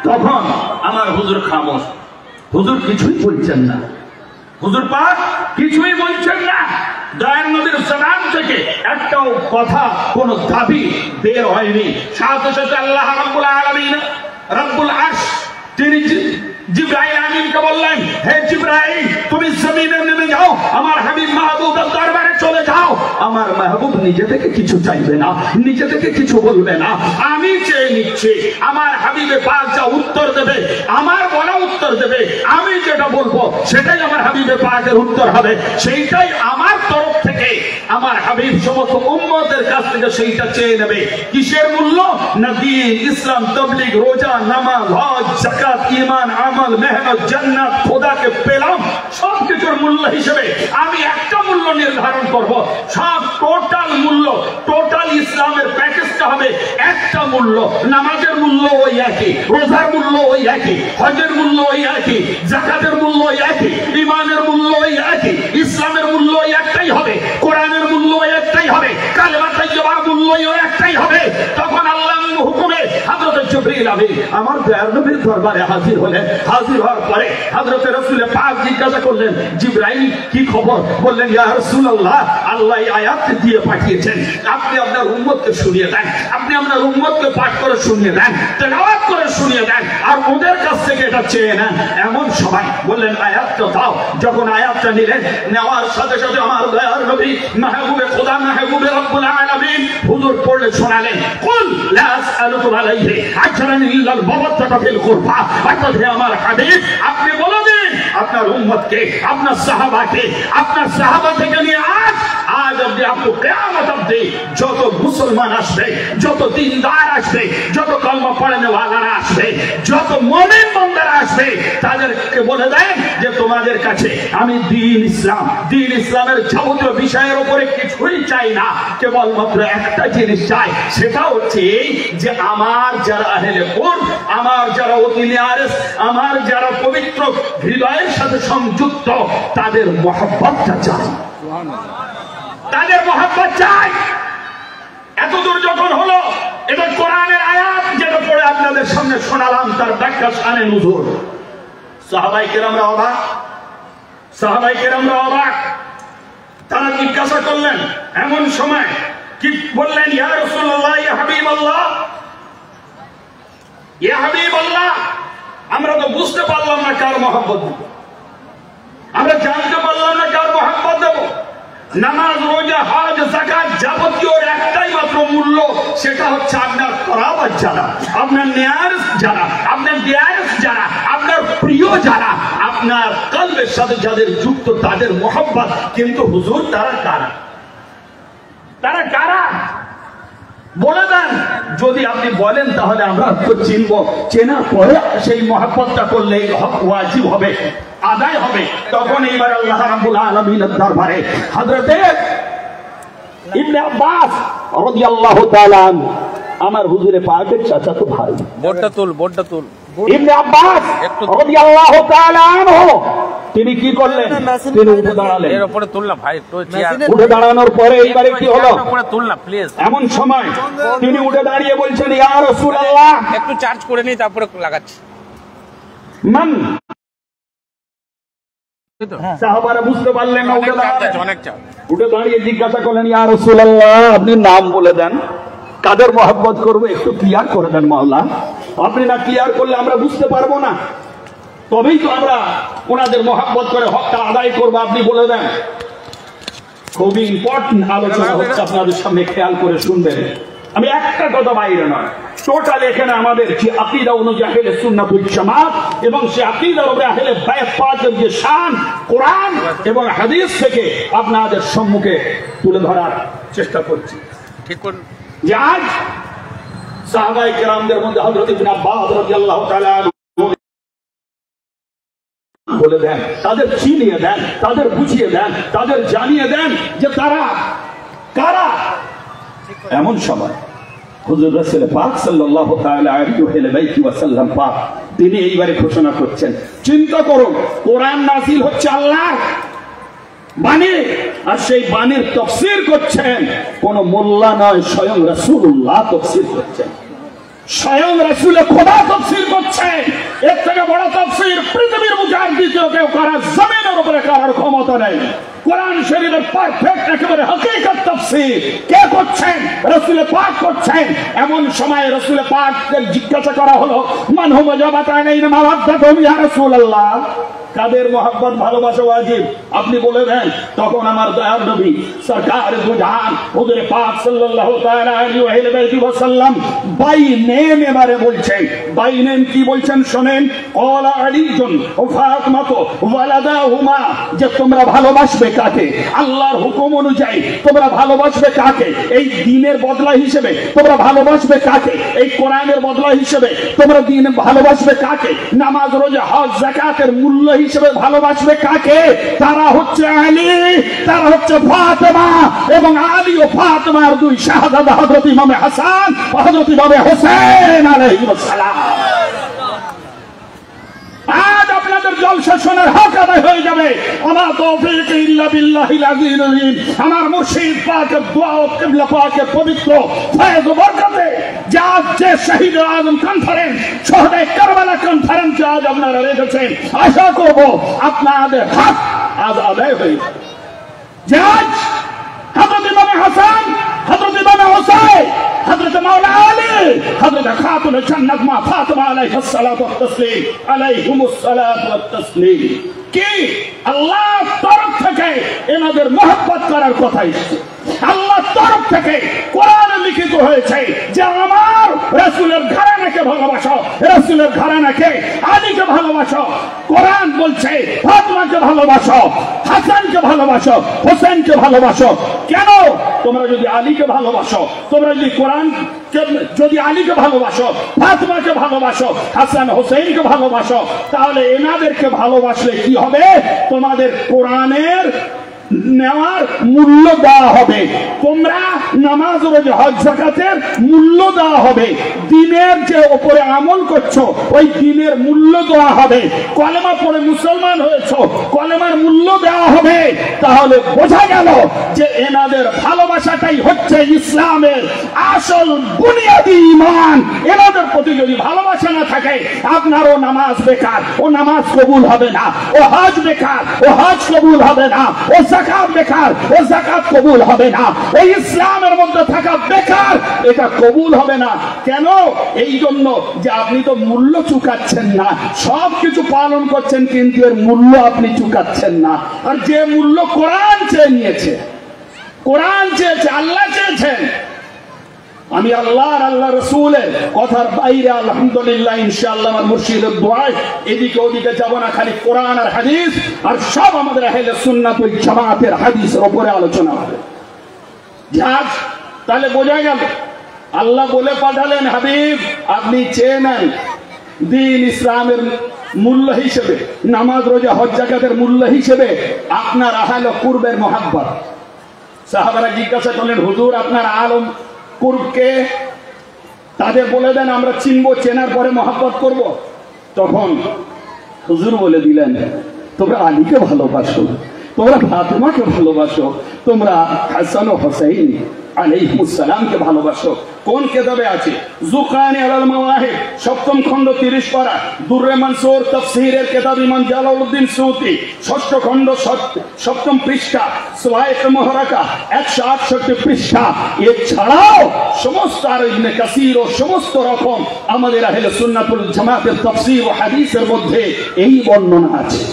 তখন আমার হুজুর খামোশ, হুজুর কিছুই বলছেন না, হুজুর পাক কিছুই বলছেন না। দয়ার নবীর সালাম থেকে একটাও কথা, কোন দাবি বের হয়নি। সাথে সাথে আল্লাহ রাব্বুল আলামিন রব্বুল আরশ তিনি জিবরাইল আমিনকে বললেন, হে জিবরাইল তুমি জমিনে নেমে যাও, আমার হাবিব মাহবুবের দরবারে চলে যাও। আমার মাহবুব নিজে থেকে কিছু চাইবে না, নিজে থেকে কিছু বলবে না, আমি চেয়ে নিচ্ছি। আমার হাবিবে পাক যা উত্তর দেবে, আমার বলা উত্তর দেবে, আমি যেটা বলবো সেটাই আমার হাবিবে পাকের উত্তর হবে। সেইটাই আমার তরফ থেকে আমার হাবিব সমস্ত উম্মতের কাছ থেকে সেইটা চেয়ে নেবে। কিসের মূল্য? না দ্বীন, ইসলাম, তাবলীগ, রোজা, নামাজ, হজ, যাকাত, ঈমান, আমল, মেহনত, জান্নাত, খোদাকে পেলাম, সবকিছুর মূল্য হিসেবে আমি একটা মূল্য নির্ধারণ করব। সব টোটাল মূল্য, টোটাল ইসলামের প্যাকেজটা হবে একটা মূল্য। নামাজের মূল্য ওই একই, রোজার মূল্য ওই একই, হজের মূল্য ওই একই, যাকাতের মূল্য ওই একই, ঈমানের মূল্য ওই একই, ইসলামের মূল্য ওই একটাই হবে, কোরআনের মূল্য ওই একটাই হবে, কালেমা তাইয়্যিবার মূল্য ওই একটাই হবে। তখন আল্লাহর হুকুমে হযরত জিবরিল আমিন আমার দয়ার নবীর দরবারে হাজির হলেন। হাজির হওয়ার পরে হযরত রাসূল পাক জিজ্ঞাসা করলেন, জিবরাইল কি খবর? বললেন, ইয়া রাসূলুল্লাহ, আল্লাহ এই আয়াত দিয়ে পাঠিয়েছেন, আপনি আপনার উম্মতকে শুনিয়ে দেন, আপনি আপনার উম্মতকে পাঠ করে শুনিয়ে দেন, তেলাওয়াত করে শুনিয়ে দেন, আর ওদের কাছ থেকে এটা চেয়ে নেন। এমন সময় বললেন, আয়াতটা দাও। যখন আয়াতটা নিলেন, নেওয়ার সাথে সাথে আমার দয়ার নবী মাহবুবে খোদা, মাহবুবে রব্বুল আলামিন হুজুর পড়লে শোনালেন, কুল লা আসআলুকুম আলাইহি আজরান ইল্লাল মাওয়াদ্দাতা ফিল কুরবা। অর্থাৎ হে আমার হাবিব, আপনি বলে দিন আপনার উম্মতকে, আপনার সাহাবাকে, আপনার সাহাবা থেকে নিয়ে আজ অব্দি আপনি কিয়ামত অব্দি যত মুসলমান আসবে, যত দিনদার আসবে, যত কলমা পড়ানো ওয়ালারা আসবে, যত মুমিন বান্দারা আসবে, তাদেরকে বলে দেন যে তোমাদের কাছে আমি দ্বীন ইসলাম, দ্বীন ইসলামের যাবতীয় বিষয়ের উপরে কিছুই চাই না, কেবলমাত্র একটা জিনিস চাই, সেটা হচ্ছে এই যে আমার যারা আহলে কুরআন, আমার যারা অতি নিয়ারেস, আমার যারা পবিত্র হৃদয়ের সাথে সংযুক্ত, তাদের মহব্বতটা চাই, তাদের মহব্বত চাই। এতদূর যখন হলো, এবার কোরআনের আয়াত যেটা পড়ে আপনাদের সামনে শোনালাম, তার ব্যাখ্যা শানে নুজুল। সাহাবায়ে কেরামরা অবাক, সাহাবায়ে কেরামরা অবাক। তারা জিজ্ঞাসা করলেন, এমন সময় কি বললেন, ইয়া রাসূলুল্লাহ, ইয়া হাবিবাল্লাহ, ইয়া হাবিবাল্লাহ, আমরা তো বুঝতে পারলাম না কার মহব্বত দেব, আমরা জানতে পারলাম না কার মহব্বত দেব। নামাজ, রোজা, হজ, যাকাত যাবতীয় একটাই মাত্র মূল্য, সেটা হচ্ছে আপনার করাবাত যারা, আপনার নিয়ারেস যারা, আপনার ডিয়ারেস যারা, আপনার প্রিয় যারা, আপনার কলবের সাথে যাদের যুক্ত, তাদের মহব্বত। কিন্তু হুজুর তারা কারা? তারা কারা বলে দেন। যদি আপনি বলেন তাহলে আমরা তো চিনব, চেনার পরে সেই মহব্বতটা করলে হক ওয়াজিব হবে, আদায় হবে। তখন এইবার আল্লাহ রাব্বুল আলামিনের দরবারে হযরতে ইবনে আব্বাস রাদিয়াল্লাহু তাআলা আমার হুজুরে পাকের চাচাতো ভাই, বোর্ডটা তুল ইবনে আব্বাস রাদিয়াল্লাহু তাআলা আনহু তিনি কি করলেন? তিনি উঠে দাঁড়ালেন। এর উপরে তুল না ভাই, একটু চেয়ার উঠে দাঁড়ানোর পরে এইবারে কি হলো? উপরে তুল না প্লিজ। এমন সময় তিনি উঠে দাঁড়িয়ে বলছেন, ইয়া রাসূলুল্লাহ, একটু চার্জ করে নিই তারপরে লাগাচ্ছি। মান সাহাবারা বুঝতে পারলেন না, উঠে দাঁড়িয়ে জিজ্ঞাসা করলেন, ইয়া রাসূলুল্লাহ, আপনি নাম বলে দেন, কাদের মহব্বত করবো একটু ক্লিয়ার করে দেন মাওলা। আপনি না ক্লিয়ার করলে আমরা বুঝতে পারবো না, তবেই তো আমরা ওনাদের মহব্বত করে হকটা আদায় করবো। আপনি বলে দেন। খুবই ইম্পর্টেন্ট আলোচনা হচ্ছে, আপনাদের সামনে খেয়াল করে শুনবেন। আমি একটা কথা বাইরে নয়, টোটাল এখানে আমাদের যে আকীদা অনুযায়ী আহলে সুন্নাত ওয়াল জামাত এবং সে আকীদার উপরে আহলে বাইত পাকের যে শান, কোরআন এবং হাদিস থেকে আপনাদের সম্মুখে তুলে ধরার চেষ্টা করছি। ঠিক কোন যে আজ সাহাবায়ে কেরামদের মধ্যে হযরত ইবনে আব্বাস রাদিয়াল্লাহু তাআলা বলে দেন, তাদের চিনিয়ে দেন, তাদের বুঝিয়ে দেন, তাদের জানিয়ে দেন যে তারা কারা। এমন সময় হুজুর রাসূল পাক সাল্লাল্লাহু তাআলা আলাইহি ওয়াসাল্লাম পাক তিনি এইবারে ঘোষণা করছেন, চিন্তা করুন, কোরআন নাযিল হচ্ছে আল্লাহর বাণী, আর সেই বাণীর তাফসীর করছেন কোন মোল্লা নয়, স্বয়ং রাসূলুল্লাহ তাফসীর করছেন, স্বয়ং রাসূলে খোদা তাফসীর করছেন। এর থেকে বড় তাফসীর পৃথিবীর বুকে আর দ্বিতীয় কেউ করার জমিনের উপরে করার ক্ষমতা নেই। কোরআন শরীফের পারফেক্ট একেবারে হকিকত তাফসীর কে করছেন? রাসূল পাক করছেন। এমন সময় রাসূল পাককে জিজ্ঞাসা করা হলো, মান হুম জাবাতাইনা মাওয়াদ্দাতুম ইয়া রাসূলুল্লাহ, কাদের মহব্বত ভালোবাসা ওয়াজিব আপনি বলে দেন। তখন আমার দয়ার নবী সরকার দুজান হুজুর পাক সাল্লাল্লাহু তাআলা আলাইহি ওয়াসাল্লাম বাই নেম এবারে বলছেন। বাই নেম কি বলছেন শুনেন। ক্বালা আলীজুন ওয়া ফাতিমাতু ওয়ালাদাহুমা, যে তোমরা ভালোবাসবে কাকে? আল্লাহর হুকুম অনুযায়ী তোমরা ভালোবাসবে কাকে? এই দ্বীনের বদলা হিসেবে তোমরা ভালোবাসবে কাকে? এই কোরআনের বদলা হিসেবে তোমরা দ্বীন ভালোবাসবে কাকে? নামাজ রোজা হজ যাকাতের মূল্য হিসেবে ভালোবাসবে কাকে? তারা হচ্ছে আলী, তারা হচ্ছে ফাতেমা, এবং আলী ও ফাতেমার দুই শাহাদাত হযরত ইমাম হাসান ও হযরত ইমাম হোসেন আলাইহিস সালাম। আজ আপনাদের জলসা শোনার হক আদায় হয়ে যাবে। আমার তৌফিক ইল্লা বিল্লাহিল আযীম। আমার মুর্শিদ পাকের দোয়া ও কিবলা পাকের পবিত্র ফয়েজ ও বরকতে যে শহীদ আজম কনফারেন্স, শহীদ কারবালা কনফারেন্স আজ আপনারা রেখেছেন, আশা করব আপনাদের হক আজ আদায় হয়ে যাবে। যে আজ হযরত ইমাম হাসান, হযরত ইমাম হোসেন, হযরত মাওলা আলী, হযরত খাতুন জান্নাত মা ফাতিমা আলাইহিস সালাতু ওয়াত তাসলিম, আলাইহিমুস সালাতু ওয়াত তাসলিম, কি আল্লাহর তরফ থেকে এনাদের মহব্বত করার কথা এসেছে। আল্লাহর তরফ থেকে কোরআনে লিখিত হয়েছে যে আমার রাসূলের ঘরানাকে ভালোবাসো, রাসূলের ঘরানাকে আলীকে ভালোবাসো। কোরআন বলছে ফাতিমাকে ভালোবাসো, হাসানকে ভালোবাসো, হোসেনকে ভালোবাসো। কেন? তোমরা যদি আলীকে ভালোবাসো, তোমরা যদি কোরআন যদি আলীকে ভালোবাসো, ফাতিমাকে ভালোবাসো, হাসান হোসেনকে ভালোবাসো, তাহলে এনাদেরকে ভালোবাসলে কি হবে? তোমাদের কোরআনের নেওয়ার মূল্য দেওয়া হবে, তোমরা নামাজ রোজা হজ যাকাতের মূল্য দেওয়া হবে, দ্বীনের যে উপরে আমল করছো ওই দ্বীনের মূল্য দেওয়া হবে, কলেমা পড়ে মুসলমান হয়েছো কলেমার মূল্য দেওয়া হবে। তাহলে বোঝা গেল যে এনাদের ভালোবাসাটাই হচ্ছে ইসলামের আসল বুনিয়াদি ঈমান। এনাদের প্রতি যদি ভালোবাসা না থাকে আপনারও নামাজ বেকার, ও নামাজ কবুল হবে না। ও হজ বেকার, ও হজ কবুল হবে না। ও যাকাত বেকার, ও যাকাত কবুল হবে না। এই ইসলামের মধ্যে থাকা বেকার, এটা কবুল হবে না। কেন? এই জন্য যে আপনি তো মূল্য চুকাচ্ছেন না, সবকিছু পালন করছেন কিন্তু এর মূল্য আপনি চুকাচ্ছেন না। আর যে মূল্য কোরআন চেয়ে নিয়েছে, কোরআন চেয়েছে, আল্লাহ চেয়েছেন। আমি আল্লাহর আল্লাহ রাসূলের কথার বাইরে আলহামদুলিল্লাহ ইনশাআল্লাহ আমার মুর্শিদের দোয়ায় এদিকে ওদিকে যাব না, খালি কোরআন আর হাদিস আর সব আমাদের আহলে সুন্নাত ওয়াল জামাতের হাদিসের উপরে আলোচনা হবে। যাক, তাহলে বোঝা গেল আল্লাহ বলে পাঠালেন হাবিব আপনি চেয়ে নেন দ্বীন ইসলামের মূল্য হিসেবে, নামাজ রোজা হজ যাকাতের মূল্য হিসেবে আপনার আহলে কুরবের মহব্বত। সাহাবারা জিজ্ঞাসা করলেন হুজুর আপনার আলম কুরবকে, তাদের বলে দেন আমরা চিনবো, চেনার পরে মহব্বত করব। তখন হুজুর বলে দিলেন তোমরা আলীকে ভালোবাসো, তোমরা ফাতিমাকে ভালোবাসো, তোমরা হাসান ও হোসেন আলাইহিস সালামকে ভালোবাসো। কোন কিতাবে আছে? জুকানি আলাল মাওয়াহিব, সপ্তম খণ্ড 30 পারা, দুররে মানসুর তাফসীরের কিতাব ইমাম জালালউদ্দিন সুয়ুতী, ষষ্ঠ খণ্ড সপ্তম পৃষ্ঠা, সুয়াইক মুহরাকা 168 পৃষ্ঠা। এছাড়াও সমস্ত আর ইবনে কাসির ও সমস্ত রকম আমাদের আহলে সুন্নাত ওয়াল জামাতের তাফসীর ও হাদিসের মধ্যে এই বর্ণনা আছে।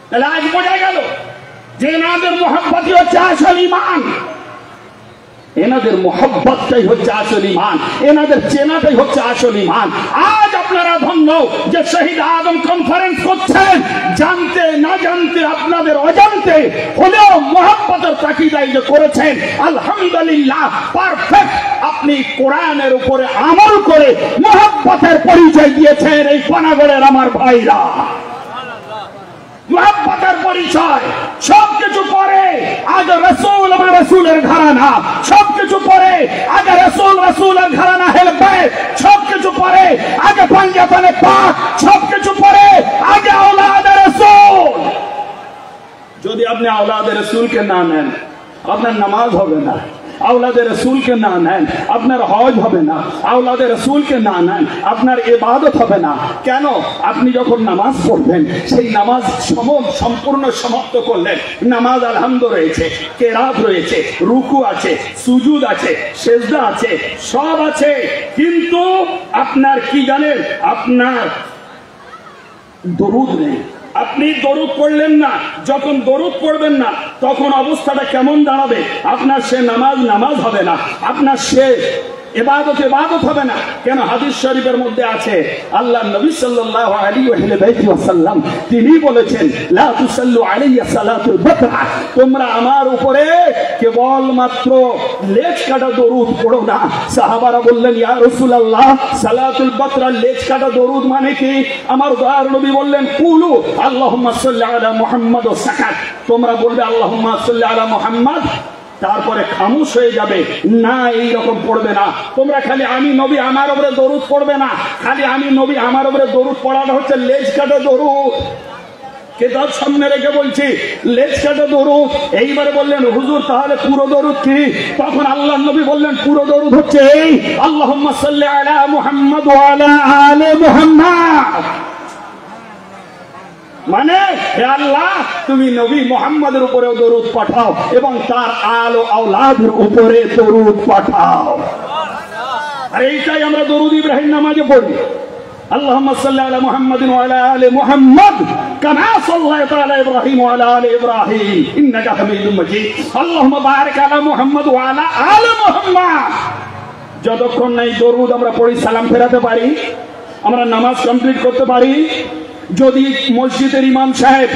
তাহলে আজ বোঝা গেল যে এনাদের মহব্বতই হচ্ছে আসল ঈমান, এনাদের মহব্বতটাই হচ্ছে আসল ঈমান, এনাদের চেনাটাই হচ্ছে আসল ঈমান। আজ আপনারা ধন্য যে শহীদ আজম কনফারেন্স করছেন, জানতে না জানতে আপনাদের অজান্তে হলেও মহব্বতের তাকিদায় যে করেছেন আলহামদুলিল্লাহ পারফেক্ট। আপনি কোরআনের উপরে আমল করে মহব্বতের পরিচয় দিয়েছেন এই পানাগড়ের আমার ভাইরা। মহব্বতের পরিচয় সবকিছু পরে আগে রাসূল এবং রাসূলের ঘরানা, সবকিছু পরে আগে রাসূল রাসূলের ঘরানা হেলবে, সবকিছু পরে আগে পাঞ্জাতনে পাক, সবকিছু পরে আগে আওলাদে রাসূল। যদি আপনি আওলাদে রাসূলকে না নেন আপনার নামাজ হবে না, আওলাদে রসুলকে না নেন আপনার হজ হবে না, আওলাদে রসুলকে না নেন আপনার ইবাদত হবে না। কেন? আপনি যখন নামাজ পড়বেন সেই নামাজ সম্পূর্ণ সমাপ্ত করলেন, নামাজ আলহামদু রয়েছে, কেরাত রয়েছে, রুকু আছে, সুজুদ আছে, সেজদা আছে, সব আছে, কিন্তু আপনার কি জানেন, আপনার দরুদ নেই। আপনি দরুদ পড়লেন না, যখন দরুদ পড়বেন না তখন অবস্থাটা কেমন দাঁড়াবে? আপনার সে নামাজ হবে না, আপনার সে ইবাদত হবে না। কেন? হাদিস শরীফের মধ্যে আছে আল্লাহ নবী সাল্লাল্লাহু আলাইহি ওয়াসাল্লাম তিনি বলেছেন, লা তুসাল্লু আলাইয়া সালাতুল বাতরা, তোমরা আমার উপরে কেবলমাত্র লেজ কাটা দরুদ পড়ো না। সাহাবারা বললেন, ইয়া রাসূলুল্লাহ, সালাতুল বাতরা লেজ কাটা দরুদ মানে কি? আমার দয়ার নবী বললেন, কুলু আল্লাহুম্মা সাল্লি আলা মুহাম্মাদ ওয়া সাকাত, তোমরা বলবে আল্লাহুম্মা সাল্লি আলা মুহাম্মাদ, তারপরে খামোশ হয়ে যাবে। না, এই রকম পড়বে না তোমরা। খালি আমি নবী আমার উপরে দরুদ পড়বে না, খালি আমি নবী আমার উপরে দরুদ পড়াটা হচ্ছে লেজ কাটা দরুদ। কেতাব সামনে রেখে বলছি লেজ কাটা দরুদ। এইবারে বললেন, হুজুর তাহলে পুরো দরুদ কি? তখন আল্লাহ নবী বললেন, পুরো দরুদ হচ্ছে এই, আল্লাহুম্মা সাল্লি আলা মুহাম্মাদ ওয়া আলা আলি মুহাম্মাদ। মানে হে আল্লাহ, তুমি নবী মুহাম্মাদের উপরেও দরুদ পাঠাও এবং তার আল ও আওলাদের উপরে দরুদ পাঠাও। আর এইটাই আমরা দরুদ ইব্রাহিম নামাজে পড়ি, আল্লাহুম্মা সাল্লি আলা মুহাম্মাদিন ওয়া আলা আলি মুহাম্মাদ কামা সাল্লাইতা আলা ইব্রাহিম ওয়া আলা আলি ইব্রাহিম ইন্নাকা হামিদুম মাজিদ। আল্লাহুম্মা বারিক আলা মুহাম্মাদ ওয়া আলা আলি মুহাম্মাদ। যতক্ষণ না এই দরুদ আমরা পড়ি, সালাম ফেরাতে পারি, আমরা নামাজ কমপ্লিট করতে পারি। যদি মসজিদের ইমাম সাহেব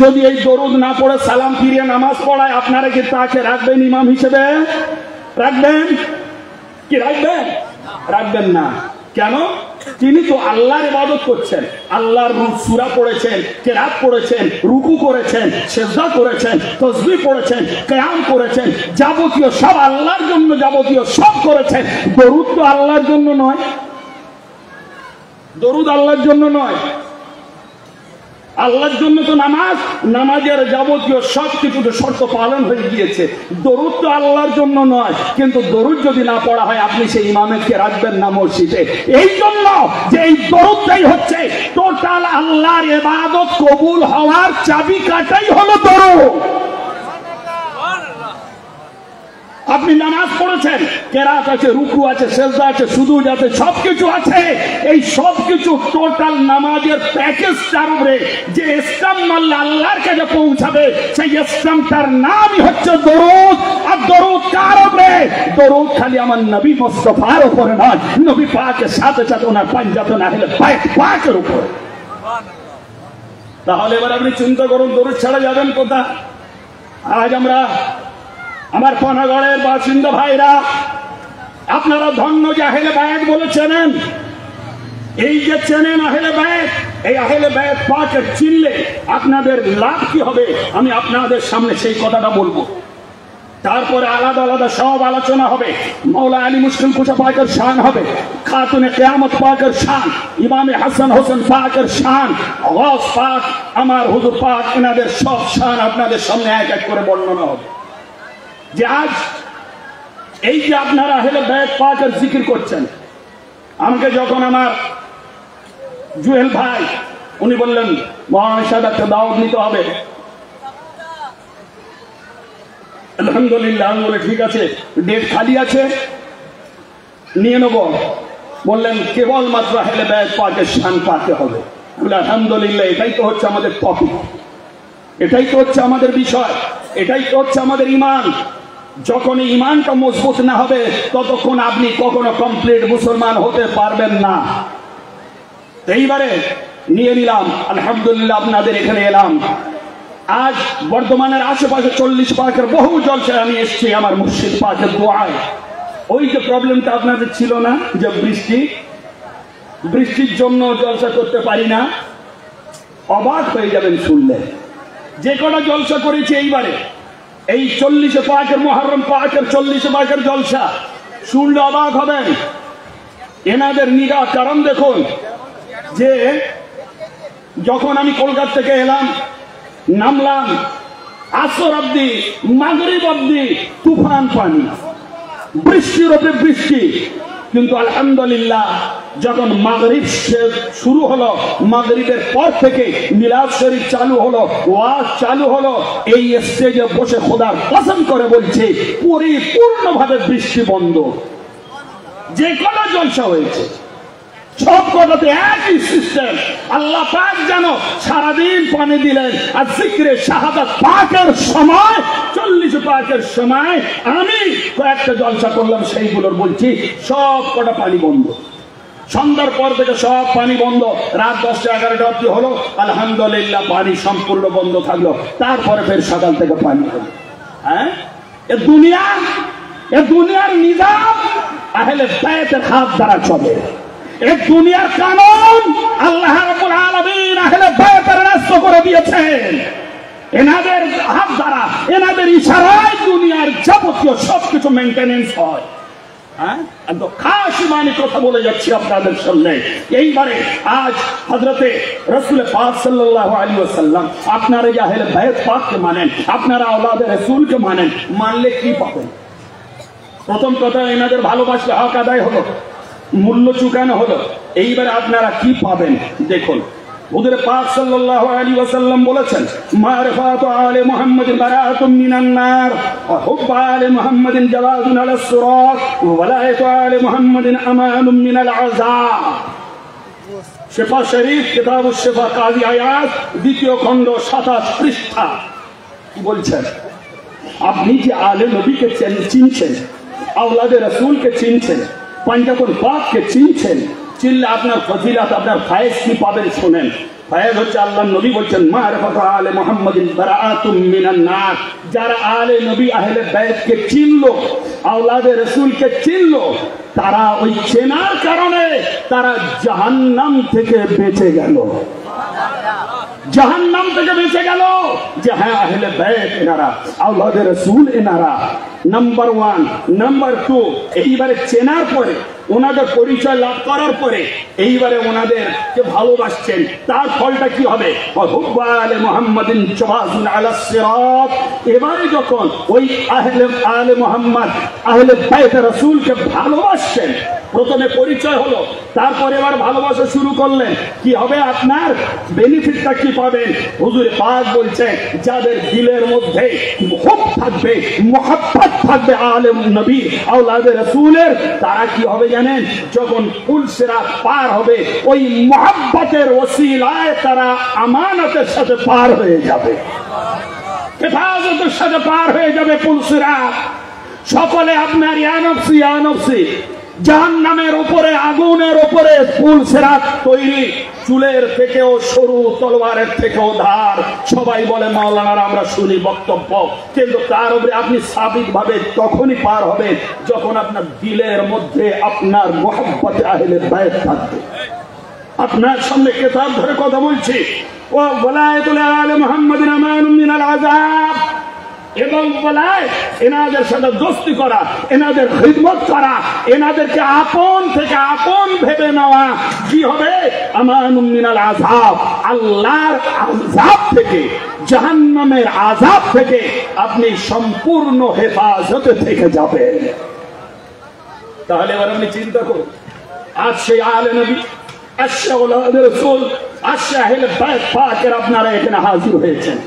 যদি এই দরুদ না পড়ে সালাম ফিরিয়ে নামাজ পড়ায়, আপনারা কি তাকে রাখবেন ইমাম হিসেবে? রাখবেন কি? রাখবেন না। কেন? তিনি তো আল্লাহর ইবাদত করছেন, আল্লাহর সূরা পড়েছেন, কেরাত পড়েছেন, রুকু করেছেন, সিজদা করেছেন, তাসবিহ পড়েছেন, কিয়াম করেছেন, যাবতীয় সব আল্লাহর জন্য যাবতীয় সব করেছেন। দরুদ তো আল্লাহর জন্য নয়, দরুদ আল্লাহর জন্য নয়। আল্লাহর জন্য তো নামাজের যাবতীয় সব কিছুতে শর্ত পালন হয়ে গিয়েছে। দরুদ তো আল্লাহর জন্য নয়, কিন্তু দরুদ যদি না পড়া হয় আপনি সেই ইমামকে রাখবেন না মসজিদে। এই জন্য যে এই দরুদটাই হচ্ছে টোটাল আল্লাহর ইবাদত কবুল হওয়ার চাবিকাঠাই হলো দরুদ। আপনি নামাজ পড়েছেন, কেরাত আছে, রুকু আছে, সিজদা আছে, সুজুদ আছে, সবকিছু আছে। এই সবকিছু টোটাল নামাজের প্যাকেজটার উপরে যে ইসলাম মানলে আল্লাহর কাছে পৌঁছাবে, সেই ইসলামটার নামই হচ্ছে দরুদ। আর দরুদ কার উপরে? দরুদ খালি আমার নবী মুস্তাফার উপরে নয়, নবী পাকের সাথে সাথে ওনার পাঞ্জাতন আহলে বাইত পাকের উপরে। তাহলে এবার আপনি চিন্তা করুন, দরুদ ছাড়া যাবেন কোথা? আজ আমরা আমার পানাগড়ের বাসিন্দা ভাইরা, আপনারা ধন্য যে আহলে বায়াত বলে চেনেন। এই যে চেনেন আহলে বায়াত, এই আহলে বায়াত পাকের চিনলে আপনাদের লাভ কি হবে আমি আপনাদের সামনে সেই কথাটা বলবো। তারপরে আলাদা আলাদা সব আলোচনা হবে। মৌলা আলী মুশকিল কুশা পাকের শান হবে, খাতুনে কিয়ামত পাকের শান, ইমামে হাসান হোসেন পাকের শান, গৌস পাক, আমার হুজুর পাক, এনাদের সব শান আপনাদের সামনে এক এক করে বর্ণনা হবে। যে আজ এই যে আপনারা আহলে বায়াত পাকের জিকির করছেন, আমাকে যখন আমার জুয়েল ভাই উনি বললেন মহান সাহেব একটা দাওয়াত নিতে হবে, আলহামদুলিল্লাহ আমি বলে ঠিক আছে, ডেট খালি আছে, নিয়ে নেব। বললেন কেবলমাত্র আহলে বায়াত পাকের শান পাতে হবে। বলে আলহামদুলিল্লাহ, এটাই তো হচ্ছে আমাদের টপিক, এটাই তো হচ্ছে আমাদের বিষয়, এটাই তো হচ্ছে আমাদের ঈমান। যখন ঈমানটা মজবুত না হবে ততক্ষণ আপনি কখনো কমপ্লিট মুসলমান হতে পারবেন না। এইবারে নিয়ে নিলাম, আলহামদুলিল্লাহ আপনাদের এখানে এলাম। আজ বর্ধমানের আশেপাশে 40 পাকের বহু জলসায় আমি এসেছি আমার মুর্শিদ পাকের দোয়ায়। ওই যে প্রবলেমটা আপনাদের ছিল না, যে বৃষ্টির জন্য জলসা করতে পারি না, অবাক হয়ে যাবেন শুনলে। যে কটা জলসা করেছি এইবারে, এই 40 পাকের মুহররম পাকের 40 পাকের জলসা শুনলে অবাক হবেন। এনাদের নিগাহ কারণ দেখুন, যে যখন আমি কলকাতা থেকে এলাম, নামলাম, আসর অব্দি মাগরিব অব্দি তুফান পানি, বৃষ্টির ওপরে বৃষ্টি। কিন্তু আলহামদুলিল্লাহ যখন মাগরিব শুরু হলো, মাগরিবের পর থেকে মিলাদ শরীফ চালু হলো, ওয়াজ চালু হলো, এই স্টেজে বসে খোদার কসম করে বলছে পরিপূর্ণভাবে বৃষ্টি বন্ধ। যে কোনো জলসা হয়েছে সব কটাতে একই সিস্টেম। আল্লাহ পাক যেন সারাদিন পানি দিলেন। আর জিক্রে শাহাদাত পাকের সময় 40 পাকের সময় আমি কয়েকটা জলসা করলাম, সেইগুলোর বলছি সব কটা পানি বন্ধ। সন্ধ্যার পর থেকে সব পানি বন্ধ। রাত 10টা 11টা অবধি হলো, আলহামদুলিল্লাহ পানি সম্পূর্ণ বন্ধ থাকলো। তারপরে ফের সকাল থেকে পানি হলো। হ্যাঁ, এ দুনিয়ার নিজাম আহলে বাইতের হাত দ্বারা চলে। এই দুনিয়ার কানুন আল্লাহ রাব্বুল আলামিন আহলে বাইতের রাস্তা করে দিয়েছেন। এনাদের হাত দ্বারা, এনাদের ইশারায় দুনিয়ার যাবতীয় সবকিছু মেইনটেনেন্স হয়। হ্যাঁ, একদম খাস ইমানি কথা বলে যাচ্ছি আপনাদের সামনে। এইবারে আজ হযরতে রাসূল পাক সাল্লাল্লাহু আলাইহি ওয়াসাল্লাম, আপনারা যে আহলে বাইত পাককে মানেন, আপনারা আওলাদে রাসূলকে মানেন, মানলে কি পাবেন? প্রথম কথা, এনাদের ভালোবাসলে হক আদায় হলো, মূল্য চুকানো হলো। এইবারে আপনারা কি পাবেন দেখুন। হুজুর পাক সাল্লাল্লাহু আলাইহি ওয়াসাল্লাম বলেছেন, মারিফাতু আলে মুহাম্মাদিন বারাআতুম মিনান নার ওয়া হুব্বু আলে মুহাম্মাদিন জাওয়াজুন আলাস সিরাত ওয়া ওয়ালায়াতু আলে মুহাম্মাদিন আমানুম মিনাল আযাব। শিফা শরীফ, কিতাবুশ শিফা, কাজী আয়াত, দ্বিতীয় খণ্ড, 27 পৃষ্ঠা। কি বলছেন? আপনি যে আলে নবীকে চিনছেন, আওলাদে রাসূলকে চিনছেন, পাঞ্জাবুল পাককে চিনছেন, চিনলে আপনার ফজিলত, আপনার ফায়েজ কি পাবেন শুনেন। ফায়েজ হচ্ছে আল্লাহ নবী বলছেন, মারিফাতু আলে মুহাম্মাদিন বারাআতুম মিনান নার। যারা আলে নবী আহলে বাইতকে চিনলো, আওলাদে রাসূলকে চিনলো, তারা ওই চেনার কারণে তারা জাহান্নাম থেকে বেঁচে গেল। জাহান্নাম থেকে বেঁচে গেল। যে হ্যাঁ, আহলে বাইত এনারা, আওলাদে রাসূল এনারা। নাম্বার 1, নাম্বার 2, এইবারে চেনার পরে, ওনাদের পরিচয় লাভ করার পরে এইবারে ওনাদেরকে ভালোবাসছেন, তার ফলটা কি হবে? হুব্বু আলে মুহাম্মাদিন জাওয়াজুন আলাস সিরাত। এবারে যখন ওই আহলে মুহাম্মদ, আহলে বাইত রাসূলকে ভালোবাসছেন, প্রথমে পরিচয় হলো, তারপরে এবার ভালোবাসা শুরু করলেন, কি হবে আপনার বেনিফিটটা কি পাবেন? হুজুর পাক বলছেন, যাদের দিলের মধ্যে হুব থাকবে, মুহাব্বত থাকবে আলে নবী আওলাদে রাসূলের, তারা কি হবে জানেন? যখন পুল সিরাত পার হবে, ওই মুহাব্বতের ওসিলায় তারা আমানতের সাথে পার হয়ে যাবে, হেফাজতের সাথে পার হয়ে যাবে পুল সিরাত। সকলে আপনার ইয়া নফসি ইয়া নফসি, জাহান্নামের উপরে, আগুনের উপরে পুল সিরাত তৈরি, চুলের থেকেও সরু, তলোয়ারের থেকেও ধার। সবাই বলে মাওলানার আমরা শুনি বক্তব্য, কিন্তু তার উপরে আপনি সাবিত ভাবে তখনই পার হবেন যখন আপনার দিলের মধ্যে আপনার মুহাব্বতে আহলে বাইত থাকবে। আপনার সামনে কিতাব ধরে কথা বলছি, ওয়া ওয়ালায়াতুল আলে মুহাম্মাদিন আমানুম মিনাল আযাব। এবং বলায় এনাদের সাথে দোস্তি করা, এনাদের খিদমত করা, এনাদেরকে আপন থেকে আপন ভেবে নেওয়া, কি হবে? আমানুম মিনাল আযাব, আল্লাহর আযাব থেকে, জাহান্নামের আযাব থেকে আপনি সম্পূর্ণ হেফাজতে থেকে যাবেন। তাহলে এবার আপনি চিন্তা করুন, আজ সেই আলে নবী, আজ সেই আওলাদে রাসূল, আজ সেই আহলে বাইত পাকের আপনারা এখানে হাজির হয়েছেন।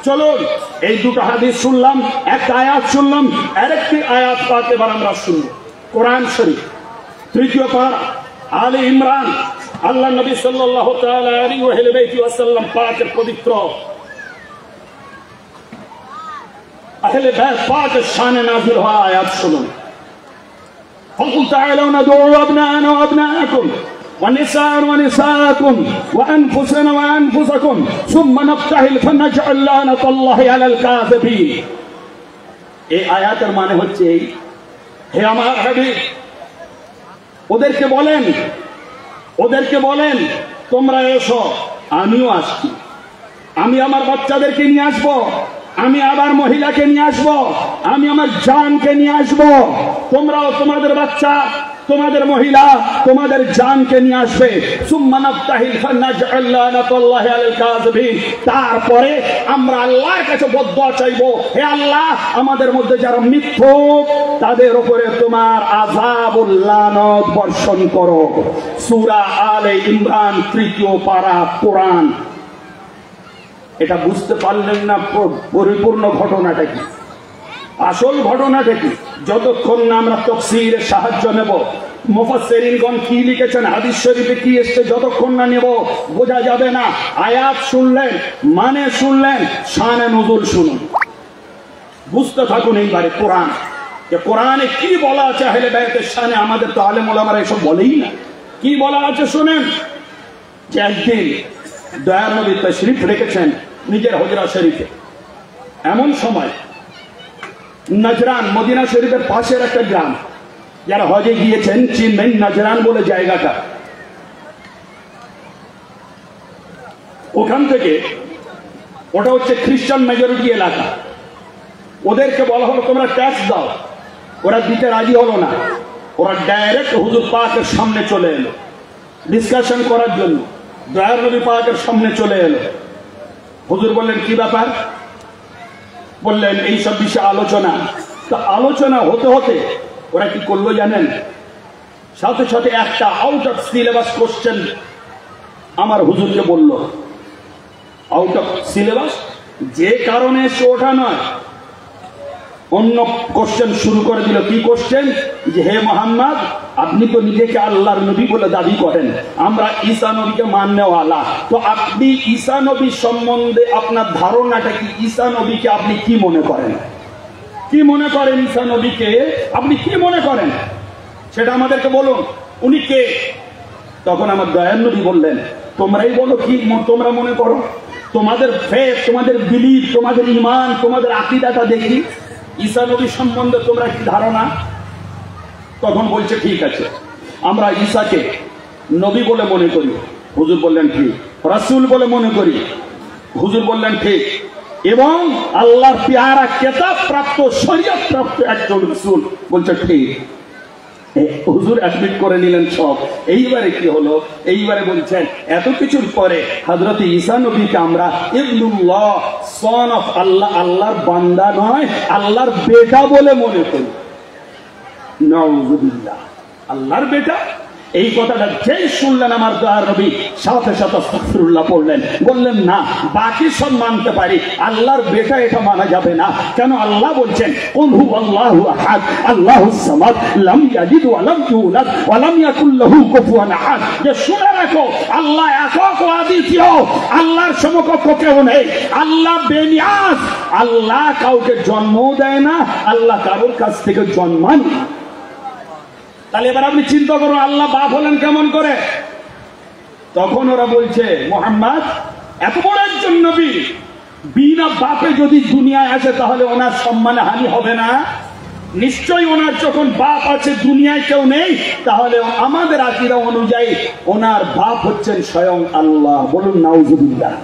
চলুন, এই দুটো হাদিস শুনলাম, একটা আয়াত শুনলাম, আরেকটি আয়াত পাক এবার আমরা শুনব। কোরআন শরীফ 3 পারা, আলে ইমরান, আল্লাহ নবী সাল্লাল্লাহু তাআলা আলাইহি ওয়া সাল্লাম পাকের পবিত্র আহলে বাইত পাকের শানে নাযিল হওয়া আয়াত শুনুন। ফাকুল তাআলা নাদউ আবনানা ওয়া আবনাআকুম ونساء ونساءكم وأنفسنا وأنفسكم ثم نبتهل فنجعل لعنة الله على الكاذبين। এই আয়াতের মানে হচ্ছে এই, হে আমার হাবিব, ওদেরকে বলেন তোমরা এসো, আমিও আসছি, আমি আমার বাচ্চাদেরকে নিয়ে আসবো, আমি আবার মহিলাকে নিয়ে আসবো, আমি আমার জানকে নিয়ে আসবো, তোমরাও তোমাদের বাচ্চা তোমাদের মহিলা তোমাদের জানকে নিয়ে আসবে, তারপরে আমরা আল্লাহর কাছে বদদুয়া চাইবো, হে আল্লাহ আমাদের মধ্যে যারা মিথ্যুক তাদের উপরে তোমার আযাবুল লানত বর্ষণ করো। সূরা আলে ইমরান 3 পারা কোরআন। এটা বুঝতে পারলেন না পরিপূর্ণ ঘটনাটা কি, আসল ঘটনাটা কি? যতক্ষণ না আমরা তাফসীরের সাহায্য নেব, মুফাসসিরিনগণ কি লিখেছেন, হাদিস শরীফে কি এসেছে, যতক্ষণ না নেব বোঝা যাবে না। আয়াত শুনলেন, মানে শুনলেন, শানে নুজুল শুনুন, বুঝতে থাকুন এইবারে কোরআন, যে কোরআনে কি বলা আছে আহলে বাইতের শানে। আমাদের তো আলেম ওলামারা এসব বলেই না। কি বলা আছে শুনেন। যে একদিন দয়ার নবী তাশরীফ রেখেছেন নিজের হুজরা শরীফে। এমন সময় নজরান, মদিনা শরীফের পাশের একটা গ্রাম, যারা হজে গিয়েছেন চিনবেন নজরান বলে জায়গাটা। ওখান থেকে, ওটা হচ্ছে খ্রিস্টান মেজরিটি এলাকা, ওদেরকে বলা হলো তোমরা ট্যাক্স দাও। ওরা দিতে রাজি হলো না। ওরা ডাইরেক্ট হুজুর পাকের সামনে চলে এলো ডিসকাশন করার জন্য। দয়ার নবী পাকের সামনে চলে এলো। হুজুর বললেন কি ব্যাপার? বললেন এইসব বিষয়ে আলোচনা। তো আলোচনা হতে হতে ওরা কি করলো জানেন? সাথে সাথে একটা আউট অফ সিলেবাস কোশ্চেন আমার হুজুরকে বলল। আউট অফ সিলেবাস, যে কারণে সে ওঠা নয়, অন্য কোশ্চেন শুরু করে দিল। কি কোশ্চেন? যে হে মোহাম্মদ, আপনি তো নিজেকে আল্লাহর নবী বলে দাবি করেন, আমরা ঈসা নবীকে মাননেওয়ালা, তো আপনি ঈসা নবী সম্বন্ধে আপনার ধারণাটা কি? ঈসা নবীকে আপনি কি মনে করেন? কি মনে করেন ঈসা নবীকে? আপনি কি মনে করেন সেটা আমাদেরকে বলুন। উনি কে? তখন আমার দয়ার নবী বললেন, তোমরাই বলো কি তোমরা মনে করো। তোমাদের ফেথ, তোমাদের বিলিফ, তোমাদের ঈমান, তোমাদের আকীদাটা দেখি। ঈসা নবী সম্বন্ধে তোমরা কি ধারণা? তখন বলছে ঠিক আছে, আমরা ঈসাকে নবী বলে মনে করি। হুজুর বললেন ঠিক। রাসূল বলে মনে করি। হুজুর বললেন ঠিক। এবং আল্লাহর পেয়ারা কিতাব প্রাপ্ত, শরীয়ত প্রাপ্ত একজন রাসূল। বলছে ঠিক। হুজুর অ্যাডমিট করে নিলেন সব। এইবারে কি হলো? এইবারে বলছেন এত কিছুর পরে হযরত ঈসা নবীকে আমরা ইবনুল্লাহ, সন অফ আল্লাহ, আল্লাহর বান্দা নয় আল্লাহর বেটা বলে মনে করি। নাউযুবিল্লাহ, আল্লাহর বেটা। এই কথাটা যেই শুনলেন আমার দয়ার নবী সাথে সাথে আস্তাগফিরুল্লাহ পড়লেন। বললেন না, বাকি সব মানতে পারি, আল্লাহর বেটা এটা মানা যাবে না। কেন? আল্লাহ বলছেন কুল হুয়াল্লাহু আহাদ আল্লাহুস সামাদ লাম ইয়ালিদ ওয়া লাম ইউলাদ ওয়া লাম ইয়াকুল লাহু কুফুয়ান আহাদ। যে শুনে রাখো, আল্লাহ একক ও অদ্বিতীয়, আল্লাহর সমকক্ষ কেউ নেই। আল্লাহ বেনিয়াজ, আল্লাহ কাউকে জন্মও দেয় না, আল্লাহ কারোর কাছ থেকে জন্মান না। তাহলে এবার আপনি চিন্তা করুন, আল্লাহ বাপ হলেন কেমন করে? তখন ওরা বলছে মুহাম্মদ এত বড় একজন নবী, বিনা বাপে যদি দুনিয়ায় আসে তাহলে ওনার সম্মানে হানি হবে না? নিশ্চয়ই ওনার যখন বাপ আছে, দুনিয়ায় কেউ নেই, তাহলে আমাদের আকীদা অনুযায়ী ওনার বাপ হচ্ছেন স্বয়ং আল্লাহ। বলুন নাউযুবিল্লাহ।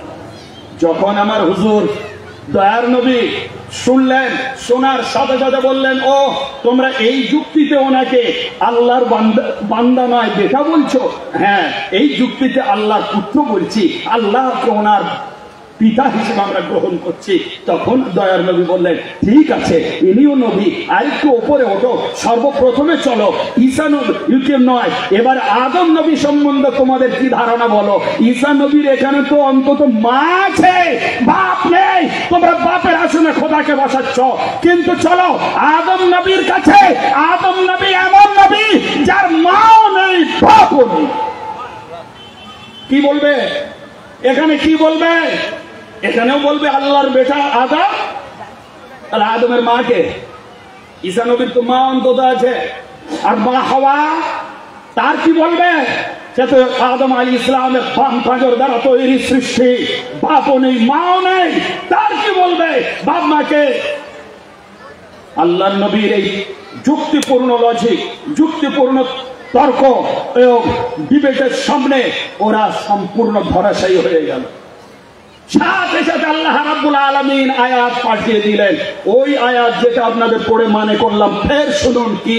যখন আমার হুজুর দয়ার নবী শুনলেন, শোনার সাথে সাথে বললেন, ও তোমরা এই যুক্তিতে ওনাকে আল্লাহর বান্দা নয় বেটা বলছো? হ্যাঁ, এই যুক্তিতে আল্লাহর পুত্র বলছি, আল্লাহকে ওনার পিতা হিসেবে আমরা গ্রহণ করছি। তখন দয়ার নবী বললেন ঠিক আছে, ইনিও নবী, আরেকটু উপরে ওঠো, সর্বপ্রথমে চলো ঈসা নবী নয়, এবার আদম নবী সম্বন্ধে তোমাদের কি ধারণা বলো। ঈসা নবীর এখানে তো অন্তত মা আছে, বাপ নেই, তোমরা বাপের আসনে খোদাকে বসাচ্ছ। কিন্তু চলো আদম নবীর কাছে। আদম নবী এমন নবী যার মাও নেই, বাপও নেই। কি বলবে এখানে? কি বলবে? এখানেও বলবে আল্লাহর বেটা আদম। তাহলে আদমের মাকে, ঈসা নবীর তো মা অন্তত আছে, আর মা হাওয়া, তার কি বলবে? সে তো আদম আলাইহিস সালামের বাম পাঁজর দ্বারা তৈরি সৃষ্টি, বাপও নেই মাও নেই, তার কি বলবে? বাপ মাকে। আল্লাহর নবীর এই যুক্তিপূর্ণ লজিক, যুক্তিপূর্ণ তর্ক এবং ডিবেটের সামনে ওরা সম্পূর্ণ ধরাশায়ী হয়ে গেল। সাথে সাথে আল্লাহ রাব্বুল আলামিন আয়াত পাঠিয়ে দিলেন, ওই আয়াত যেটা আপনাদের পড়ে মানে করলাম। ফের শুনুন কি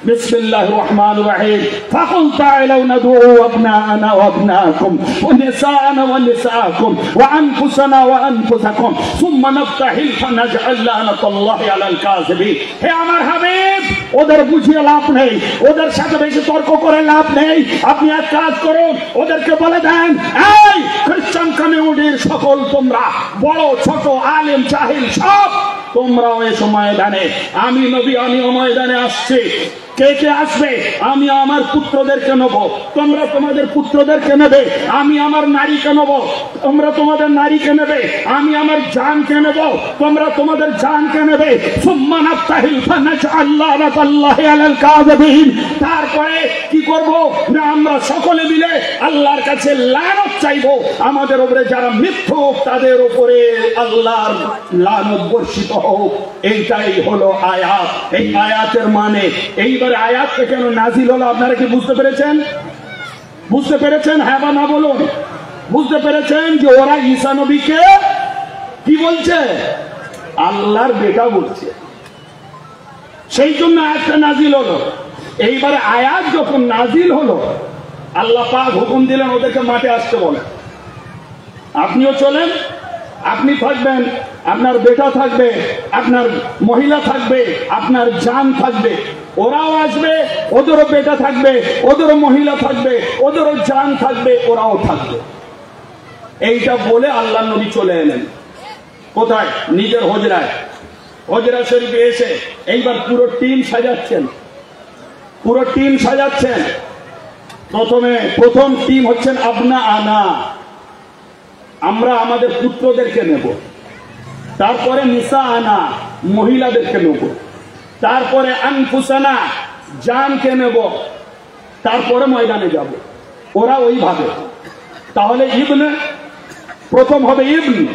বিসমিল্লাহির রহমানির রহিম ফাকুল তাআলাউ নাদউ আবনাআনা ওয়া আবনাআকুম ওয়া নিসাআনা ওয়া নিসাআকুম ওয়া আনফুসানা ওয়া আনফুসাকুম সুম্মা নাফতাহিল ফানাজআল লানাতাল্লাহি আলাল কাযিবিন। হে আমার হাবিব, ওদের বুঝিয়ে লাভ নেই, ওদের সাথে বেশি তর্ক করে লাভ নেই। আপনি এক কাজ করুন, ওদেরকে বলে দেন, এই খ্রিস্টান কমিউনিটির সকল তোমরা, বড় ছোট আলেম জাহিল সব তোমরাও এই ময়দানে, আমি নবী আমি ময়দানে আসছি। কে কে আসবে? আমি আমার পুত্রদেরকে নেব, তোমরা তোমাদের পুত্রদেরকে নেবে। আমি আমার নারীকে নেব, তোমরা তোমাদের নারীকে নেবে। আমি আমার জানকে নেব, তোমরা তোমাদের জানকে নেবে। সুম্মা নাফতাহিল ফানাজআল লানাতাল্লাহি আলাল কাযিবিন। তারপরে কি করব? না আমরা সকলে মিলে আল্লাহর কাছে লানত চাইবো, আমাদের উপরে যারা মিথ্যুক তাদের উপরে আল্লাহর লানত বর্ষিত হোক। এইটাই হলো আয়াত। এই আয়াতের মানে এইবারে আয়াতটা কেন নাজিল হলো আপনারা কি বুঝতে পেরেছেন? বুঝতে পেরেছেন? হ্যাঁ বা না বলুন। বুঝতে পেরেছেন যে ওরা ঈসা নবীকে কি বলছে? আল্লাহর বেটা বলছে, সেই জন্য আয়াতটা নাজিল হলো। এইবারে আয়াত যখন নাজিল হলো, আল্লাহ পাক হুকুম দিলেন ওদেরকে মাঠে আসতে বলেন। আপনিও চলেন, আপনি থাকবেন, আপনার বেটা থাকবে, আপনার মহিলা থাকবে, আপনার জান থাকবে। ওরাও আসবে, ওদেরও বেটা থাকবে, ওদেরও মহিলা থাকবে, ওদেরও জান থাকবে, ওরাও থাকবে। এইটা বলে আল্লাহ নবী চলে এলেন কোথায়? নিজের হজরায়। হজরা শরীফে এসে এইবার পুরো টিম সাজাচ্ছেন, পুরো টিম সাজাচ্ছেন। প্রথম টিম হচ্ছেন আবনা আনা, আমরা আমাদের পুত্রদেরকে নেব। তারপরে নিসা আনা, মহিলাদেরকে নেব। তারপরে আনফুসানা, জানকে নেব। তারপরে ময়দানে যাব। ওরা ওইভাবে। তাহলে ইবনে প্রথম হবে, ইবনে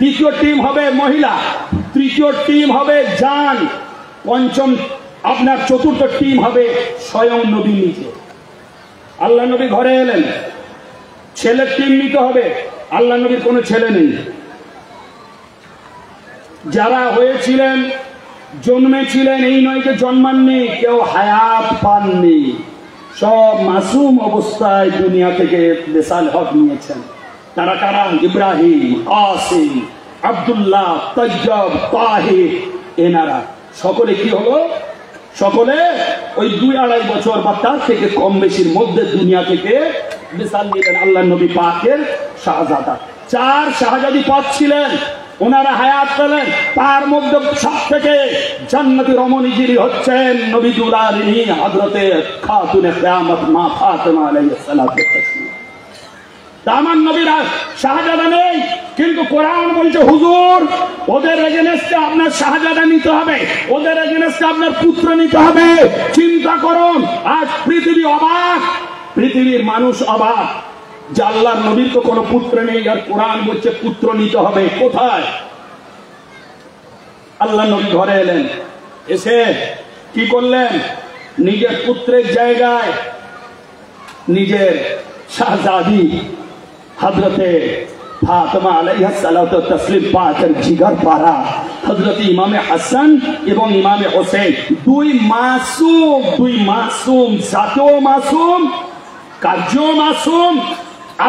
দ্বিতীয় টিম হবে মহিলা, তৃতীয় টিম হবে জান, পঞ্চম আপনার চতুর্থ টিম হবে স্বয়ং নবী নিজে। আল্লাহ নবী ঘরে এলেন, ছেলের টিম নিতে হবে। আল্লাহ নবীর কোনো ছেলে নেই। যারা হয়েছিলেন, জন্মেছিলেন, এই নয় যে জন্মাননি, কেউ হায়াত পাননি, সব মাসুম অবস্থায় দুনিয়া থেকে বেসাল হক নিয়েছেন। তারা কারা? ইব্রাহিম, কাসিম, আব্দুল্লাহ, তাজ্জাব, তাহির, এনারা সকলে কি হলো? সকলে ওই 2-2.5 বছর বা তার থেকে কম বেশির মধ্যে দুনিয়া থেকে বেসাল নিলেন। আল্লাহ নবী পাকের শাহজাদা 4 শাহজাদি পাচ্ছিলেন, ওনারা হায়াত পেলেন। তার মধ্যে সব থেকে জান্নাতি রমণীগিরি হচ্ছেন নবী দুলালী হযরতে খাতুনে কিয়ামত মা ফাতেমা আলাইহিস সালাতু ওয়াস সালাম। আমার নবীরা শাহজাদা নেই, কিন্তু কোরআন বলছে হুজুর ওদের এগেনস্টে আপনার শাহজাদা নিতে হবে, ওদের এগেনস্টে আপনার পুত্র নিতে হবে। চিন্তা করুন, আজ পৃথিবী অবাক, পৃথিবীর মানুষ অবাক যে আল্লাহর নবীর তো কোনো পুত্র নেই, আর কোরআন বলছে পুত্র নিতে হবে। কোথায়? আল্লাহ নবী ঘরে এলেন, এসে কি করলেন? নিজের পুত্রের জায়গায় নিজের শাহজাদি হযরতে ফাতেমা আলাইহিস সালাতু ওয়াস তাসলিম পাকের জিগার পারা হযরত ইমামে হাসান এবং ইমামে হোসেন, দুই মাসুম, জাতেও মাসুম, কার্যও মাসুম,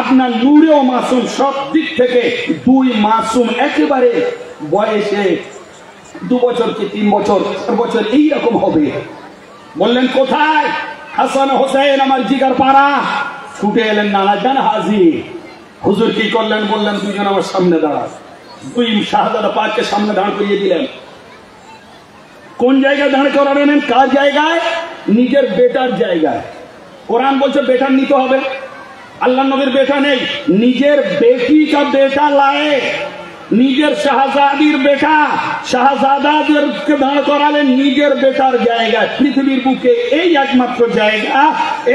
আপনার নূরেও মাসুম, সব দিক থেকে দুই মাসুম। একেবারে বয়সে 2 বছর কি 3 বছর 4 বছর এইরকম হবে। বললেন কোথায়? হাসান হোসেন আমার জিগার পারা। ছুটে এলেন, নানা জান হাজির। হুজুর কি করলেন? বললেন দুজন আমার সামনে দাঁড়া। দুই শাহজাদা পাককে সামনে দাঁড় করিয়ে দিলেন। কোন জায়গায় দাঁড় করাবেন? কার জায়গায়? নিজের বেটার জায়গায়। কোরআন বলছে বেটার নিতে হবে। আল্লাহ নবীর বেটা নেই, নিজের বেটি কা বেটা লায়ে, নিজের শাহজাদির বেটা শাহজাদাদেরকে দাঁড় করালেন নিজের বেটার জায়গায়। পৃথিবীর বুকে এই একমাত্র জায়গা,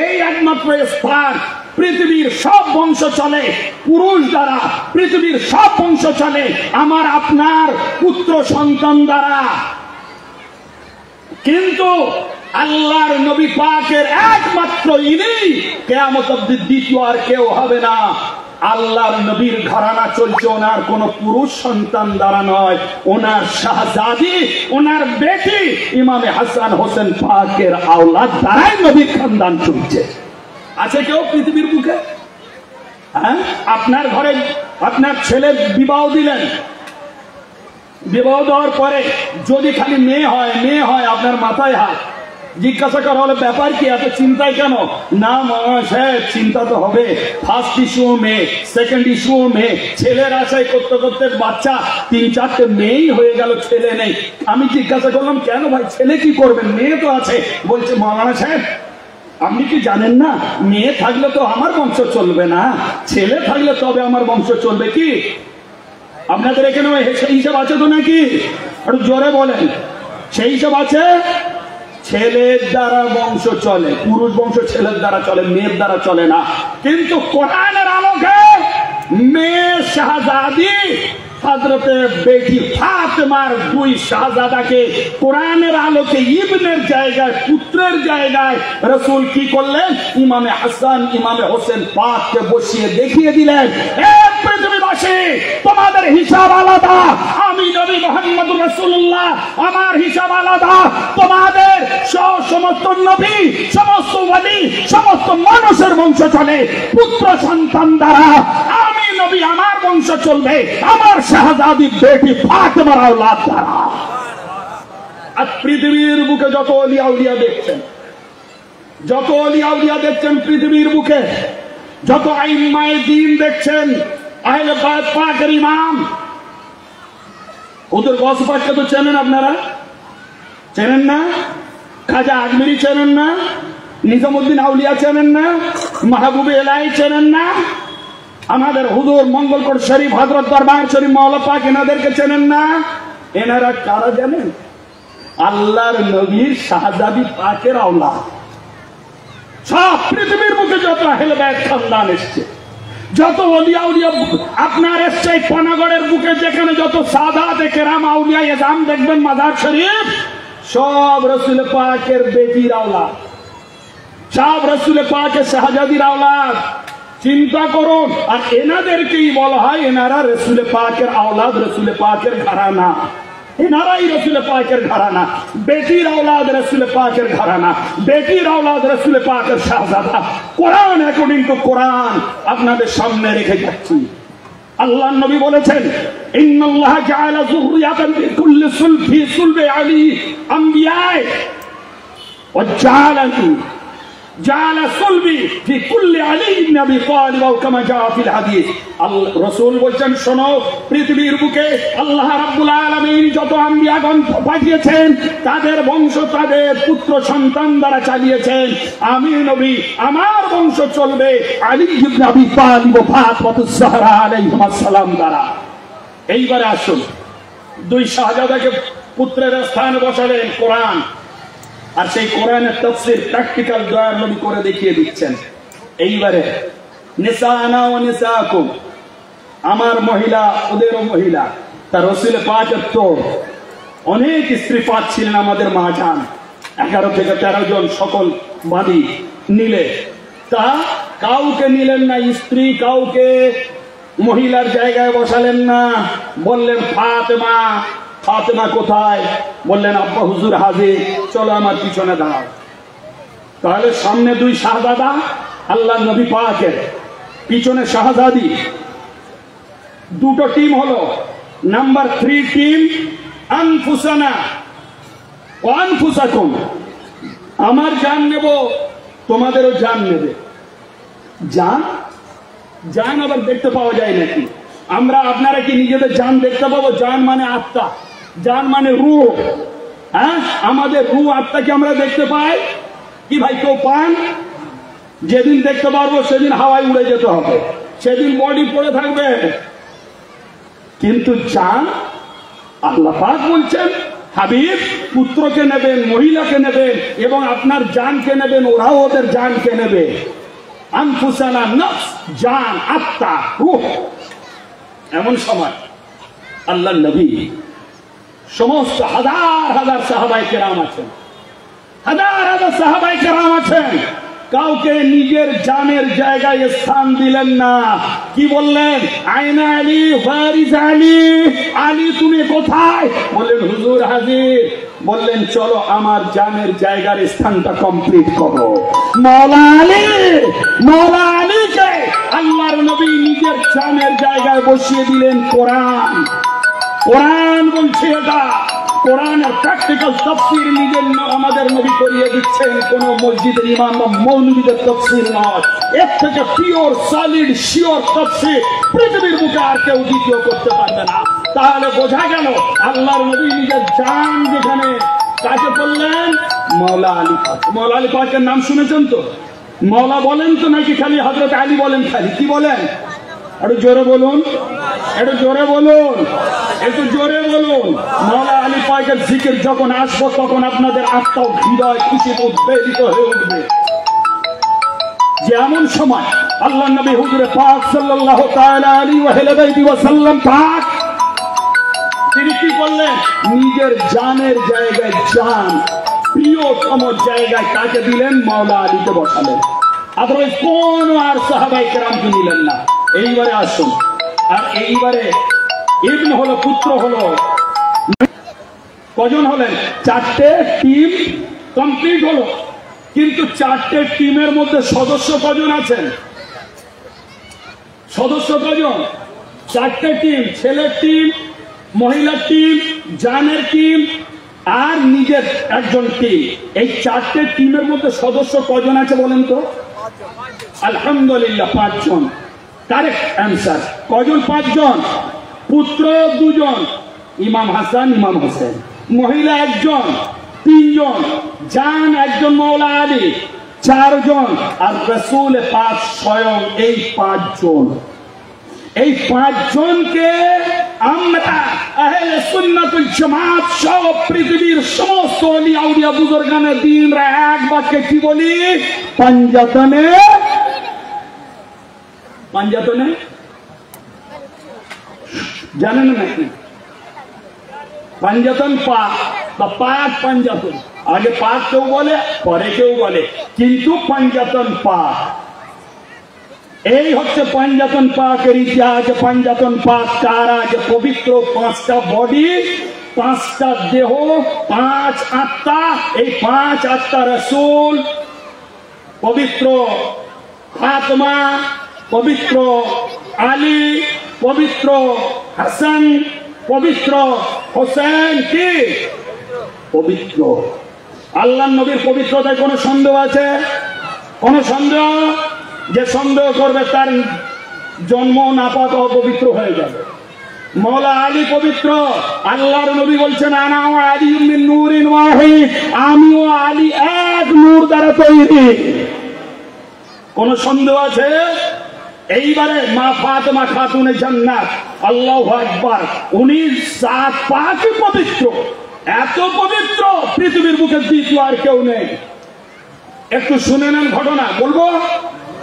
এই একমাত্র স্থান। পৃথিবীর সব বংশ চলে পুরুষ দ্বারা, পৃথিবীর সব বংশ চলে আমার আপনার পুত্র সন্তান দ্বারা। কিন্তু আল্লাহর নবী পাকের একমাত্র ইনি, কিয়ামত অবধি দ্বিতীয় আর কেউ হবে না। আল্লাহর নবীর ঘরানা চলছে ওনার কোন পুরুষ সন্তান দ্বারা নয়, ওনার শাহজাদি, ওনার বেটি ইমামে হাসান হোসেন পাকের আওলাদ দ্বারাই নবীর খানদান চলছে। আছে কেউ পৃথিবীর বুকে? হ্যাঁ, আপনার ঘরে আপনার ছেলে বিবাহ দিলেন, বিবাহ দেওয়ার পরে যদি খালি মেয়ে হয় আপনার মাথায় হাত, জিজ্ঞাসা করা হলে ব্যাপার কি, এত চিন্তায় কেন? না মহাশয়, চিন্তা তো হবে, ফার্স্ট ইস্যু মেয়ে, সেকেন্ড ইস্যু মেয়ে, ছেলের আশায় করতে করতে বাচ্চা 3-4টে মেয়েই হয়ে গেল, ছেলে নেই। আমি জিজ্ঞাসা করলাম কেন ভাই, ছেলে কি করবেন, মেয়ে তো আছে। বলছে মাওলানা সাহেব আপনি কি জানেন না, মেয়ে থাকলে তো আমার বংশ চলবে না, ছেলে থাকলে তবে আমার বংশ চলবে। কি আপনাদের এখানে সেই হিসাব আছে তো নাকি? একটু জোরে বলেন, সেই হিসাব আছে? ছেলের দ্বারা বংশ চলে, পুরুষ বংশ ছেলের দ্বারা চলে, মেয়ের দ্বারা চলে না। কিন্তু কোরআনের আলোকে মেয়ে শাহজাদি হযরতে বেটি ফাতেমার 2 শাহজাদাকে কোরআনের আলোকে ইবনের জায়গায়, পুত্রের জায়গায় রাসূল কি করলেন? ইমামে হাসান ইমামে হোসেন পাককে বসিয়ে দেখিয়ে দিলেন, হে পৃথিবীবাসী, তোমাদের হিসাব আলাদা, আমি নবী মুহাম্মদুর রাসূলুল্লাহ, আমার হিসাব আলাদা। তোমাদের সমস্ত নবী, সমস্ত ওয়ালি, সমস্ত মানুষের বংশ চলে পুত্র সন্তান দ্বারা, আমি নবী আমার বংশ চলবে আমার শাহজাদি বেটি ফাতেমার আওলাদ দ্বারা। আর পৃথিবীর বুকে যত ওলিয়া উলিয়া দেখছেন, যত ওলিয়া উলিয়া দেখছেন পৃথিবীর বুকে, যত আইম্মায়ে দ্বীন দেখছেন, আহলে বাইত পাকের ইমাম, ওদের গস পাককে তো চেনেন আপনারা, চেনেন না? খাজা আজমিরি চেনেন না? নিজামুদ্দিন আউলিয়া চেনেন না? মাহবুবে এলাহি চেনেন না? আমাদের হুজুর মঙ্গলকোট শরীফ হযরত দরবার শরীফ মাওলা পাক এনাদেরকে চেনেন না? এনারা কারা জানেন? আল্লাহর নবীর শাহজাদি পাকের আওলাদ। সব পৃথিবীর বুকে যত আহলে বাইত খানদান এসছে, যত ওলিয়া উলিয়া আপনার এসছে পানাগড়ের বুকে, যেখানে যত সাদাতে কেরাম আউলিয়া এজাম দেখবেন মাজার শরীফ, সব রাসূল পাকের বেটির আওলাদ, সব রাসূল পাকের শাহজাদির আওলাদ। চিন্তা করুন, আর এনাদেরকেই বলা হয় এনারা রাসূল পাকের আওলাদ, রাসূল পাকের ঘরানা, এনারাই রাসূল পাকের ঘরানা। বেটির আওলাদ রাসূল পাকের ঘরানা, বেটির আওলাদ রাসূল পাকের শাহজাদা। কোরআন অ্যাকর্ডিং টু কোরআন আপনাদের সামনে রেখে যাচ্ছি। আল্লাহর নবী বলেছেন, ইন্নাল্লাহা জাআলা যুররিয়াতান লিকুল্লি সুলফি সুলবে আলী আমবিয়া ওয়া জাআলা সুলবি ফি কুল্লি আলী ইবনে আবি তালিব কামা জাআ ফিল হাদিস। রাসূল বলেছেন, শোনো, পৃথিবীর বুকে আল্লাহ রাব্বুল আলামিন যত আম্বিয়াগণ পাঠিয়েছেন তাদের বংশ তাদের পুত্র সন্তান দ্বারা চালিয়েছেন। আমি নবী আমার বংশ চলবে আলী ইবনে আবি তালিব ও ফাতিমাতুজ জাহরা আলাইহিস সালাম দ্বারা। এইবারে আসুন, 2 শাহজাদাকে পুত্রের স্থানে বসালেন কোরআন, আর সেই কোরআনের তাফসীর প্র্যাকটিক্যাল দয়ার নবী করে দেখিয়ে দিচ্ছেন। এইবারে নিসানা ওয়া নিসাকুম, আমার মহিলা ওদেরও মহিলা। তার রাসূল পাকের তো অনেক স্ত্রী পাক ছিলেন, আমাদের মা জান 11 থেকে 13 জন সকল বাদী নিলে, তা কাউকে নিলেন না স্ত্রী, কাউকে মহিলার জায়গায় বসালেন না। বললেন ফাতেমা, ফাতেমা কোথায়? বললেন আব্বা হুজুর হাজির, চলো আমার পিছনে দাঁড়াও। তাহলে সামনে 2 শাহজাদা আল্লাহ নবী পাকের, পিছনে শাহজাদি। 2টো টিম হলো। নাম্বার 3 টিম আনফুসানা ও আনফুসাকুম, আমার জান নেব, তোমাদেরও জান নেবে। জান, জান আবার দেখতে পাওয়া যায় নাকি? আমরা আপনারা কি নিজেদের জান দেখতে পাবো? জান মানে আত্মা, জান মানে রূহ। হ্যাঁ, আমাদের রূহ আত্মাকে আমরা দেখতে পাই কি ভাই? কেউ পান? যেদিন দেখতে পারবো সেদিন হাওয়ায় উড়ে যেতে হবে, সেদিন বডি পড়ে থাকবে। কিন্তু জান, আল্লাহ পাক বলছেন হাবিব পুত্রকে নেবেন, মহিলাকে নেবেন এবং আপনার জানকে নেবেন, ওরাও ওদের জানকে নেবে। আনফুসানা, নফস, জান, আত্মা, রূহ। এমন সময় আল্লাহ নবী সমস্ত হাজার হাজার সাহাবায়ে কেরাম আছেন, হাজার হাজার সাহাবায়ে কেরাম আছেন, কাউকে নিজের জানের জায়গায় স্থান দিলেন না। কি বললেন? আয়না আলী, হোয়ার ইজ আলী? আলী তুমি কোথায়? বললেন হুজুর হাজির। বললেন চলো আমার জানের জায়গার স্থানটা কমপ্লিট করো। মওলা আলীকে আল্লাহর নবী নিজের জানের জায়গায় বসিয়ে দিলেন। কোরআন বলছে এটা। কোরআনের প্র্যাকটিক্যাল তাফসীর নিজের আমাদের নবী করিয়ে দিচ্ছেন, কোন মসজিদের ইমাম বা মৌলবীদের তাফসীর নয়। এর থেকে পিওর সলিড শিওর তাফসীর পৃথিবীর বুকে আর কেউ দ্বিতীয় করতে পারবে না। তাহলে বোঝা গেল আল্লাহর নবী নিজের জান যেখানে কাকে বললেন? মওলা আলী পাক। মওলা আলী পাকের নাম শুনেছেন তো? মওলা বলেন তো নাকি খালি হযরত আলী বলেন? খালি কি বলেন? একটু জোরে বলুন, একটু জোরে বলুন, একটু জোরে বলুন। মওলা আলী পাকের জিকির যখন আসবো তখন আপনাদের আত্মা হৃদয় খুশিতে উদ্বেলিত হয়ে উঠবে। যে এমন সময় আল্লাহ নবী হুজুরে পাক সাল্লাল্লাহু তাআলা আলাইহি ওয়া সাল্লাম পাক তিনি কি করলেন? নিজের জানের জায়গায় জান, প্রিয়তম জায়গায় কাকে দিলেন? মওলা আলীকে বসালেন। আপনারা কোন আর সাহাবায়ে কেরামকে নিলেন না। এইবারে আসুন, আর এইবারে ইবন হলো, পুত্র হলো, কজন হলেন? 4টে টিম কমপ্লিট হলো। কিন্তু 4টে টিমের মধ্যে সদস্য কজন আছেন? সদস্য কজন? 4টে টিম, ছেলের টিম, মহিলার টিম, জানের টিম আর নিজের একজন টিম। এই 4টে টিমের মধ্যে সদস্য কজন আছে বলেন তো? আলহামদুলিল্লাহ 5 জন। Correct answer. কজন? 5 জন। পুত্র 2 জন, ইমাম হাসান, ইমাম হোসেন। মহিলা 1 জন, 3 জন। জান 1 জন, মওলা আলী 4 জন। আর রাসূল পাক স্বয়ং এই 5 জন। এই 5 জনকে আমরা আহলে সুন্নাতুল জামাত সহ পৃথিবীর সমস্ত ওলি আউলিয়া বুজুর্গানের দ্বীনরা এক বাক্যে কি বলি? পাঞ্জাতনে। পাঞ্জাতনে জানেন নাকি? পাঞ্জাতন পাক বা পাক পাঞ্জাতন। আগে পাক কেউ বলে, পরে কেউ বলে, কিন্তু পাঞ্জাতন পাক। এই হচ্ছে পাঞ্জাতন পাকের ইতিহাস। পাঞ্জাতন পাক কারা? যে পবিত্র 5টা বডি, 5টা দেহ, 5 আত্মা। এই 5 আত্মা রাসূল, পবিত্র ফাতেমা, পবিত্র আলী, পবিত্র হাসান, পবিত্র হোসেন। কি পবিত্র? আল্লাহ নবীর পবিত্রতায় কোনো সন্দেহ আছে? কোনো সন্দেহ? যে সন্দেহ করবে তার জন্ম নাপাক অপবিত্র হয়ে যাবে। মওলা আলী পবিত্র। আল্লাহর নবী বলছেন আনা আলী মিন নূরিন ওয়াহিদ, আমিও আলী এক নূর দ্বারা তৈরি। কোন সন্দেহ আছে? এইবারে মা ফাতেমা খাতুনে জান্নাত, আল্লাহু আকবার, উনি সাত পাকে পবিত্র। এত পবিত্র পৃথিবীর বুকে দ্বিতীয় আর কেউ নেই। একটু শুনে নেন ঘটনা, বলবো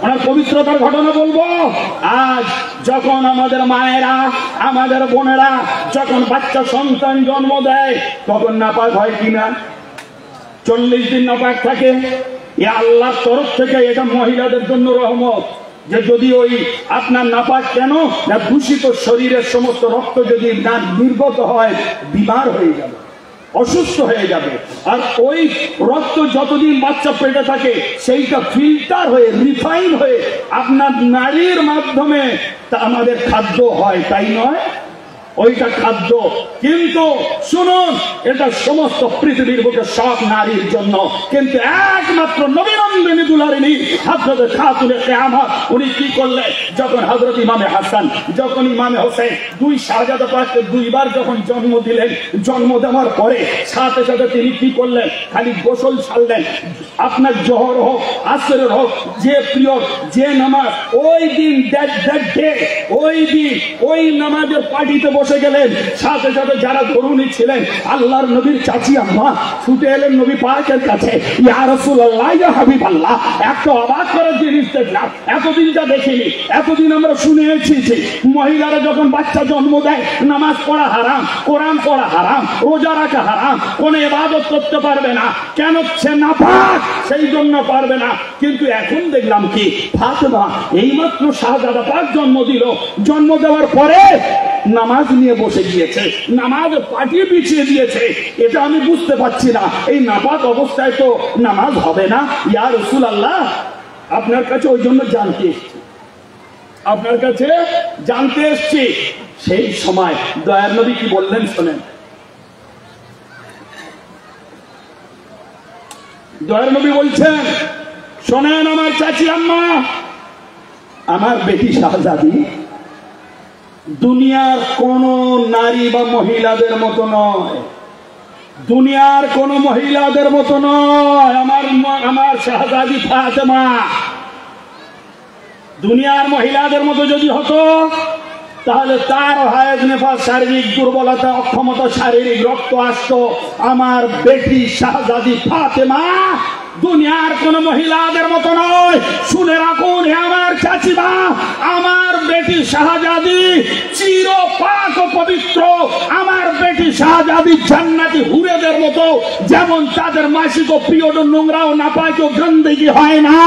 ওনার পবিত্রতার ঘটনা বলবো। আজ যখন আমাদের মায়েরা, আমাদের বোনেরা যখন বাচ্চা সন্তান জন্ম দেয় তখন নাপাক হয় কিনা? 40 দিন নাপাক থাকে। এ আল্লাহর তরফ থেকে এটা মহিলাদের জন্য রহমত, যে যদি ওই আপনার নাপাক কেন না দূষিত শরীরের সমস্ত রক্ত যদি না নির্গত হয় বিমার হয়ে যাবে, অসুস্থ হয়ে যাবে। আর ওই রক্ত যতদিন বাচ্চা পেটে থাকে সেইটা ফিল্টার হয়ে রিফাইন হয়ে আপনার নারীর মাধ্যমে তা আমাদের খাদ্য হয়, তাই নয়? ওইটা খাদ্য। কিন্তু শুনুন, এটা সমস্ত পৃথিবীর বুকে সব নারীর জন্য, কিন্তু একমাত্র নবীনন্দিনী দুলারিনী হযরত খাতুনে কিয়ামত উনি কি করলেন? যখন হযরত ইমামে হাসান, যখন ইমামে হোসেন দুই শাহজাদা পাককে দুইবার যখন জন্ম দিলেন, জন্ম দেওয়ার পরে সাথে সাথে তিনি কি করলেন? খালি গোসল ছাড়লেন। আপনার জোহর হোক, আসরের হোক, যে প্রিয় যে নামাজ ওই দিন, ওই দিন ওই নামাজের পার্টিতে বসে গেলেন। সাথে সাথে যারা তরুণী ছিলেন আল্লাহর নবীর চাচি আম্মা ছুটে এলেন নবী পাকের কাছে, ইয়া রাসূলুল্লাহ ইয়া হাবিবাল্লাহ, একটা অবাক করার জিনিস দেখলাম, এতদিন যা দেখিনি। এতদিন আমরা শুনে এসেছি মহিলারা যখন বাচ্চা জন্ম দেয় নামাজ পড়া হারাম, কোরআন পড়া হারাম, রোজা রাখা হারাম, কোন ইবাদত করতে পারবে না। কেন? সে নাপাক, সেই জন্য পারবে না। কিন্তু এখন দেখলাম কি ফাতেমা এইমাত্র শাহজাদা পাক জন্ম দিল, জন্ম দেওয়ার পরে নামাজ নিয়ে বসে গিয়েছে, নামাজ পাঠিয়ে পিছিয়ে দিয়েছে। এটা আমি বুঝতে পারছি না, এই নাপাক অবস্থায় তো নামাজ হবে না। ইয়া রাসূলুল্লাহ, আপনার কাছে ওই জন্য জানতে এসেছি, আপনার কাছে জানতে এসেছি। সেই সময় দয়ার নবী কি বললেন শোনেন। দয়ার নবী বলছেন, শোনেন আমার চাচি আম্মা, আমার বেটি শাহজাদি দুনিয়ার কোন নারী বা মহিলাদের মতো নয়, দুনিয়ার কোন মহিলাদের মতো নয়। আমার শাহজাদি ফাতেমা দুনিয়ার মহিলাদের মতো যদি হতো তাহলে তার হায়াত নেফাস, শারীরিক দুর্বলতা, অক্ষমতা, শারীরিক রক্ত আসতো। আমার বেটি শাহজাদি ফাতেমা দুনিয়ার কোন মহিলাদের মতো নয়। শুনে রাখুন হে আমার চাচিমা, আমার বেটি শাহজাদি চির পাক ও পবিত্র। আমার বেটি শাহজাদি জান্নাতি হুরেদের মতো, যেমন তাদের মাসিক ও পিরিয়ড নোংরা ও নাপাক ও গন্দেগি হয় না,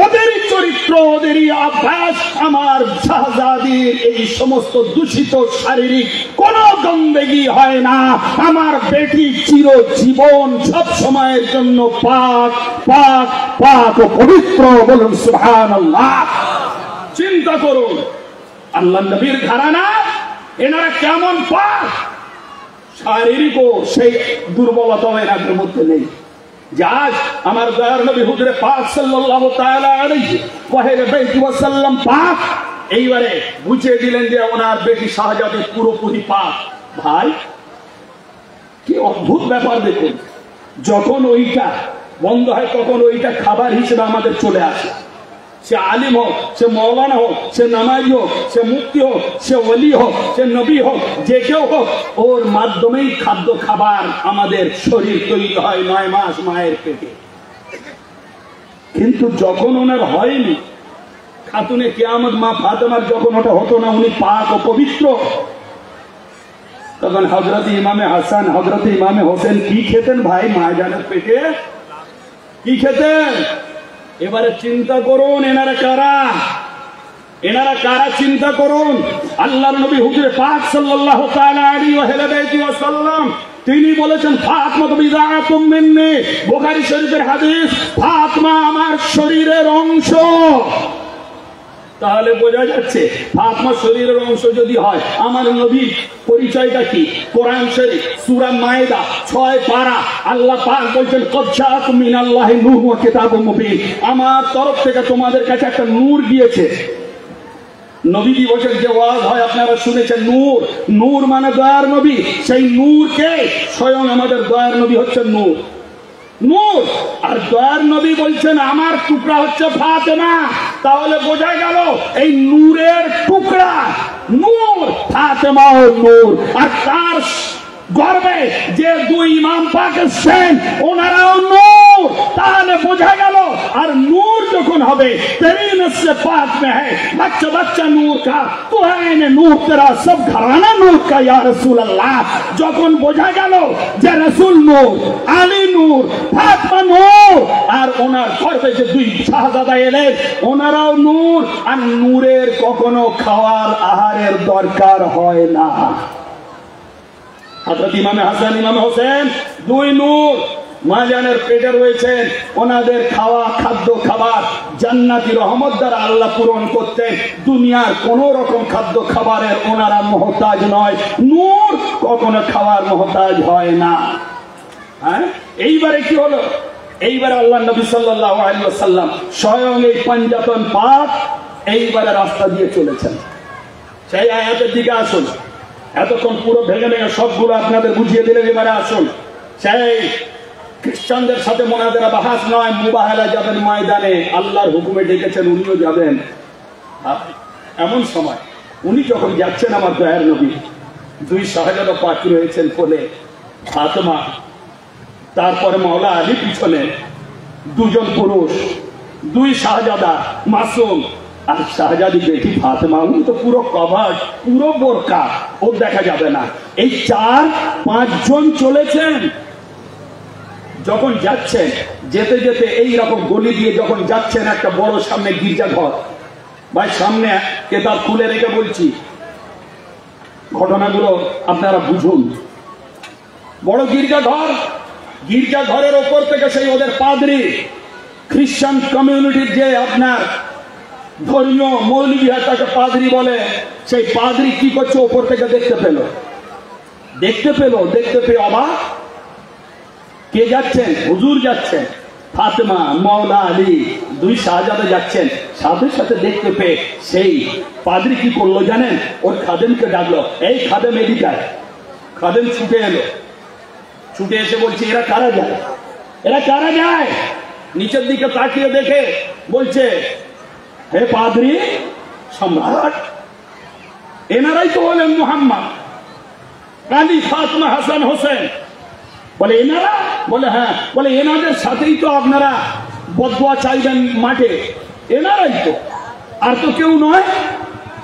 ওদেরই চরিত্র, ওদেরই অভ্যাস। আমার শাহজাদির এই সমস্ত দূষিত শারীরিক কোন গন্দেগি হয় না। আমার বেটি চির জীবন সব সময়ের জন্য পাক পাক পাক ও পবিত্র। বলুন সুবহানাল্লাহ। চিন্তা করুন আল্লাহ নবীর ঘরানা, এনারা কেমন পাক, শারীরিক ও সেই দুর্বলতা এনাদের মধ্যে নেই। যাজ আমার দয়ার নবী হুজুরে পাক সাল্লাল্লাহু তাআলা আলাইহি ওয়া সাল্লাম পাক, এইবারে বুঝিয়ে দিলেন যে ওনার বেটি শাহজাদি পুরোপুরি পাক। ভাই কি অদ্ভুত ব্যাপার দেখুন, যখন ওইটা বন্ধ হয় তখন ওইটা খাবার হিসেবে আমাদের চলে আসে। সে আলিম হোক, সে মৌলানা হোক, সে নামাজি হোক, সে মুফতি হোক, সে ওলি হোক, সে নবী হোক, যে কেউ হোক, ওর মাধ্যমেই খাদ্য খাবার আমাদের শরীর তৈরি হয় 9 মাস মায়ের পেটে। কিন্তু যখন ওনার হয়নি, খাতুনে কিয়ামত মা ফাতেমার যখন ওটা হতো না, উনি পাক ও পবিত্র, তখন হযরত ইমামে হাসান, হযরত ইমামে হোসেন কি খেতেন ভাই মায়ের পেটে? কি খেতেন? এবারে চিন্তা করুন এনারা কারা, এনারা কারা চিন্তা করুন। আল্লাহর নবী হুজুর পাক সাল্লাল্লাহু তাআলা আলাইহি ওয়া সাল্লাম তিনি বলেছেন, ফাতিমা বিযাআতুম মিন্নি, বুখারী শরীফের হাদিস, ফাতিমা আমার শরীরের অংশ। তাহলে বোঝা যাচ্ছে ফাতিমা শরীরের অংশ যদি হয়, আমার নবীর পরিচয়টা কি? কোরআন শরীফ সূরা মায়েদা 6 পারা আল্লাহ পাক বলেন, কদ জাআকুম মিনাল্লাহি নূরুন ওয়া কিতাবুম মুবিন, আমার তরফ থেকে তোমাদের কাছে একটা নূর গিয়েছে। নবী দিবসের যে ওয়াজ হয় আপনারা শুনেছেন, নূর, নূর মানে দয়ার নবী। সেই নূরকে স্বয়ং আমাদের দয়ার নবী হচ্ছেন নূর, নূর। আর দয়ার নবী বলছেন আমার টুকরা হচ্ছে ফাতেমা। তাহলে বোঝা গেল এই নূরের টুকরা নূর, ফাতেমা ও নূর। আর তার গর্বে যে দুই ইমাম পাক এসেছেন ওনারাও নূর। তাহলে বোঝা গেল আর নূর যখন হবে तरीन से पाक में है, बच्चा बच्चा नूर का, तो है नूर तेरा सब घराना नूर का या रसूल अल्लाह। যখন বোঝা গেল যে রাসূল নূর, আলী নূর, ফাতেমা নূর, আর ওনার গর্বে যে দুই শাহজাদা এলেন ওনারাও নূর। আর নূরের কখনো খাওয়ার আহারের দরকার হয় না। হযরত ইমামে হাসান, ইমামে হোসেন দুই নূর মাজানের পেটে রয়েছেন। ওনাদের খাওয়া খাদ্য খাবার জান্নাতি রহমত দ্বারা আল্লাহ পূরণ করতেন। দুনিয়ার কোন রকম খাদ্য খাবারের ওনারা মুহতাজ নয়। নূর কখনো খাওয়ার মুহতাজ হয় না। হ্যাঁ, এইবারে কি হলো? এইবারে আল্লাহ নবী সাল্লাল্লাহু আলাইহি ওয়াসাল্লাম স্বয়ং এই পাঞ্জাতন পাক এইবারে রাস্তা দিয়ে চলেছেন। সেই আয়াতের দিকে আসুন। এতক্ষণ পুরো ভেঙে ভেঙে সবগুলো আপনাদের বুঝিয়ে দিলেন, এবারে আসুন। সেই খ্রিস্টানদের সাথে মোনাজারা বাহাস নয়, মুবাহালা যাবেন ময়দানে, আল্লাহর হুকুমে ডেকেছেন, উনিও যাবেন। এমন সময় উনি যখন যাচ্ছেন আমার দয়ার নবী দুই শাহজাদা পাক রয়েছেন কোলে, ফাতেমা, তারপরে মাওলা আলী পিছনে, দুজন পুরুষ, দুই শাহজাদা মাসুম, আর শাহজাদি বেটি ফাতেমা, উনি তো পুরো কভার, পুরো বোরকা, ও দেখা যাবে না। এই 4-5 জন চলেছেন। যখন যাচ্ছেন, যেতে যেতে এই রকম গলি দিয়ে যখন যাচ্ছেন, একটা বড় সামনে গির্জা ঘর, ভাই সামনে কেতাব খুলে রেখে বলছি, ঘটনাগুলো আপনারা বুঝুন। বড় গির্জা ঘর, গির্জা ঘরের ওপর থেকে সেই ওদের পাদ্রী, খ্রিস্টান কমিউনিটির যে আপনার ধর্মীয় মৌলবি হয়, তাকে পাদ্রী বলে, সেই পাদ্রী কি করছে ওপর থেকে দেখতে পেয়ে অবাক। কে যাচ্ছেন? হুজুর যাচ্ছেন, ফাতেমা, মাওলা আলী, দুই শাহজাদা যাচ্ছেন। সাথে সাথে দেখতে পেয়ে সেই পাদ্রী কি করলো জানেন? ওর খাদেমকে ডাকলো, এই খাদেম এদিকে। খাদেম ছুটে এলো, ছুটে এসে বলছে, এরা কারা যায়? এরা কারা যায়? নিচের দিকে তাকিয়ে দেখে বলছে, হে পাদ্রী সম্রাট, এনারাই তো হলেন মুহাম্মদ, আলী, ফাতেমা, হাসান, হোসেন। বলে এনারা? বলে হ্যাঁ। বলে এনাদের সাথেই তো আপনারা বদদোয়া চাইবেন মাঠে, এনারাই তো, আর তো কেউ নয়।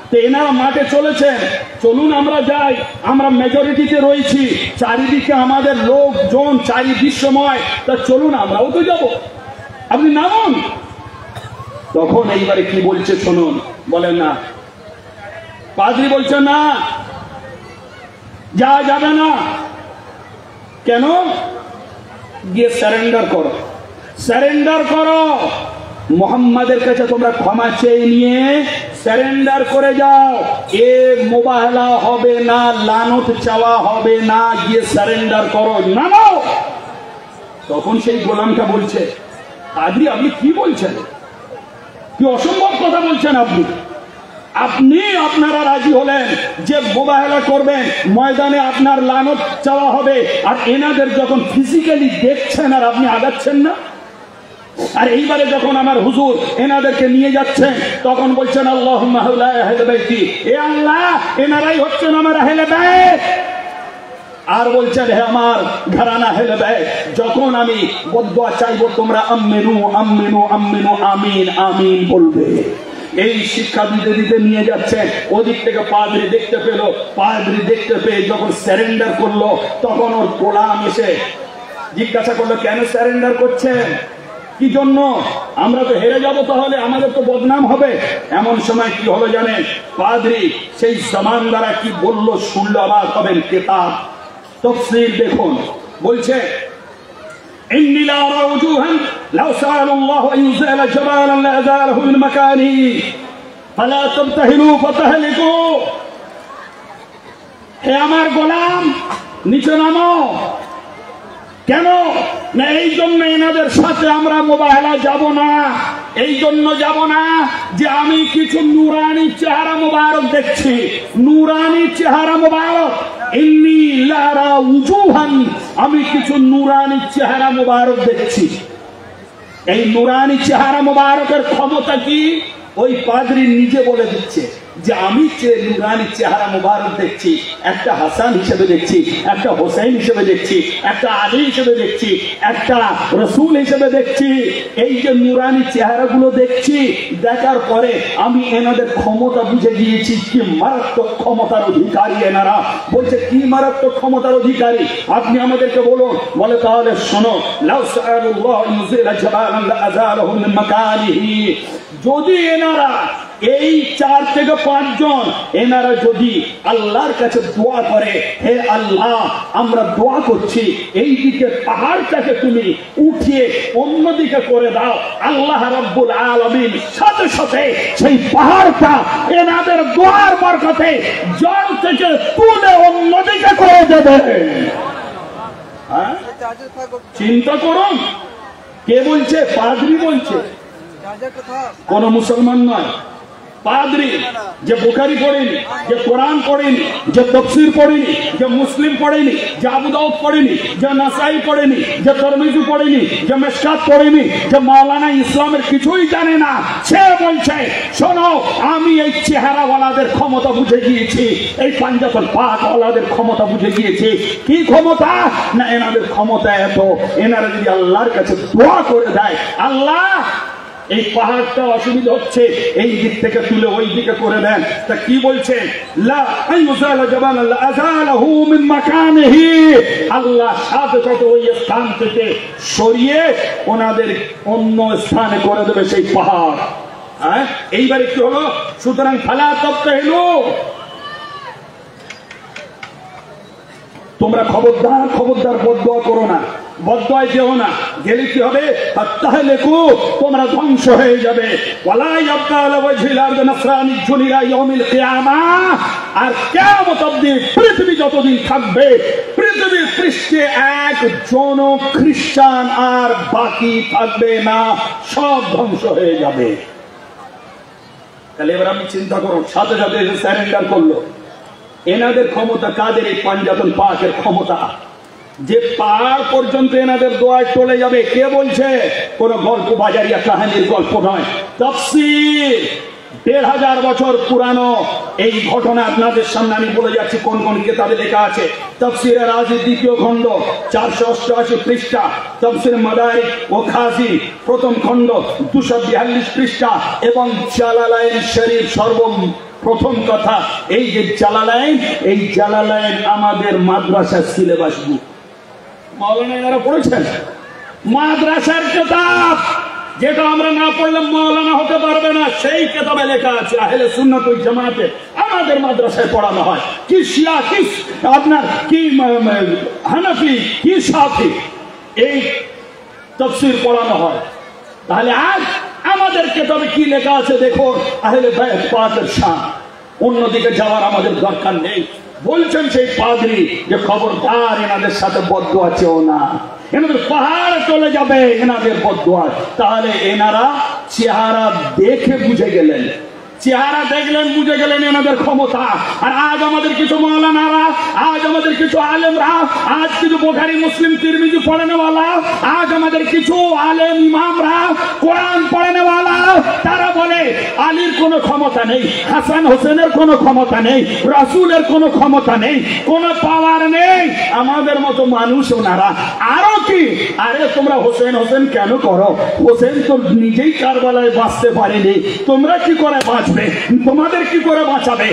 তো এনারা মাঠে চলেছেন, চলুন আমরা যাই, আমরা মেজরিটিতে রয়েছি, চারিদিকে আমাদের লোকজন চারিদিকময়, তা চলুন আমরাও তো যাব, আপনি নামুন। তখন এইবারে কি বলছে শুনুন, বলেন না। পাদ্রী বলছে না, যা যাবে না। কেন? গিয়ে সারেন্ডার করো, সারেন্ডার করো, মোহাম্মদের কাছে তোমরা ক্ষমা চেয়ে নিয়ে সারেন্ডার করে যাও। এ মোবাহলা হবে না, লানত চাওয়া হবে না, গিয়ে সারেন্ডার করো, নামো। তখন সেই গোলামটা বলছে, পাদ্রী আপনি কি বলছেন? কি অসম্ভব কথা বলছেন আপনি? আপনারা রাজি হলেন যে মোবাহেলা করবেন, ময়দানে আপনার লানত চাওয়া হবে, আর এনাদের যখন ফিজিক্যালি দেখছেন আর আপনি আগাচ্ছেন না। আর এইবারে যখন আমার হুজুর এনাদেরকে নিয়ে যাচ্ছেন, তখন বলছেন আল্লাহুম্মা হাউলা আহলে বাইতি, এ আল্লাহ এনারাই হচ্ছেন আমার আহলে বাইত। আর বলছেন, হে আমার ঘরানা আহলে বাইত, যখন আমি বদদোয়া চাইবো তোমরা আমিনু আমিনু আমিনু আমিন আমিন বলবে। এই শিক্ষা দিতে দিতে নিয়ে যাচ্ছেন। ওদিক থেকে পাদ্রী দেখতে পেল, পাদ্রী দেখতে পেয়ে যখন সারেন্ডার করলো, তখন ওর গোলাম এসে জিজ্ঞাসা করলো, কেন সারেন্ডার করছেন? কি জন্য? আমরা তো হেরে যাব, তাহলে আমাদের তো বদনাম হবে। এমন সময় কি হলো জানেন? পাদ্রী সেই জামান দ্বারা কি বললো শুনলো, অবাক হবেন। কেতাব তাফসীর দেখুন, বলছে, إني لا أرى وجوها لو سأل الله أن يزال جبالا لأزاله من مكانه فلا تبتهلوا فتهلكوا। হে আমার গোলাম, নিচে নামো। কেন না? এই জন্য এনাদের সাথে আমরা মোবাহেলা যাব না। এই জন্য যাব না যে আমি কিছু নুরানি চেহারা মোবারক দেখছি, নুরানি চেহারা মোবারক। ইন্নী লারা উজুহান, আমি কিছু নুরানি চেহারা মোবারক দেখছি। এই নুরানি চেহারা মোবারকের ক্ষমতা কি? ওই পাদ্রী নিজে বলে দিচ্ছে যে আমি নুরানি চেহারা মোবারক দেখছি, একটা হাসান হিসেবে দেখছি, একটা হোসেন হিসেবে দেখছি, একটা আলী হিসেবে দেখছি, একটা রসুল হিসেবে দেখছি। এই যে নুরানি চেহারাগুলো দেখছি, দেখার পরে আমি এনাদের ক্ষমতা বুঝে গিয়েছি, কি মারাত্মক ক্ষমতার অধিকারী এনারা। বলছে, কি মারাত্মক ক্ষমতার অধিকারী? আপনি আমাদেরকে বলুন। বলে, তাহলে শোনো, লাউ সাআলুল্লাহ ইউযিলা জাবালান লাআযালাহু মিন মাকানিহি। যদি এনারা এই 4 থেকে 5 জন এনারা যদি আল্লাহর কাছে দোয়া করে, হে আল্লাহ আমরা দোয়া করছি এই দিকে পাহাড়টাকে তুমি উঠিয়ে অন্যদিকে করে দাও, আল্লাহ রাব্বুল আলামিন সাথে সাথে সেই পাহাড়টা এনাদের দোয়ার বরকতে জল থেকে তুলে অন্যদিকে করে দেবে। চিন্তা করুন, কে বলছে? পাদ্রী বলছে, কোন মুসলমান নয়। পাদ্রী যে বুখারী পড়েনি, যে কোরআন পড়েনি, যে তাফসীর পড়েনি, যে মুসলিম পড়েনি, যে আবু দাউদ পড়েনি, যে নাসাই পড়েনি, যে তিরমিজি পড়েনি, যে মিশকাত পড়েনি, যে মাওলানা ইসলামের কিছুই জানে না, সে বলছে শোনো আমি এই চেহারাওয়ালাদের ক্ষমতা বুঝে গিয়েছি, এই পাঞ্জাতন পাকওয়ালাদের ক্ষমতা বুঝে গিয়েছি। কি ক্ষমতা? না এনাদের ক্ষমতা এত, এনারা যদি আল্লাহর কাছে দোয়া করে দেয়, আল্লাহ এই পাহাড়টা অসুবিধা হচ্ছে, এই দিক থেকে তুলে ওই দিকে করে দেন। তা কি বলছে? লা আইয়ুযালা জাবাল আল্লাহ আযালাহু মিন মাকানিহি, আল্লাহ সাথে সাথে ওই স্থান থেকে সরিয়ে ওনাদের অন্য স্থানে করে দেবে সেই পাহাড়। হ্যাঁ, এইবারে কি হলো? সুতরাং ফালা তাবতাহিলু, তোমরা খবরদার খবরদার বদদোয়া করো না, বদদোয়ায় যেও না, গেলে কি হবে? তাহলেকু, তোমরা ধ্বংস হয়ে যাবে। ওয়ালা ইয়াবকা আলা ওয়াজহিল আরদি নাসরানিয়্যুন ইলা ইয়াউমিল কিয়ামাহ, আর কিয়ামত অবধি পৃথিবী যতদিন থাকবে পৃথিবীর পৃষ্ঠে একজন খ্রিস্টান আর বাকি থাকবে না, সব ধ্বংস হয়ে যাবে। তাহলে এবার আমি চিন্তা করো, সাথে সাথে এসে স্যারেন্ডার করলো। এনাদের ক্ষমতা কাদের? এই পাঞ্জাতন পাকের ক্ষমতা, যে পাহাড় পর্যন্ত এনাদের দোয়ায় চলে যাবে। কে বলছে? কোন গল্প বাজারিয়া কাহিনীর গল্প নয়, তাফসীর। ১৫০০ বছর পুরানো এই ঘটনা আপনাদের সামনে আমি বলে যাচ্ছি কোন কোন কিতাবে লেখা আছে। তাফসীরে রাজি দ্বিতীয় খণ্ড ৪৮৮ পৃষ্ঠা, তাফসীর মাদারিক ও খাজি প্রথম খণ্ড ২৪২ পৃষ্ঠা, এবং জালালাইন শরীফ প্রথম কথা। এই যে জালালাইন, এই জালালাইন আমাদের মাদ্রাসার সিলেবাস বুক। মাওলানা এনারা পড়েছেন মাদ্রাসার কিতাব, যেটা আমরা না পড়লে মাওলানা হতে পারবে না, সেই কিতাবে লেখা আছে। আহলে সুন্নাত ওয়াল জামাতে আমাদের মাদ্রাসায় পড়ানো হয়। কি শিয়া, কি আপনার কি হানাফি, কি শাফি, এই তাফসীর পড়ানো হয়। তাহলে আজ আমাদের কিতাবে কি লেখা আছে দেখো, আহলে বাইত পাকের শান। অন্যদিকে যাওয়ার আমাদের দরকার নেই। বলছেন সেই পাদ্রী যে খবরদার এনাদের সাথে বদদোয়া চেও না, এনাদের পাহাড়ে চলে যাবে এনাদের বদদোয়া। তাহলে এনারা চেহারা দেখে বুঝে গেলেন, চেহারা দেখলেন, বুঝে গেলেন এনাদের ক্ষমতা। আর আজ আমাদের কিছু মাওলানারা, আজ আমাদের কিছু আলেমরা, আজ কিছু বুখারী মুসলিম তিরমিজি পড়ানেওয়ালা, আজ আমাদের কিছু আলেম ইমামরা, কোরআন পড়ানেওয়ালা, তারা বলে আলীর কোনো ক্ষমতা নেই, হাসান হোসেনের কোনো ক্ষমতা নেই, রাসূলের কোনো ক্ষমতা নেই, কোনো পাওয়ার নেই। আমাদের মতো মানুষ ওনারা। আরো কি? আরে তোমরা হোসেন হোসেন কেন করো? হোসেন তো নিজেই কারবালায় বাঁচতে পারেনি, তোমরা কি করে বাঁচবে? তোমাদের কি করে বাঁচাবে?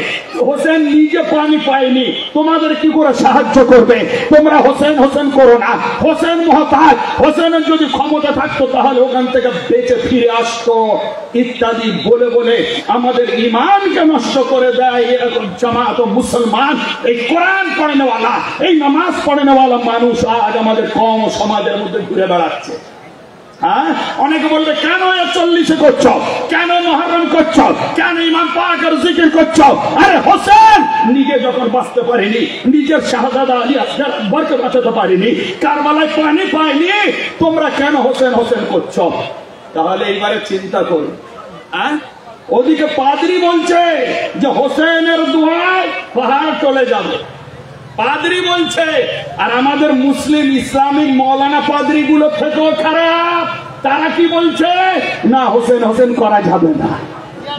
হোসেন নিজে পানি পায়নি, তোমাদের কি করে সাহায্য করবে? তোমরা হোসেন হোসেন করো না, হোসেন মুহতাজ। হোসেনের যদি ক্ষমতা থাকতো তাহলে ওখান থেকে বেঁচে ফিরে আসতো, ইত্যাদি বলে বলে আমাদের ঈমানকে নষ্ট করে দেয় এরকম জামাত ও মুসলমান, এই কোরআন পড়ানেওয়ালা, এই নামাজ পড়ানেওয়ালা মানুষ আজ আমাদের কম সমাজের মধ্যে ঘুরে বেড়াচ্ছে। হ্যাঁ, অনেকে বলবে কেন ৪০ করছ, কেন মুহররম করছ, কেন ইমাম পাকের জিকির করছ? আরে হোসেন নিজে যখন বাঁচতে পারেনি, নিজের শাহজাদা আলী আসগার আকবরকে বাঁচাতে পারেনি, কারবালায় পানি পায়নি, তোমরা কেন হোসেন হোসেন করছ? তাহলে এইবারে চিন্তা করুন। হ্যাঁ, ওদিকে পাদ্রী বলছে যে হোসেনের দোয়ায় পাহাড় চলে যাবে, পাদ্রী বলছে। আর আমাদের মুসলিম ইসলামিক মৌলানা পাদ্রী গুলো থেকেও খারাপ, তারা কি বলছে? না, হোসেন হোসেন করা যাবে না,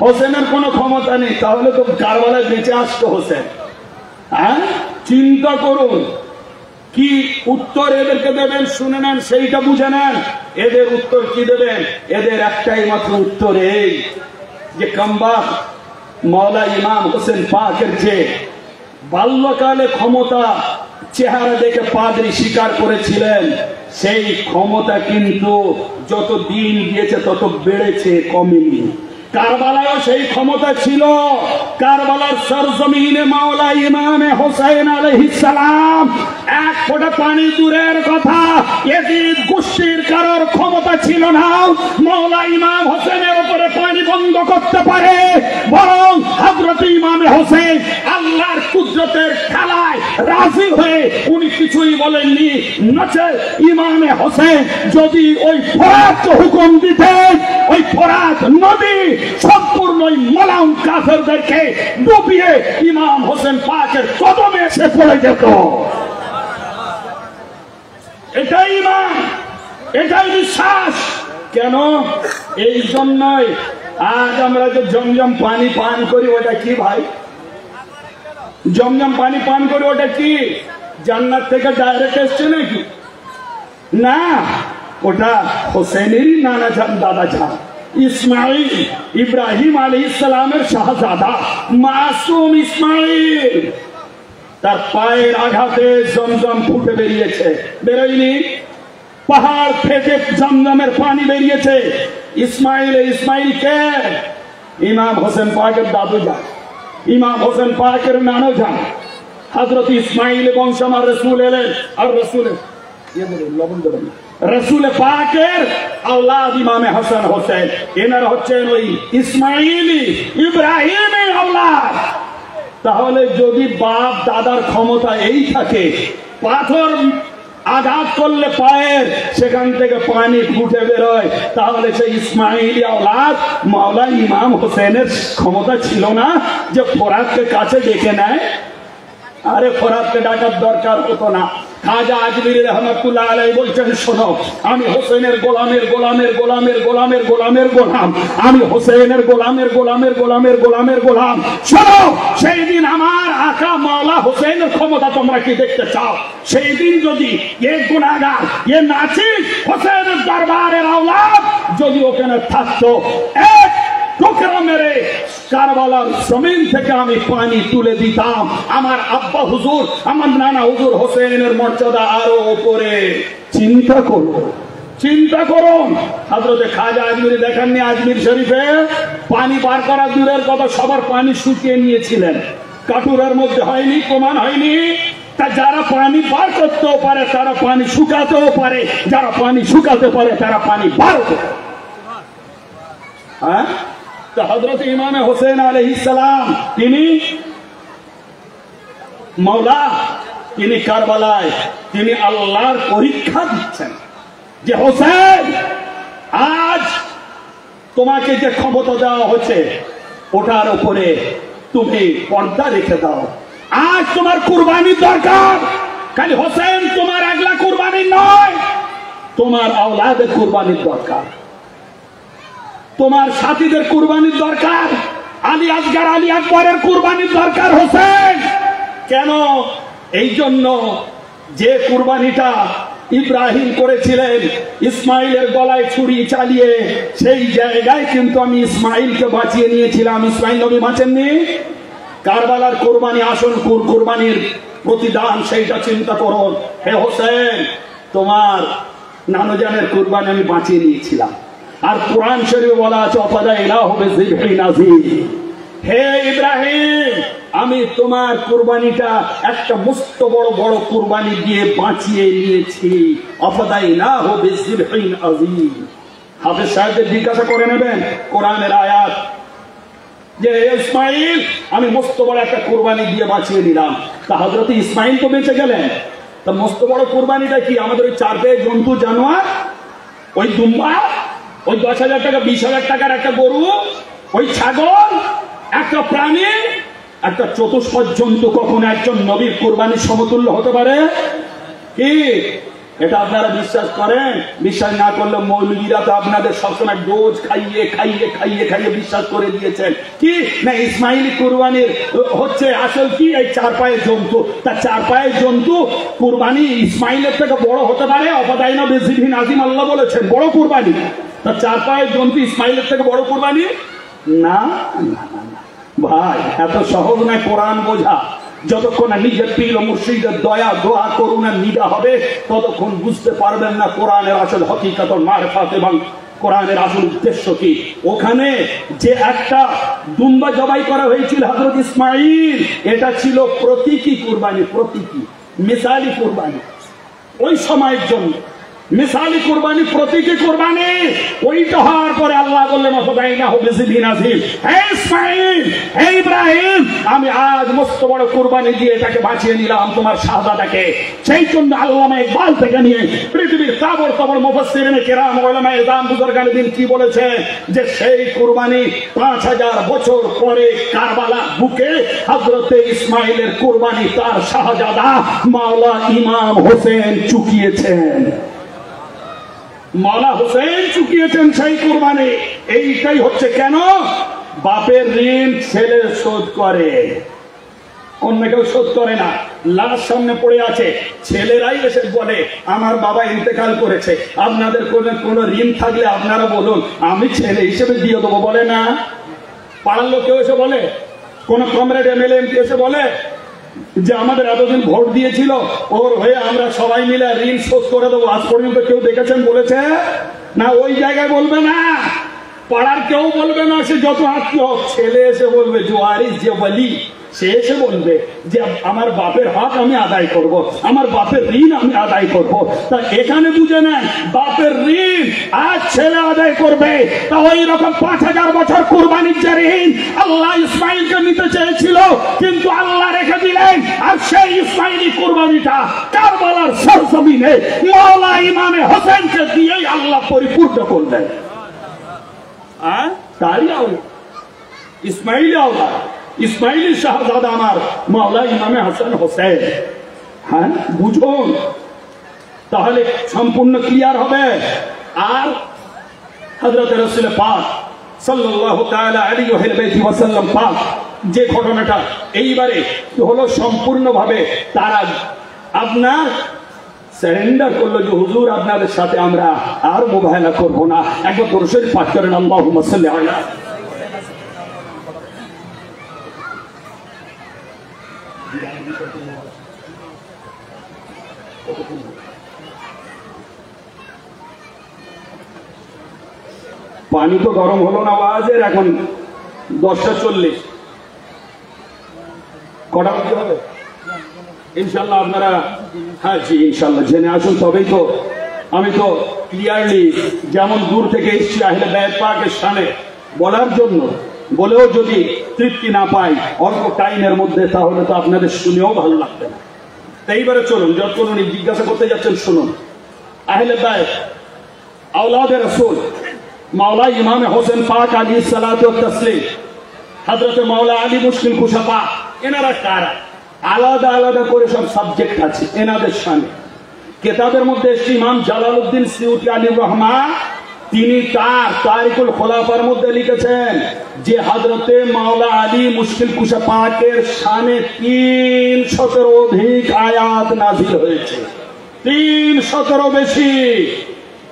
হোসেনের কোনো ক্ষমতা নেই। তাহলে তো কারবালায় বেঁচে আসতো হোসেন। হ্যাঁ, চিন্তা করুন কি উত্তর এদেরকে দেবেন, শুনে নেন, সেইটা বুঝে নেন। এদের উত্তর কি দেবেন? এদের একটাই মাত্র উত্তর, এই যে কামবাখ মৌলা ইমাম হোসেন পাকের যে বাল্যকালে ক্ষমতা চেহারা দেখে পাদ্রী স্বীকার করেছিলেন, সেই ক্ষমতা কিন্তু যত দিন গিয়েছে তত বেড়েছে, কমেনি। কারবালায়ও সেই ক্ষমতা ছিল। কারবালার সরজমিনে মাওলা ইমামে হোসেন আলাইহিস সালাম এক ফোঁটা পানি দূরের কথা, ইয়াজিদ গোষ্ঠীর কারোর ক্ষমতা ছিল না মাওলা ইমাম হোসেনের উপরে পানি বন্ধ করতে পারে। বরং হযরত ইমামে হোসেন আল্লাহর কুদরতের খেলায় রাজি হয়ে উনি কিছুই বলেননি। নচেত ইমামে হোসেন যদি ওই ফোরাতকে হুকুম দিতেন, ওই ফোরাত নদী সম্পূর্ণ মালাউন কাফেরদেরকে ডুবিয়ে ইমাম হোসেন পাকের কদমে এসে পড়ে যেত। এটাই ইমান, এটাই বিশ্বাস। কেন? এই জন্যই আজ আমরা যে জমজম পানি পান করি, ওটা কি ভাই? জমজম পানি পান করি ওটা কি জান্নাত থেকে ডাইরেক্ট এসছে নাকি? না, ওটা হোসেনেরই নানা যান, দাদা যান ইসমাইল, ইব্রাহিম আলাইহিস সালামের শাহজাদা মাসুম ইসমাইল, তার পায়ের আঘাতে জমজম ফুটে বেরিয়েছে। বেরোয়নি? পাহাড় থেকে জমজমের পানি বেরিয়েছে। ইসমাইল কে? ইমাম হোসেন পাকের দাদু যান, ইমাম হোসেন পাকের নানু যান। হযরত ইসমাইল বংশ আমার রাসূল এলেন, আর রাসূল পাকের আওলাদ ইমামে হাসান হোসেন, এনারা হচ্ছেন ওই ইসমাইলি ইব্রাহিমের আওলাদ। তাহলে যদি বাপ দাদার ক্ষমতা এই থাকে, পাথর আঘাত করলে পায়ের সেখান থেকে পানি ফুটে বেরোয়, তাহলে সেই ইসমাইলি আওলাদ মাওলা ইমাম হোসেনের ক্ষমতা ছিল না যে ফোরাতকে কাছে ডেকে নেয়? আরে ফোরাতকে ডাকার দরকার হতো না। খাজা আজমিরি রহমাতুল্লাহ আলাইহি বলছেন, শোনো, আমি হোসেনের গোলামের গোলামের গোলামের গোলামের গোলামের গোলাম, আমি হোসেনের গোলামের গোলামের গোলামের গোলামের গোলাম। শোনো, সেই দিন আমার আকা মাওলা হোসেনের ক্ষমতা তোমরা কি দেখতে চাও? সেই দিন যদি এ গুনাহগার, এ নাচিস হোসেনের দরবারের আওলাদ যদি ওখানে থাকতো, এক টুকরা মেরে কারবালার জমিন থেকে আমি পানি তুলে দিতাম। আমার আব্বা হুজুর, আমার নানা হুজুর হোসেনের মর্যাদা আরো উপরে। চিন্তা করো, চিন্তা করুন। হযরতে খাজা আজমিরি দেখেননি আজমির শরীফে পানি বার করা দূরের কথা, সবার পানি শুকিয়ে নিয়েছিলেন, কাটুরের মধ্যে হয়নি, প্রমাণ হয়নি। তা যারা পানি বার করতেও পারে তারা পানি শুকাতেও পারে, যারা পানি শুকাতে পারে তারা পানি বার করে। হ্যাঁ, তো হযরত ইমামে হোসেন আলাইহিস সালাম তিনি মাওলা, তিনি কারবালায় তিনি আল্লাহর পরীক্ষা দিচ্ছেন যে হোসেন, আজ তোমাকে যে ক্ষমতা দেওয়া হচ্ছে ওটার উপরে তুমি পর্দা রেখে দাও। আজ তোমার কুরবানির দরকার। খালি হোসেন তোমার একলা কুরবানি নয়, তোমার আওলাদের কুরবানির দরকার, তোমার সাথীদের কুরবানির দরকার, আলী আসগার আলী আকবরের কুরবানির দরকার হোসেন। কেন? এই জন্য যে কুরবানিটা ইব্রাহিম করেছিলেন ইসমাইলের গলায় ছুরি চালিয়ে, সেই জায়গায় কিন্তু আমি ইসমাইলকে বাঁচিয়ে নিয়েছিলাম। ইসমাইল নবী বাঁচেননি। কারবালার কুরবানি, আসল কুরবানির প্রতিদান সেইটা চিন্তা করুন। হে হোসেন, তোমার নানুজানের কুরবানি আমি বাঁচিয়ে নিয়েছিলাম। আর কোরআন শরীফে বলা আছে, হে ইব্রাহিম, আমি তোমার কুরবানিটা একটা মস্ত বড় বড় কুরবানি দিয়ে বাঁচিয়ে নিয়েছি। আফাদাইনাহু বিযিবহিন আযীম। হাফেজ সাহেবদের জিজ্ঞাসা করে নেবেন কোরআনের আয়াত যে ইসমাইল আমি মস্ত বড় একটা কুরবানি দিয়ে বাঁচিয়ে নিলাম। তা হযরত ইসমাইল তো বেঁচে গেলেন, তা মস্ত বড় কুরবানিটা কি? আমাদের ওই চার পায়ে জন্তু জানোয়ার, ওই দুম্বা, ওই 10,000 টাকা 20,000 টাকার একটা গরু, ওই ছাগল, একটা প্রাণী, একটা চতুষ্পদ জন্তু কখনো একজন নবীর কুরবানির সমতুল্য হতে পারে কি? এটা আপনারা বিশ্বাস করেন? বিশ্বাস না করলে মৌলবীরা তো আপনাদের সবসময় ডোজ খাইয়ে খাইয়ে খাইয়ে খাইয়ে বিশ্বাস করে দিয়েছেন কি না ইসমাইলি কুরবানির হচ্ছে আসল কি এই চার পায়ের জন্তু। তা চার পায়ের জন্তু কুরবানি ইসমাইলের থেকে বড় হতে পারে? অপদায়না বেজিবিন আজিম আল্লাহ বলেছেন বড় কুরবানি। তা চার পায়ের জন্তু ইসমাইলের থেকে বড় কুরবানি না। ভাই এত সহজ নয় কোরআন বোঝা। যতক্ষণ না নিজের পীর ও মুর্শিদের দয়া দোয়া করুণা নিদা হবে ততক্ষণ বুঝতে পারবেন না কোরআনের আসল হকিকত মারফাত এবং কোরআনের আসল উদ্দেশ্য কি। ওখানে যে একটা দুম্বা জবাই করা হয়েছিল হযরত ইসমাইল, এটা ছিল প্রতীকী কুরবানি, প্রতীকী মিসালি কুরবানি ওই সময়ের জন্য। মিসালি কুরবানি, প্রতীকী কুরবানি। ওইটা হওয়ার পরে আল্লাহ বললেন হে ইসমাইল, হে ইব্রাহিম, আমি আজ মস্ত বড় কুরবানি দিয়ে এটাকে বাঁচিয়ে নিলাম তোমার শাহজাদাকে। সেই জন্য আল্লামা ইকবাল থেকে নিয়ে পৃথিবীর তাবর তাবর মুফাসসিরিনে কেরাম উলামায়ে ইসলাম বুজুর্গানে দ্বীন কি বলেছে যে সেই কুরবানি 5000 বছর পরে কারবালা বুকে হযরতে ইসমাইলের কুরবানি তার শাহজাদা মাওলা ইমাম হোসেন চুকিয়েছেন। মাওলা হোসেন চুকিয়েছেন সেই কুরবানি। এইটাই হচ্ছে কেন? বাপের ঋণ ছেলে শোধ করে, অন্য কেউ শোধ করে না। লাশ সামনে পড়ে আছে, ছেলেরাই এসে বলে আমার বাবা ইন্তেকাল করেছে, আপনাদের কোন ঋণ থাকলে আপনারা বলুন, আমি ছেলে হিসেবে দিয়ে দেবো। বলে না? পাড়ার লোক কেউ এসে বলে? কোন কমরেড এমএলএ এমপি এসে বলে যে আমাদের এতদিন ভোট দিয়েছিল, ওর হয়ে আমরা সবাই মিলে ঋণ শোধ করে দেবো? আজ পর্যন্ত কেউ দেখেছেন বলেছে? না, ওই জায়গায় বলবে না, পাড়ার কেউ বলবে না, সে যত আত্মীয় হোক। ছেলে এসে বলবে, জোয়ারিস যে বলি, সে এসে বলবে যে আমার বাপের হক আমি আদায় করব, আমার বাপের ঋণ আমি আদায় করব। তা এখানে বুঝে নেন, বাপের ঋণ আজ ছেলে আদায় করবে। তা ওই রকম 5000 বছর কুরবানির যে ঋণ আল্লাহ ইসমাইলকে নিতে চেয়েছিল, কিন্তু আল্লাহ রেখে দিলেন। আর সেই ইসমাইলি কুরবানিটা কারবালার সরজমিনে মাওলা ইমামে হোসেনকে দিয়েই আল্লাহ পরিপূর্ণ করলেন। তাই ইসমাইলি আওলাদ, ইসমাইলি শাহজাদা আমার মাওলা ইমামে হাসান হোসেন। হ্যাঁ, বুঝুন, তাহলে সম্পূর্ণ ক্লিয়ার হবে। আর হযরত রাসূল পাক সাল্লাল্লাহু তাআলা আলাইহি ওয়াসাল্লাম পাক যে ঘটনাটা এইবারে হলো, সম্পূর্ণভাবে তারা আপনার সারেন্ডার করলো যে হুজুর আপনাদের সাথে আমরা আর মুবাহালা করব না। একবার দরুদ শরীফ পাঠ করেন, আল্লাহুম্মা সাল্লি আলা। পানি তো গরম হলো না আওয়াজের, এখন 10:40। কটা বাজে হবে ইনশাল্লাহ? আপনারা হ্যাঁ জি ইনশাল্লাহ জেনে আসুন, তবেই তো। আমি তো ক্লিয়ারলি যেমন দূর থেকে এসেছি আহলে বাইত পাকের শানে বলার জন্য, বলেও যদি তৃপ্তি না পাই অল্প টাইমের মধ্যে, তাহলে তো আপনাদের শুনেও ভালো লাগবে না। এইবারে চলুন, যতক্ষণ উনি জিজ্ঞাসা করতে যাচ্ছেন শুনুন। আহলে বাইত আওলাদে রাসূল মাওলা ইমামে হোসেন পাক আলাইহিস সালাতু ওয়াত তাসলিম, হযরত মাওলা আলী মুশকিল কুশা পাক, এনারা কারা? আলাদা আলাদা করে সব সাবজেক্ট আছে এনাদের সামনে। কিতাবের মধ্যে ইমাম জালালউদ্দিন সিউতি আলাইহির রহমান, তিনি তার তারিকুল খোলাফার মধ্যে লিখেছেন যে হযরতে মাওলা আলী মুশকিল কুশা পাকের শানে 300 অধিক আয়াত নাযিল হয়েছে। 300 বেশি।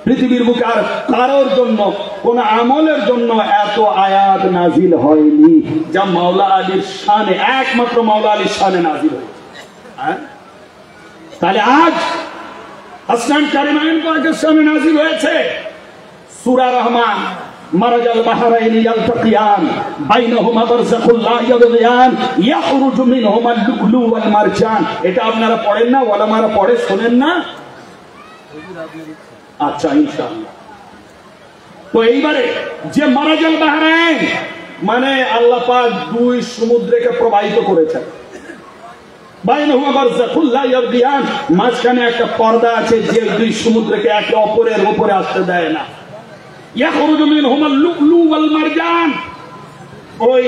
পৃথিবীর বুকে আর কারোর জন্য, কোন আমলের জন্য এত আয়াত নাজিল হয়নি যা মাওলা আলীর শানে, একমাত্র মাওলা আলীর শানে নাজিল হয়েছে। তাহলে আজ হাসান কারিমাইন পাকের শানে নাজিল হয়েছে সূরা রহমান, মারাজাল বাহরাইন ইয়ালতাকিয়ান বাইনাহুমা বারযাখুল লা ইয়াবগিয়ান ইয়াখরুজু মিনহুমা লুলু ওয়াল মারজান। এটা আপনারা পড়েন না? ওলামারা পড়ে, শোনেন না? আচ্ছা ইনশাআল্লাহ। তো এইবারে যে মারাজাল বাহরাইন মানে আল্লাহ পাক 2 সমুদ্রকে প্রবাহিত করেছেন। বাইনাহুমা বারযাখুল লা ইয়াবগিয়ান, মাঝখানে একটা পর্দা আছে যে 2 সমুদ্রকে একে অপরের উপরে আসতে দেয় না। ইয়াখরুজু মিনহুমা লুলু ওয়াল মারজান, ওই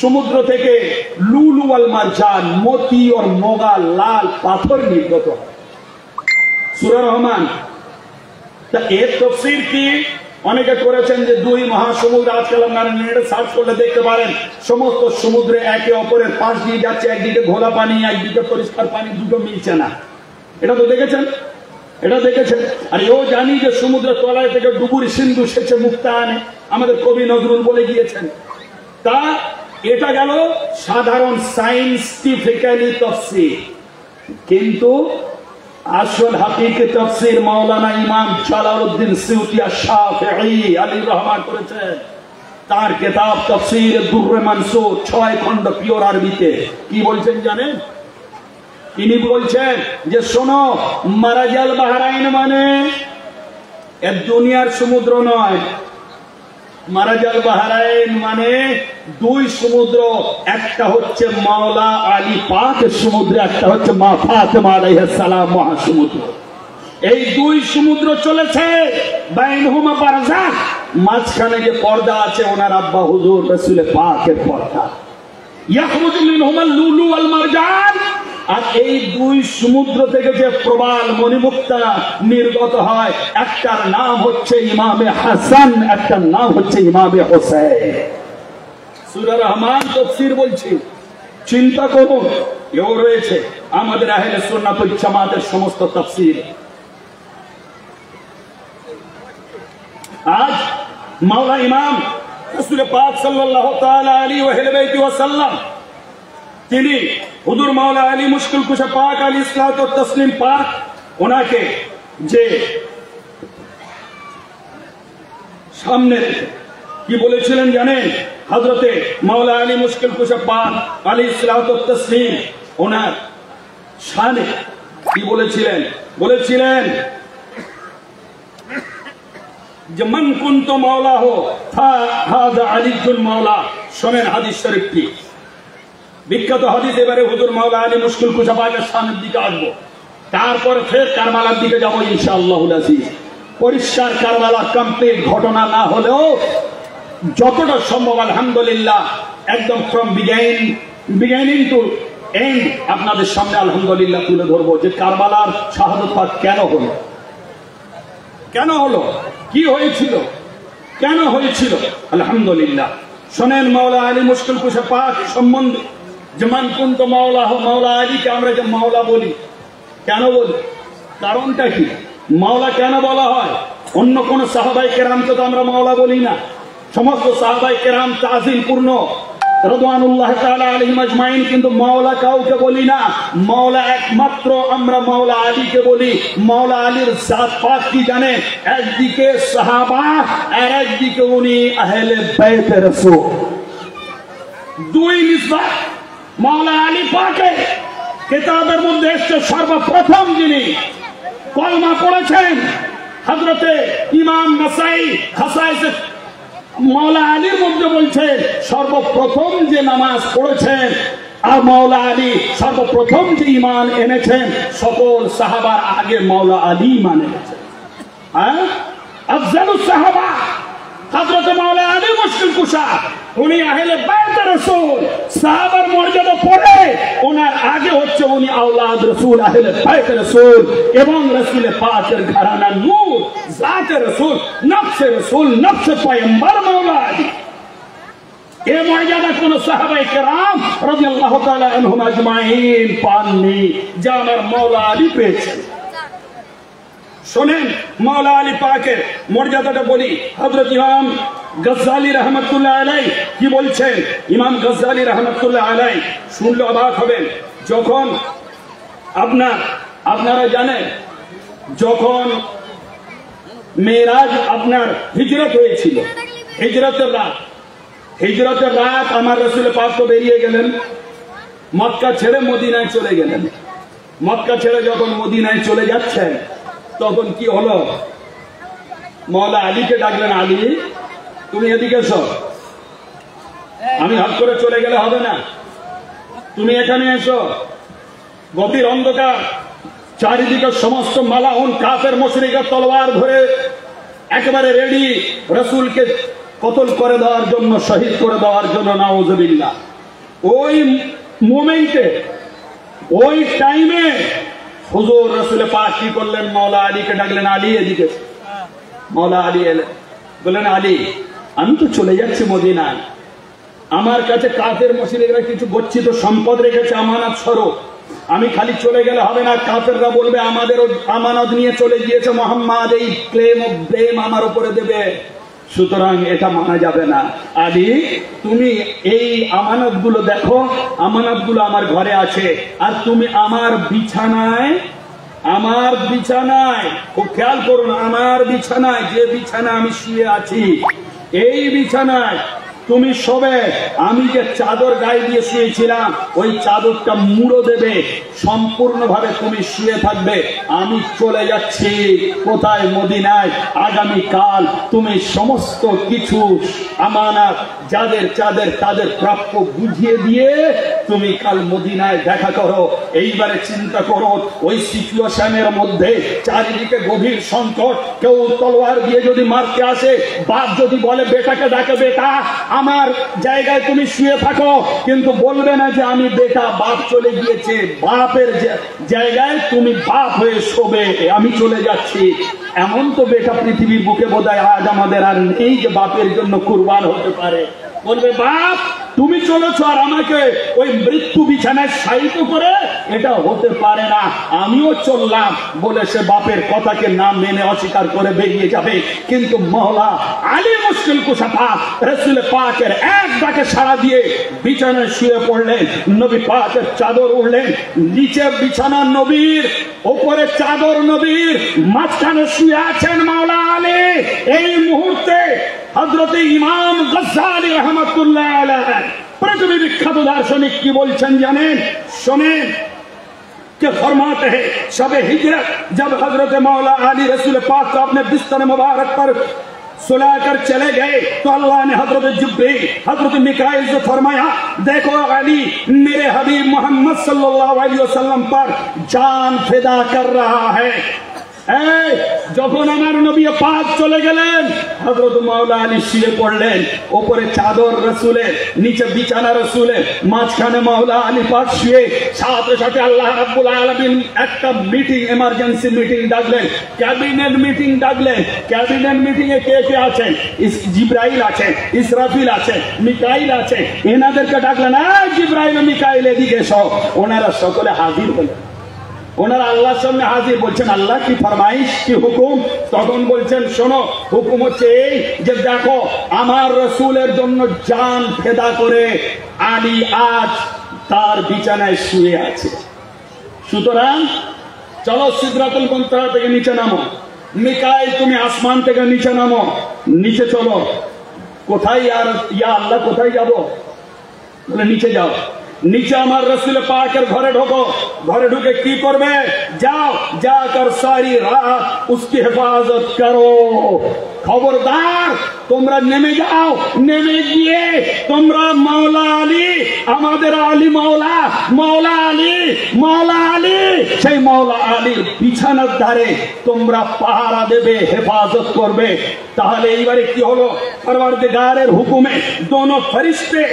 সমুদ্র থেকে লুলু ওয়াল মারজান, মতি আর মোগা, লাল পাথর নির্গত হয়। সূরা রহমান। তা এর তাফসীর কি অনেকে করেছেন যে 2 মহাসমুদ্র, আজকাল আপনারা নেটে সার্চ করলে দেখতে পারেন সমস্ত সমুদ্রে একে অপরের পাশ দিয়ে যাচ্ছে, একদিকে ঘোলা পানি একদিকে পরিষ্কার পানি, দুটো মিলছে না। এটা তো দেখেছেন? এটা দেখেছেন? আর এও জানি যে সমুদ্রের তলায় থেকে ডুবুরি সিন্ধু সেচে মুক্তা আনে, আমাদের কবি নজরুল বলে গিয়েছেন। তা এটা গেল সাধারণ সায়েন্টিফিক্যালি তাফসীর, কিন্তু আসল হাকিকি তাফসীর মাওলানা ইমাম জালালউদ্দিন সিউতি আশ-শাফিঈ আলাইহির রহমান করেছেন। তার কিতাব তাফসীর দুররে মানসুর 6 খণ্ড পিওর আরবিতে। কি বলছেন জানেন? তিনি বলছেন যে শোনো, মারাজাল বাহরাইন মানে এর দুনিয়ার সমুদ্র নয়, মারাজাল বাহরাইন মানে দুই সমুদ্র, একটা হচ্ছে মাওলা আলী পাকের সমুদ্র, একটা হচ্ছে মা ফাতেমা আলাইহিস সালাম মহাসমুদ্র। এই দুই সমুদ্র চলেছে, বাইনহুমা বারজাখ, মাঝখানে যে পর্দা আছে ওনার আব্বা হুজুর রাসূল পাকের পর্দা। ইয়াখরুজু মিনহুমা লুলু ওয়াল মারজান, আর এই দুই সমুদ্র থেকে যে প্রবাল মণিমুক্তা নির্গত হয়, একটার নাম হচ্ছে ইমামে হাসান, একটার নাম হচ্ছে ইমামে হোসেন। সূরা রহমান তাফসীর বলছি, চিন্তা করুন, এও রয়েছে আমাদের আহলে সুন্নাত ওয়াল জামাতের সমস্ত তাফসীর। আজ মাওলা ইমাম রাসূল পাক সাল্লাল্লাহু তাআলা আলাইহি ওয়া সাল্লাম, তিনি হুজুর মাওলা আলী মুশকিল কুশা পাক আলাইহিস সালাতু ওয়াত তাসলিম পাক, ওনাকে যে সামনে কি বলেছিলেন জানেন? হযরতে মাওলা আলী মুশকিল কুশা পাক আলাইহিস সালাতু ওয়াত তাসলিম ওনার শানে কি বলেছিলেন? বলেছিলেন যে মান কুনতু মাওলা হো হাযা আলীউল মাওলা। শোনেন হাদিস শরীফটি, বিখ্যাত হাদিস। এবারে হুজুর মাওলা আলী মুশকিল কুশা পাকের সামনের দিকে আসবো, তারপর ফের কারবালার দিকে যাবো ইনশাআল্লাহুল আজিজ। পরিষ্কার কারবালা কমপ্লিট ঘটনা না হলেও যতটা সম্ভব আলহামদুলিল্লাহ একদম ফ্রম বিগিনিং টু এন্ড আপনাদের সামনে আলহামদুলিল্লাহ তুলে ধরবো যে কারবালার শাহাদত পাক কেন হলো, কেন হলো, কি হয়েছিল, কেন হয়েছিল। আলহামদুলিল্লাহ শোনেন মাওলা আলী মুশকিল কুশা পাক সম্বন্ধে, যেমন কুন্ত মাওলা হো, মাওলা আলীকে আমরা যে মাওলা বলি, কেন বলি, কারণটা কি? মাওলা কেন বলা হয়? অন্য কোন সাহাবায়ে কেরামকে তো আমরা মাওলা বলি না, সমস্ত সাহাবায়ে কেরাম তাজিম পূর্ণ রাদিয়াল্লাহু তাআলা আলাইহিম আজমাইন, কিন্তু মাওলা কাউকে বলি না। মাওলা একমাত্র আমরা মাওলা আলীকে বলি। মাওলা আলীর জাত পাক কি জানেন? একদিকে সাহাবা আর একদিকে উনি আহলে বাইতে রাসূল, দুই নিসবত। মাওলা আলী পাকের কিতাবের মধ্যে এসেছে সর্বপ্রথম যিনি কলমা পড়েছেন হযরতে ইমাম নাসাই খাসায়েস মাওলা আলীর মধ্যে বলছেন সর্বপ্রথম যে নামাজ পড়েছেন আর মাওলা আলী সর্বপ্রথম যে ঈমান এনেছেন, সকল সাহাবার আগে মাওলা আলী ঈমান এনেছেন। হ্যাঁ, আফজালুস সাহাবা হযরত মাওলা আলী মুশকিল কুশা, উনি আহলে বাইত রাসূল, সাহাবার মর্যাদা পড়ে ওনার আগে হচ্ছে উনি আওলাদ রাসূল, আহলে বাইত রাসূল এবং রাসূল পাকের ঘরানা নূর, জাতে রাসূল, নফসে রাসূল, নফসে পয়গম্বর মাওলা আলী। এই মর্যাদা কোন সাহাবায়ে কেরাম রাদিয়াল্লাহু তাআলা আনহুম আজমাইন পাননি, যা আমার মাওলা আলী পেয়েছেন। শোনেন মাওলা আলী পাকের মর্যাদাটা বলি। হযরত ইমাম গজ্জালী রাহমাতুল্লাহ আলাইহি কি বলছেন? ইমাম গজ্জালী রাহমাতুল্লাহ আলাইহি শুনলে অবাক হবেন। যখন আপনারা জানেন, যখন মেরাজ আপনার হিজরত হয়েছিল, হিজরতের রাত আমার রাসূল পাক তো বেরিয়ে গেলেন, মক্কা ছেড়ে মদিনায় চলে গেলেন। মক্কা ছেড়ে যখন মদিনায় চলে যাচ্ছেন, তখন কি হলো? মাওলা আলীকে ডাকলেন, আলী তুমি এদিকে এসো, আমি হাত করে চলে গেলে হবে না, তুমি এখানে এসো। গভীর অন্ধকার, চারিদিকে সমস্ত মালাউন কাফের মুশরিকের তলোয়ার ধরে একেবারে রেডি রাসূলকে কতল করে দেওয়ার জন্য, শহীদ করে দেওয়ার জন্য। নাউযুবিল্লাহ। ওই মোমেন্টে, ওই টাইমে হুজুর রাসূল পাক কি করলেন? মাওলা আলীকে ডাকলেন, আলী এদিকে। মাওলা আলী এলেন, বললেন আলী আমি তো চলে যাচ্ছি মদিনায়, আমার কাছে কাফের মুশরিকরা কিছু গচ্ছিত সম্পদ রেখেছে আমানত স্বরূপ, আমি খালি চলে গেলে হবে না, কাফেররা বলবে আমাদের আমানত নিয়ে চলে গিয়েছে মুহাম্মদ, এই ক্লেম অফ ব্লেম আমার উপরে দেবে, সুতরাং এটা মানা যাবে না। আলী তুমি এই আমানত গুলো দেখো, আমানত গুলো আমার ঘরে আছে, আর তুমি আমার বিছানায় খুব খেয়াল করুন, আমার বিছানায়, যে বিছানা আমি শুয়ে আছি, এই বিছানায় তুমি শোবে, আমি যে চাদর গায়ে দিয়ে শুয়েছিলাম ওই চাদরটা মুড়ো দেবে, সম্পূর্ণভাবে তুমি শুয়ে থাকবে। আমি চলে যাচ্ছি কোথায়? মদিনায়। আগামীকাল তুমি সমস্ত কিছু আমানত যাদের তাদের প্রাপ্য বুঝিয়ে দিয়ে তুমি কাল মদিনায় দেখা করো। এইবারে চিন্তা করো, ওই সিচুয়েশনের মধ্যে চারিদিকে গভীর সংকট, কেউ তলোয়ার দিয়ে যদি মারতে আসে, বাপ যদি বলে বেটাকে ডাকে, বেটা আমার জায়গায় তুমি শুয়ে থাকো, কিন্তু বলবে না যে আমি বেটা, বাপ চলে গিয়েছে, বাপের জায়গায় তুমি বাপ হয়ে শোবে, আমি চলে যাচ্ছি। এমন তো বেটা পৃথিবীর বুকে বোধহয় আজ আমাদের আর নেই যে বাপের জন্য কুরবান হতে পারে। বলবে বাপ তুমি চলেছ আর আমাকে ওই মৃত্যু বিছানায় শায়িত করে, এটা হতে পারে না, আমিও চললাম বলে সে বাপের কথাকে না মেনে অস্বীকার করে বেরিয়ে যাবে। কিন্তু মওলা আলী মুশকিল কুশা রাসূল পাকের এক ডাকে সাড়া দিয়ে বিছানায় শুয়ে পড়লেন। নবী পাকের চাদর উড়লেন, নিচে বিছানা নবীর, উপরে চাদর নবীর, মাঝখানে শুয়ে আছেন মাওলা আলী। এই মুহূর্তে হযরত ইমাম গজ্জালী রহমাতুল্লাহ আলাইহি পৃথিবী বিখ্যাত দার্শনিক কি বলছেন জানেন? শোনেন। कि फरमाते हैं शब हिजरत जब हजरत मौला अली रसूल पाक को अपने बिस्तर मुबारक पर सुलाकर चले गए तो अल्लाह ने हजरत जिब्रील हजरत मिकाइल से फरमाया, देखो अली मेरे हबीब मोहम्मद सल्लल्लाहु अलैहि वसल्लम पर जान फिदा कर रहा है। যখন আমার নবী পাক চলে গেলেন, হযরত মাওলা আলী শুয়ে পড়লেন, উপরে চাদর রাসূলের, নিচে বিছানা রাসূলের, মাঝখানে মাওলা আলী পাক শুয়ে। সাথে সাথে আল্লাহ রাব্বুল আলামিন একটা মিটিং, এমার্জেন্সি মিটিং ডাকলেন, ক্যাবিনেট মিটিং ডাকলেন। ক্যাবিনেট মিটিং এ কে কে আছেন? জিবরাইল আছেন, ইসরাফিল আছেন, মিকাইল আছেন। এনাদেরকে ডাকলেন, জিবরাইল ও মিকাইল এদিকে এসো। ওনারা সকলে হাজির হলেন। ওনারা আল্লাহর সামনে হাজির। বলছেন আল্লাহ কি ফরমাইশ, কি হুকুম? তখন বলছেন শোনো, হুকুম হচ্ছে এই যে দেখো আমার রসুলের জন্য জান ফেদা করে আলী আজ তার বিছানায় শুয়ে আছে। সুতরাং চলো সিদরাতুল মুনতাহা থেকে নিচে নামো। মিকাইল তুমি আসমান থেকে নিচে নামো, নিচে চলো। কোথায় আর ইয়া আল্লাহ কোথায় যাব? বলে নিচে যাও। नीचे हमारे रसूल पाकर घरे ढोको। घरे ढुके की करबे? जाओ, जाकर सारी रात उसकी हिफाजत करो। खबरदार তোমরা নেমে যাও। নেমে গিয়ে তোমরা মাওলা আলী, আমাদের আলী মাওলা, মাওলা আলী, মাওলা আলী, সেই মাওলা আলীর বিছানার ধারে তোমরা পাহারা দেবে, হেফাজত করবে। তাহলে এইবারে কি হলো? পরওয়ারদিগারের হুকুমে দোনো ফেরেশতে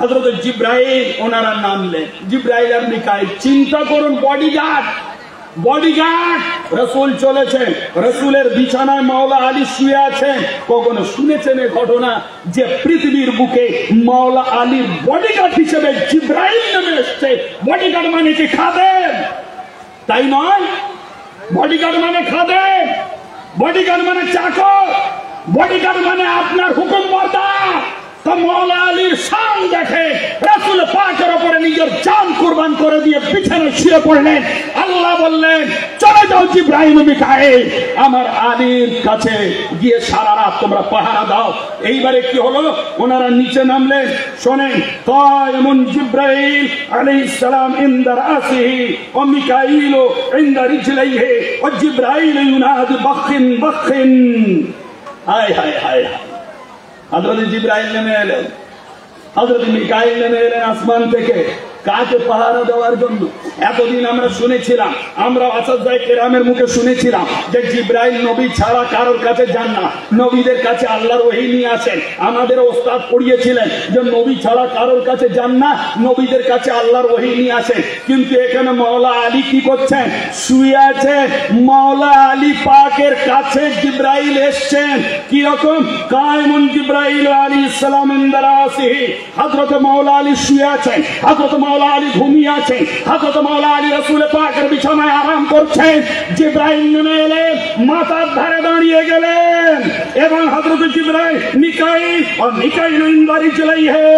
হযরত জিবরাইল ওনারা নামলেন। জিবরাইল আর মিকাইল। চিন্তা করুন, বডিগার্ড, বডিগার্ড। রসুল চলেছেন, রসুলের বিছানায় মাওলা আলী শুয়ে আছেন। কখনো শুনেছেন এই ঘটনা যে পৃথিবীর বুকে মাওলা আলীর বডিগার্ড হিসেবে জিবরাইল নেমে এসছে? বডিগার্ড মানে কি খাদেম? তাই নয়। বডিগার্ড মানে খাদেম, বডিগার্ড মানে চাকর, বডিগার্ড মানে আপনার হুকুম বরদার। তো মাওলা আলীর শান দেখে রাসূল পাকের উপরে নিজের জান কুরবান করে দিয়ে বিছানায় শুয়ে পড়লেন। আল্লাহ বললেন চলে যাও জিবরাইল মিকাইল, আমার আলীর কাছে গিয়ে সারা রাত তোমরা পাহারা দাও। এইবারে কি হলো? ওনারা নিচে নামলেন। শোনেন, কায়মুন জিবরাইল আলাইহিস সালাম ইনদা রাসিহি ওয়া মিকাইল ইনদা রিজলাইহি ওয়া জিবরাইল ইউনাদি বাখিন বাখিন। হায় হায় হায় হায়। হযরত জিবরাইল নেমে এলেন, হযরত মিকাইল নেমে এলেন আসমান থেকে। কাকে পাহারা দেওয়ার জন্য? এতদিন আমরা শুনেছিলাম, আমরা আসাদায়ে কেরামের মুখে শুনেছিলাম যে জিবরাইল নবী ছাড়া কারোর কাছে যান না, নবীদের কাছে আল্লাহর ওহী নিয়ে আসেন। আমাদের ওস্তাদ পড়িয়েছিলেন যে নবী ছাড়া কারোর কাছে যান না, নবীদের কাছে আল্লাহর ওহী নিয়ে আসেন। কিন্তু এখানে মাওলা আলী কি করছেন? শুয়ে আছেন। মাওলা আলী পাকের কাছে জিবরাইল এসেছেন। কি রকম? কায়মুন জিবরাইল আলাইহিস সালাম ইনদা রাসিহি। হযরত মাওলা আলী শুয়ে আছেন, হযরত মাওলা আলী ঘুমিয়ে আছেন, হযরত মাওলা আলী রাসূল পাকের বিছানায় আরাম করছেন। জিবরাইল নেমে এলেন, মাথার ধারে দাঁড়িয়ে গেলেন এবং হযরত জিবরাইল মিকাইল और মিকাইল ইনদারি চলাইহে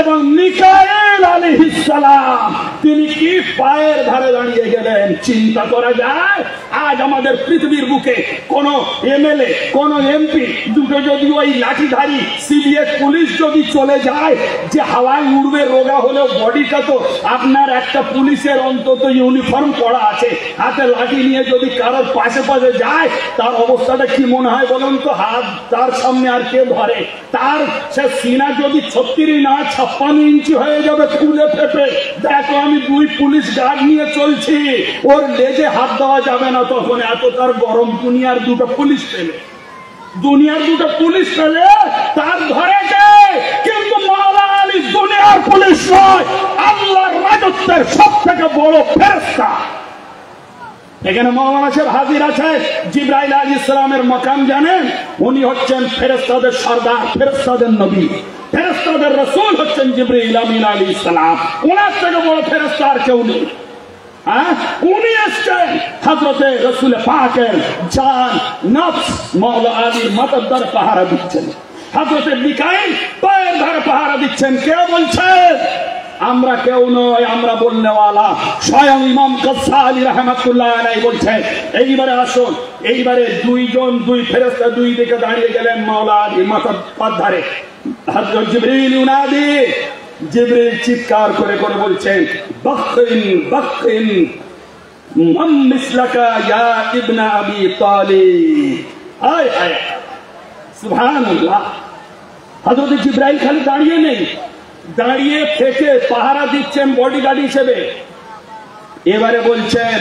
এবং মিকাইল আলাইহিস সালাম তিনি কি পায়ের ধারে দাঁড়িয়ে গেলেন। চিন্তা করা যায় আজ আমাদের পৃথিবীর বুকে কোন এমএলএ কোন এমপি দুটো যদি ওই লাঠিধারী সিভিএস পুলিশ যদি চলে যায়, যে হাওয়ায় উড়বে রোগা হলেও বডিটা তো আপনার একটা পুলিশের অন্তত ইউনিফর্ম পরা আছে, হাতে লাঠি নিয়ে যদি কারোর পাশে পাশে যায় তার অবস্থাটা কি মনে হয় বলুন তো? হাত তার সামনে আর কে ধরে? তার সে সিনা যদি 36 না 56 ইঞ্চি হয়ে যাবে ফুলে ফেপে। দেখো আমি 2 পুলিশ গার্ড নিয়ে চলছি, ওর লেজে হাত দেওয়া যাবে না তখন, এত তার গরম। দুনিয়ার 2টা পুলিশ পেলে তার ধরে যায়। কিন্তু মাওলা আলী দুনিয়ার পুলিশ নয়, আল্লাহর রাজত্বের সব থেকে বড় ফেরেশতা। এখানে মাওলানা সাহেব হাজির আছে। জিবরাইল আলাইহিস সালামের মাকাম জানেন? উনি হচ্ছেন ফেরেশতাদের সরদার, ফেরেশতাদের নবী, ফেরেশতাদের রাসূল হচ্ছেন জিবরাইল আমিন আলাইহিস সালাম। ওনার থেকে বড় ফেরেশতা আর কেউ নেই। উনি এসছেন হযরতে রাসূল পাকের জান নফস মাওলা আলীর মাথার ধারে পাহারা দিচ্ছেন, হযরতে মিকাইল পায়ের ধারে পাহারা দিচ্ছেন। কে বলছে? আমরা কেউ নয়, আমরা বলনেওয়ালা স্বয়ং ইমাম গাজ্জালী রাহমাতুল্লাহ আলাইহি বলছেন। এইবারে আসুন, এইবারে দুই ফেরেশতা দুই দিকে দাঁড়িয়ে গেলেন মাওলা আলীর মাথার ধারে। হযরত জিবরিল ইউনাদি, জিবরিল চিৎকার করে করে বলছেন, বাখিন বাখিন মান মিসলাকা ইয়া ইবনে আবি তালিব। আয় আয় সুবহানাল্লাহ। হযরত জিবরাইল খালি দাঁড়িয়ে নেই, দাঁড়িয়ে থেকে পাহারা দিচ্ছেন বডিগার্ড হিসেবে। এবারে বলছেন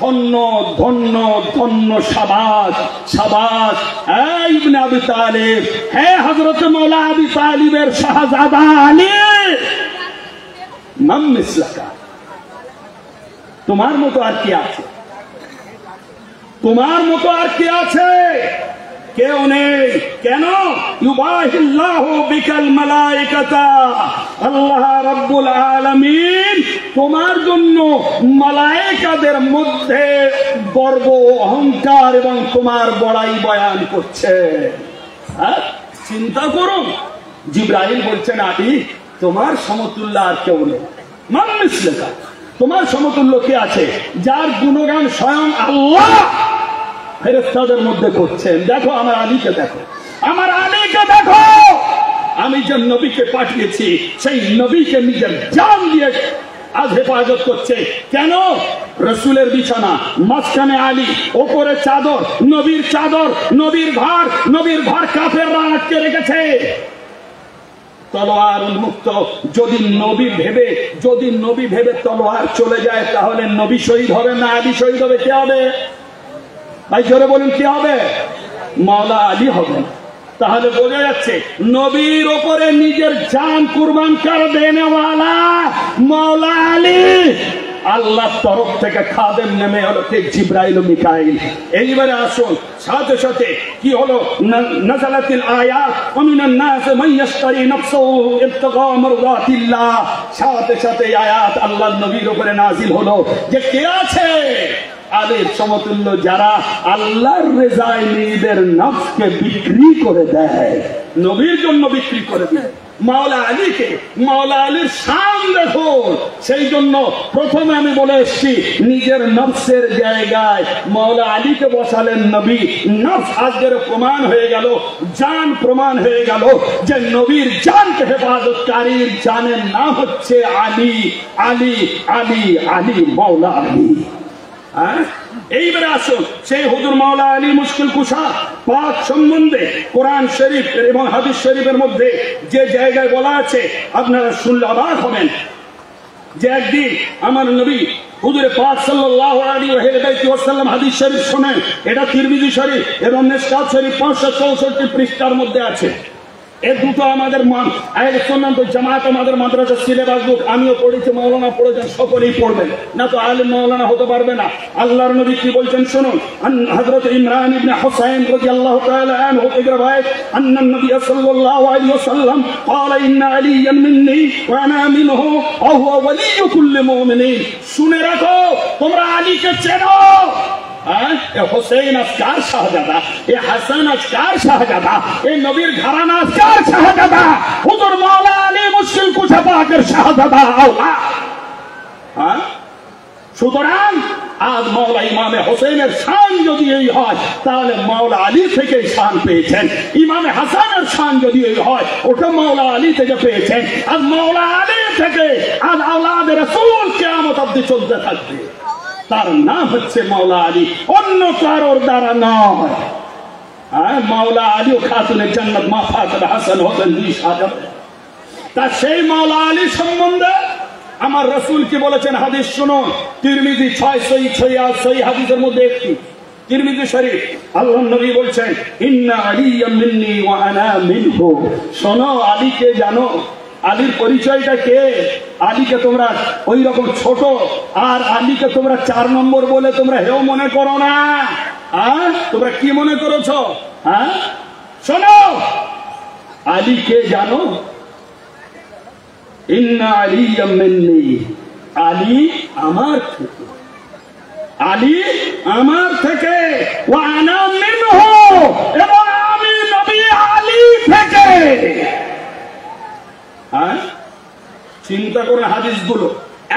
ধন্য ধন্য ধন্য, সাবাস সাবাস ইবনে আবি তালিব, হে হযরত মাওলা আবি তালিবের শাহজাদা আলী, মান মিসলাকা, তোমার মতো আর কি আছে? তোমার মতো আর কি আছে? কেউ নেই। কেন? ইউবাহিল্লাহু বিকাল মালায়েকাতা, আল্লাহ রাব্বুল আলামিন তোমার জন্য মালায়েকাদের মধ্যে গর্ব অহংকার এবং তোমার বড়াই বয়ান করছে। চিন্তা করুন। জিবরাইল বলছেন আলী তোমার সমতুল্য আর কেউ নেই। মান মিসলাকা, তোমার সমতুল্য কে আছে? যার গুণগান স্বয়ং আল্লাহ ফেরেশতাদের মধ্যে করছেন। দেখো আমার আলীকে, দেখো আমার আলীকে, দেখো আমি যে নবীকে পাঠিয়েছি সেই নবীকে নিজের জান দিয়ে আজ হেফাজত করছে। কেন? রসুলের বিছানা, মাঝখানে আলী, ওপরে চাদর, নবীর চাদর, নবীর ঘর কাফেররা আটকে রেখেছে। তলোয়ার উন্মুক্ত। যদি নবী ভেবে তলোয়ার চলে যায় তাহলে নবী শহীদ হবে না আলী শহীদ হবে? কে হবে ভাই জোরে বলুন? কে হবে? মাওলা আলী হবে। তাহলে বোঝা যাচ্ছে নবীর ওপরে নিজের জান কুরবান করে দেনেওয়ালা মাওলা আলী। আল্লাহর তরফ থেকে খাদেম নেমে হলো ঠিক জিবরাইল ও মিকাইল। এইবারে আসুন, সাথে সাথে কি হলো? নাযালাতিল আয়াত ওয়া মিনান নাস মান ইয়াশতারি নাফসাহু ইবতিগা মারদাতিল্লাহ। সাথে সাথে আয়াত আল্লাহর নবীর উপরে নাজিল হলো যে কে আছে আলীর সমতুল্য, যারা আল্লাহর রেজায় নিজেদের নফসকে বিক্রি করে দেয়, নবীর জন্য বিক্রি করে দেয়। মাওলা আলীকে, মাওলা আলীর শান দেখো। সেই জন্য প্রথমে আমি বলে এসছি নিজের নফসের জায়গায় মাওলা আলীকে বসালেন নবী। নফস আজকের প্রমাণ হয়ে গেল, জান প্রমাণ হয়ে গেল যে নবীর জানকে হেফাজতকারীর জানের নাম হচ্ছে আলী। আলী আলী আলী মাওলা আলী। এইবারে আসুন সেই হুজুর মাওলা আলী মুশকিল কুশা পাক সম্বন্ধে কোরআন শরীফ এবং হাদিস শরীফের মধ্যে যে জায়গায় বলা আছে আপনারা শুনলে অবাক হবেন যে একদিন আমার নবী হুজুরে পাক সাল্লাল্লাহু আলাইহি ওয়াসাল্লাম হাদিস শরীফ শোনেন। এটা তিরমিজি শরীফ এবং মিশকাত শরীফ 564 পৃষ্ঠার মধ্যে আছে। এই দুটো আমাদের আহলে সুন্নাত ওয়াল জামাত আমাদের মাদ্রাসার সিলেবাস বুক, আমিও পড়েছি, মাওলানা পড়েছেন, সকলেই পড়বেন, না তো আলেম মাওলানা হতে পারবে না। আল্লাহর নবী কি বলছেন শুনুন। হযরত ইমরান ইবনে হুসাইন রাদিয়াল্লাহু তাআলা আনহু থেকে রওয়ায়াত, আন্না নবী সাল্লাল্লাহু আলাইহি ওয়াসাল্লাম قال ان عليا مني وانا منه وهو ولي كل مؤمن। শুনে রাখো, তোমরা আলীকে চেনো। হোসেন আজকার শাহজাদা, এ হাসান আজকার শাহজাদা, এ নবীর ঘরানা আজকার শাহজাদা, হুজুর মাওলা আলী মুশকিল কুছা পাকের শাহজাদা আওলাদ। সুতরাং আজ মাওলা ইমামে হোসেনের শান যদি এই হয়, তাহলে মাওলা আলী থেকে শান পেয়েছেন। ইমামে হাসানের শান যদি এই হয়, ওটা মাওলা আলী থেকে পেয়েছেন। আজ মাওলা আলী থেকে আজ আওলাদ রাসূল কিয়ামত অবধি চলতে থাকবে। তার নাম হচ্ছে মাওলা আলী, অন্য কারোর দ্বারা নয়। মাওলা আলী ও খাতুনে জান্নাত মা ফাতেমা হাসান হোসেন দুই শাহজাদা। তা সেই মাওলা আলী সম্বন্ধে আমার রাসূল কি বলেছেন, হাদিস শুনুন। তিরমিজি 6 হাদিসের মধ্যে একটি তিরমিজি শরীফ, আল্লাহর নবী বলছেন, ইন্না আলিয়া মিন্নি ওয়া আনা মিনহু। শোনো, আলীকে জানো। আলীর পরিচয়টা কে? আলীকে তোমরা ওই রকম ছোট, আর আলীকে তোমরা 4 নম্বর বলে তোমরা হেও মনে করো না। তোমরা কি মনে করেছো? শোনো, আলীকে জানো। ইন্না আলিয়া মিন্নি, আলী আমার থেকে, আলী আমার থেকে, ওয়া আনা মিনহু, এবং আমি নবী আলী থেকে। চিন্তা করে হাদিসগুলো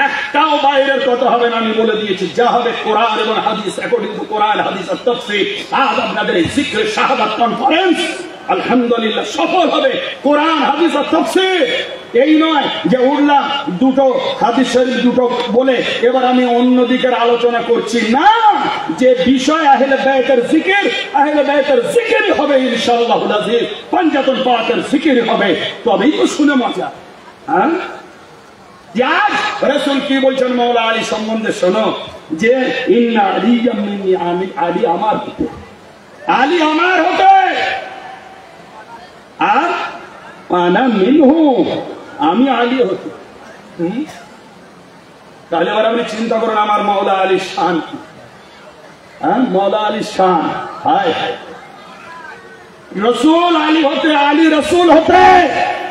একটাও বাইরের কথা হবে না, আমি বলে দিয়েছি। যা হবে কোরআন এবং হাদিস, অ্যাকর্ডিং টু কোরআন হাদিস আর তাফসীর। আজ আপনাদের এই জিকরে শাহাদাত কনফারেন্স আলহামদুলিল্লাহ সফল হবে কোরআন হাদিস আর তাফসীর। এই নয় যে উঠলাম দুটো হাদিস শরীফ দুটো বলে এবার আমি অন্য দিকের আলোচনা করছি না। যে বিষয় আহলে বাইতের জিকির, আহলে বাইতের জিকিরই হবে ইনশাআল্লাহুল আজিজ। পাঞ্জাতুল পাকের জিকিরই হবে, তবেই তো শুনে মজা। রাসূল কি বলছেন মাওলা আলী সম্বন্ধে? শোনো, যে ইন্না আলিয়া মিন্নি, আমি আলী আমার হতে, আলী আমার হতে, আর আনা মিনহু, আমি আলী হতে। তাহলে এবার আপনি চিন্তা করেন আমার মাওলা আলীর শান কি। মাওলা আলীর শান, হায় হায়, রসুল আলী হতে, আলী রসুল হতে,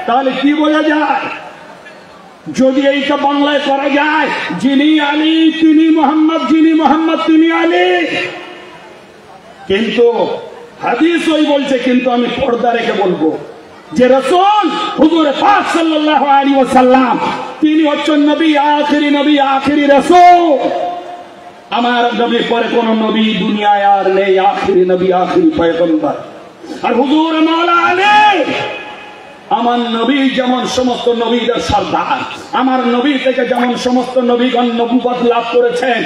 তাহলে কি বোঝা যায়? যদি এইটা বাংলায় করা যায়, যিনি আলী তিনি মোহাম্মদ, যিনি মোহাম্মদ তিনি আলী। কিন্তু হাদিস ওই বলছে, কিন্তু আমি পর্দা রেখে বলবো যে রাসূল হুজুর পাক সাল্লাল্লাহু আলাইহি ওয়াসাল্লাম তিনি হচ্ছেন নবী, আখিরি নবী, আখিরি রাসূল। আমার নবীর পরে কোন নবী দুনিয়ায় আর নেই, আখিরি নবী, আখিরি পয়গম্বর। আর হুজুর মাওলা আলী, আমার নবী যেমন সমস্ত নবীদের সর্দার, আমার নবী থেকে যেমন সমস্ত নবীগণ নবুয়ত লাভ করেছেন,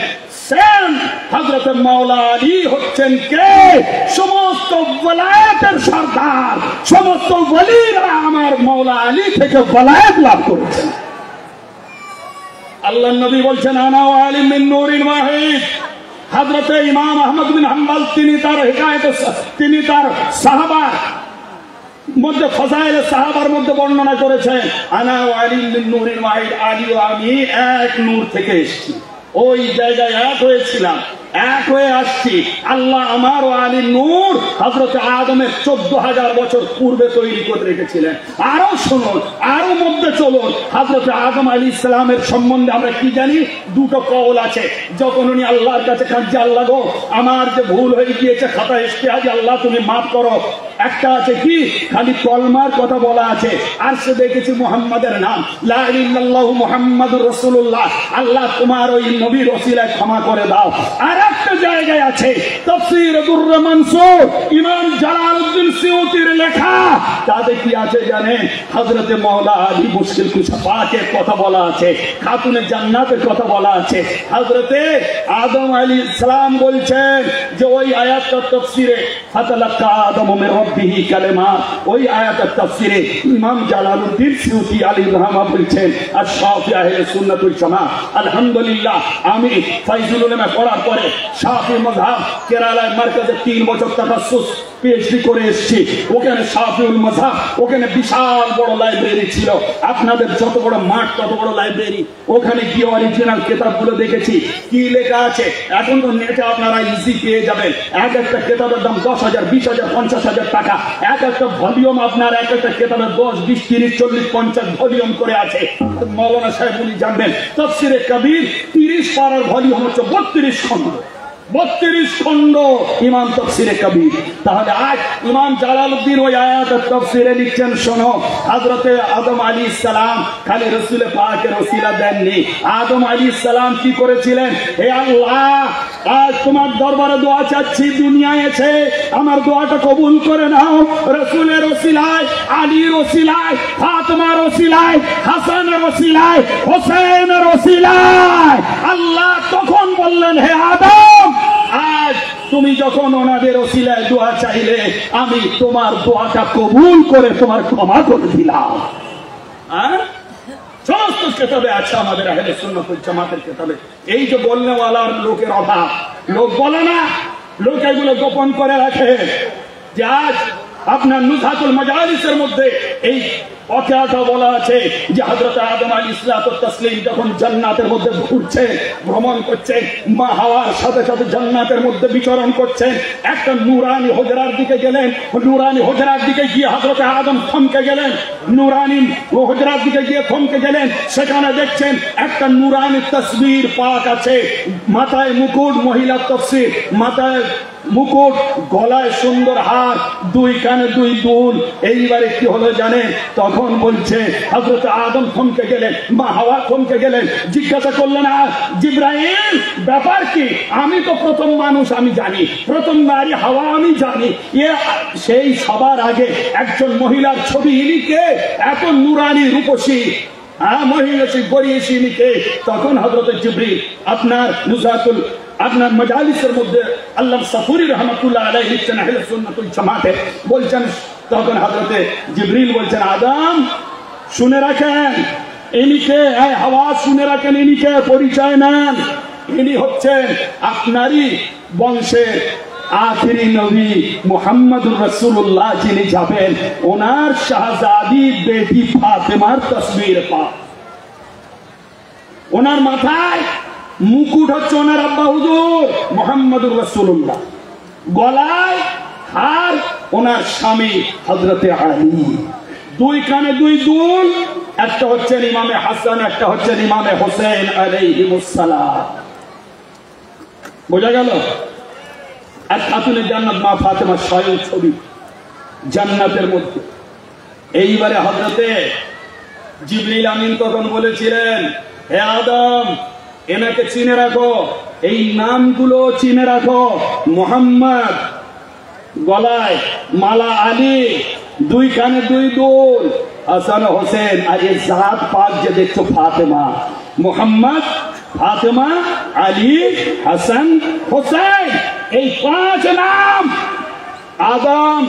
সেম হযরত মাওলা আলী হচ্ছেন কে? সমস্ত ওলায়াতের সর্দার। সমস্ত ওলিরা আমার মাওলা আলী থেকে ওলায়াত লাভ করেছেন। আল্লাহর নবী বলছেন, আনা ওয়ালি মিন নূরিন ওয়াহিদ। হযরত ইমাম আহমদ বিন হাম্বল তিনি তার হিকায়াত, তিনি তার সাহাবার মধ্যে ফজাইল সাহাবার মধ্যে বর্ণনা করেছেন, আনা ওয়ালি মিন নূরিন ওয়াহিদ, আলী ও আমি এক নূর থেকে এসেছি। ওই জায়গায় এক হয়েছিলাম, এক হয়ে আসছি। আল্লাহ আমার ও আলীর নূর হযরত আদমের 14,000 বছর পূর্বে তৈরি করে রেখেছিলেন। আরো শুনুন, আরো মধ্যে চলুন। হযরত আদম আলাইহিস সালামের সম্বন্ধে আমরা কি জানি? দুটো কওল আছে। যখন উনি আল্লাহর কাছে কাঁদছে, আল্লাহ গো আমার যে ভুল হয়ে গিয়েছে, খাতা ইশতিহাদি, আল্লাহ তুমি মাফ করো। একটা আছে কি, খালি কলমার কথা বলা আছে, আর সে দেখেছি মুহাম্মাদের নাম, লা ইলাহা ইল্লাল্লাহু মুহাম্মাদুর রাসূলুল্লাহ, আল্লাহ তোমার ওই নবীর ওসিলায় ক্ষমা করে দাও। আর একটা জায়গায় আছে তাফসীর দুররে মানসুর, ইমাম জালালউদ্দিন সিউতির লেখা, তাতে কি আছে জানেন? হযরতে মাওলা আলী মুশকিল কুশা পাকের কথা বলা আছে, খাতুনে জান্নাতের কথা বলা আছে। হযরতে আদম আলাইহিস সালাম বলছেন যে ওই আয়াতটার তাফসীরে ফাতালাক্কা আদম মির রাব্বিহি কালিমাত, ওই আয়াতের তাফসীরে ইমাম জালালউদ্দিন সিউতি আলাইহির রহমা বলছেন আশ-শাফি আহলে সুন্নাত ওয়াল জামাত। আলহামদুলিল্লাহ, আমি ফাইজুল উলামা পড়ার পরে শাফি মাযহাব কেরালায় মার্কাজে 3 বছর তাকাসসুস পিএইচডি করে এসেছি, ওখানে শাফিউল মাযহাব, ওখানে বিশাল বড় লাইব্রেরি ছিল, আপনাদের যত বড় মাঠ তত বড় লাইব্রেরি। ওখানে গিয়ে অরিজিনাল কিতাবগুলো দেখেছি কি লেখা আছে। এখন তো নেটে আপনারা ইজি পেয়ে যাবেন। এক একটা কিতাবের দাম 10,000, 20,000, 50,000 টাকা। এক একটা ভলিউম আপনার এক একটা কিতাবের 10, 20, 30, 40, 50 ভলিউম করে আছে। মৌলানা সাহেব উনি জানবেন তাফসীরে কবির 30 পারার ভলিউম হচ্ছে 32 খণ্ড। 32 খণ্ড ইমাম তাফসীরে কবির। তাহলে আজ ইমাম জালালউদ্দিন ওই আয়াতের তাফসীরে লিখছেন, শোনো, হযরতে আদম আলাইহিস সালাম খালি রাসূল পাকের ওসিলা দেননি। আদম আলাইহিস সালাম কি করেছিলেন? হে আল্লাহ, আজ তোমার দরবারে দোয়া চাচ্ছি, দুনিয়ায় এসে আমার দোয়াটা কবুল করে নাও। রাসূলের ওসিলায়, আলীর ওসিলায়, ফাতেমার ওসিলায়, হাসানের ওসিলায়, হোসেনের ওসিলায়। আল্লাহ তখন বললেন, হে আদম, আজ তুমি যখন ওনাদের ওসিলায় দোয়া চাইলে, আমি তোমার দোয়াটা কবুল করে তোমার ক্ষমা করে দিলাম। সমস্ত কিতাবে আছে, আমাদের আহলে সুন্নাত ওয়াল জামাতের কিতাবে। এই যে বলনেওয়ালার লোকের অভাব, লোক বলে না, লোক এগুলো গোপন করে রাখে। যে আজ আপনার নুজহাতুল মাজালিসের মধ্যে এই অধ্যায়টা বলা আছে যে হযরত আদম আলাইহিস তাসলিম যখন জান্নাতের মধ্যে ঘুরছে, ভ্রমণ করছে, মা হাওয়ার সাথে সাথে জান্নাতের মধ্যে বিচরণ করছেন, একটা নূরানি হুজরার দিকে গেলেন। নূরানি হুজরার দিকে গিয়ে হযরত আদম থমকে গেলেন। নূরানি হুজরার দিকে গিয়ে থমকে গেলেন। সেখানে দেখছেন একটা নূরানি তাসবির পাক আছে, মাথায় মুকুট, মহিলার তাফসীর, মাথায় মুকুট, গলায় সুন্দর হার, দুই কানে দুই দুল। এইবারে কি হলো জানেন? তখন বলছে হযরত আদম থমকে গেলেন, মা হাওয়া থমকে গেলেন। জিজ্ঞাসা করলেন, জিবরাইল ব্যাপার কি? আমি তো প্রথম মানুষ, আমি জানি, প্রথম নারী হাওয়া আমি জানি। সেই সবার আগে একজন মহিলার ছবি, ইনি কে? এত নূরানি রূপসী মহিলা, সেই গরিয়েছি ইনি কে? তখন হযরত জিবরিল আপনার নুজহাতুল আপনার মাজালিসের মধ্যে আল্লামা সাফুরি রহমাতুল্লাহ আলাইহি লিখছেন আহলে সুন্নাত ওয়াল জামাতে, বলছেন, তখন হযরতে জিবরিল বলছেন, আদম শুনে রাখেন, ইনিকে, হাওয়া শুনে রাখেন, ইনিকে পরিচয় নেন। ইনি হচ্ছেন আপনারই বংশের আখিরি নবী মুহাম্মদুর রাসূলুল্লাহ, যিনি যাবেন, ওনার শাহজাদি বেটি ফাতেমার তসবির পাক। ওনার মাথায় মুকুট হচ্ছে ওনার আব্বা হুজুর মুহাম্মদুর রাসূলুল্লাহ, গলায় হার ওনার স্বামী হযরতে আলী, দুই কানে দুই দুল, একটা হচ্ছে ইমামে হাসান, একটা হচ্ছে ইমামে হোসেন আলাইহিমুস সালাম। বোঝা গেল? আর খাতুনে জান্নাত মা ফাতেমার স্বয়ং ছবি জান্নাতের মধ্যে। এইবারে হযরতে জিবরিল আমিন তখন বলেছিলেন, হে আদম, এনাকে চিনে রাখো, এই নামগুলো চিনে রাখো। মুহাম্মদ, গলায় মালা আলী, দুই কানে দুই দুল, হাসান হোসেন, আর এই জাত পাক যে দেখছো ফাতেমা, মুহাম্মদ, ফাতেমা, আলী, হাসান, হোসেন, এই 5 নাম আদম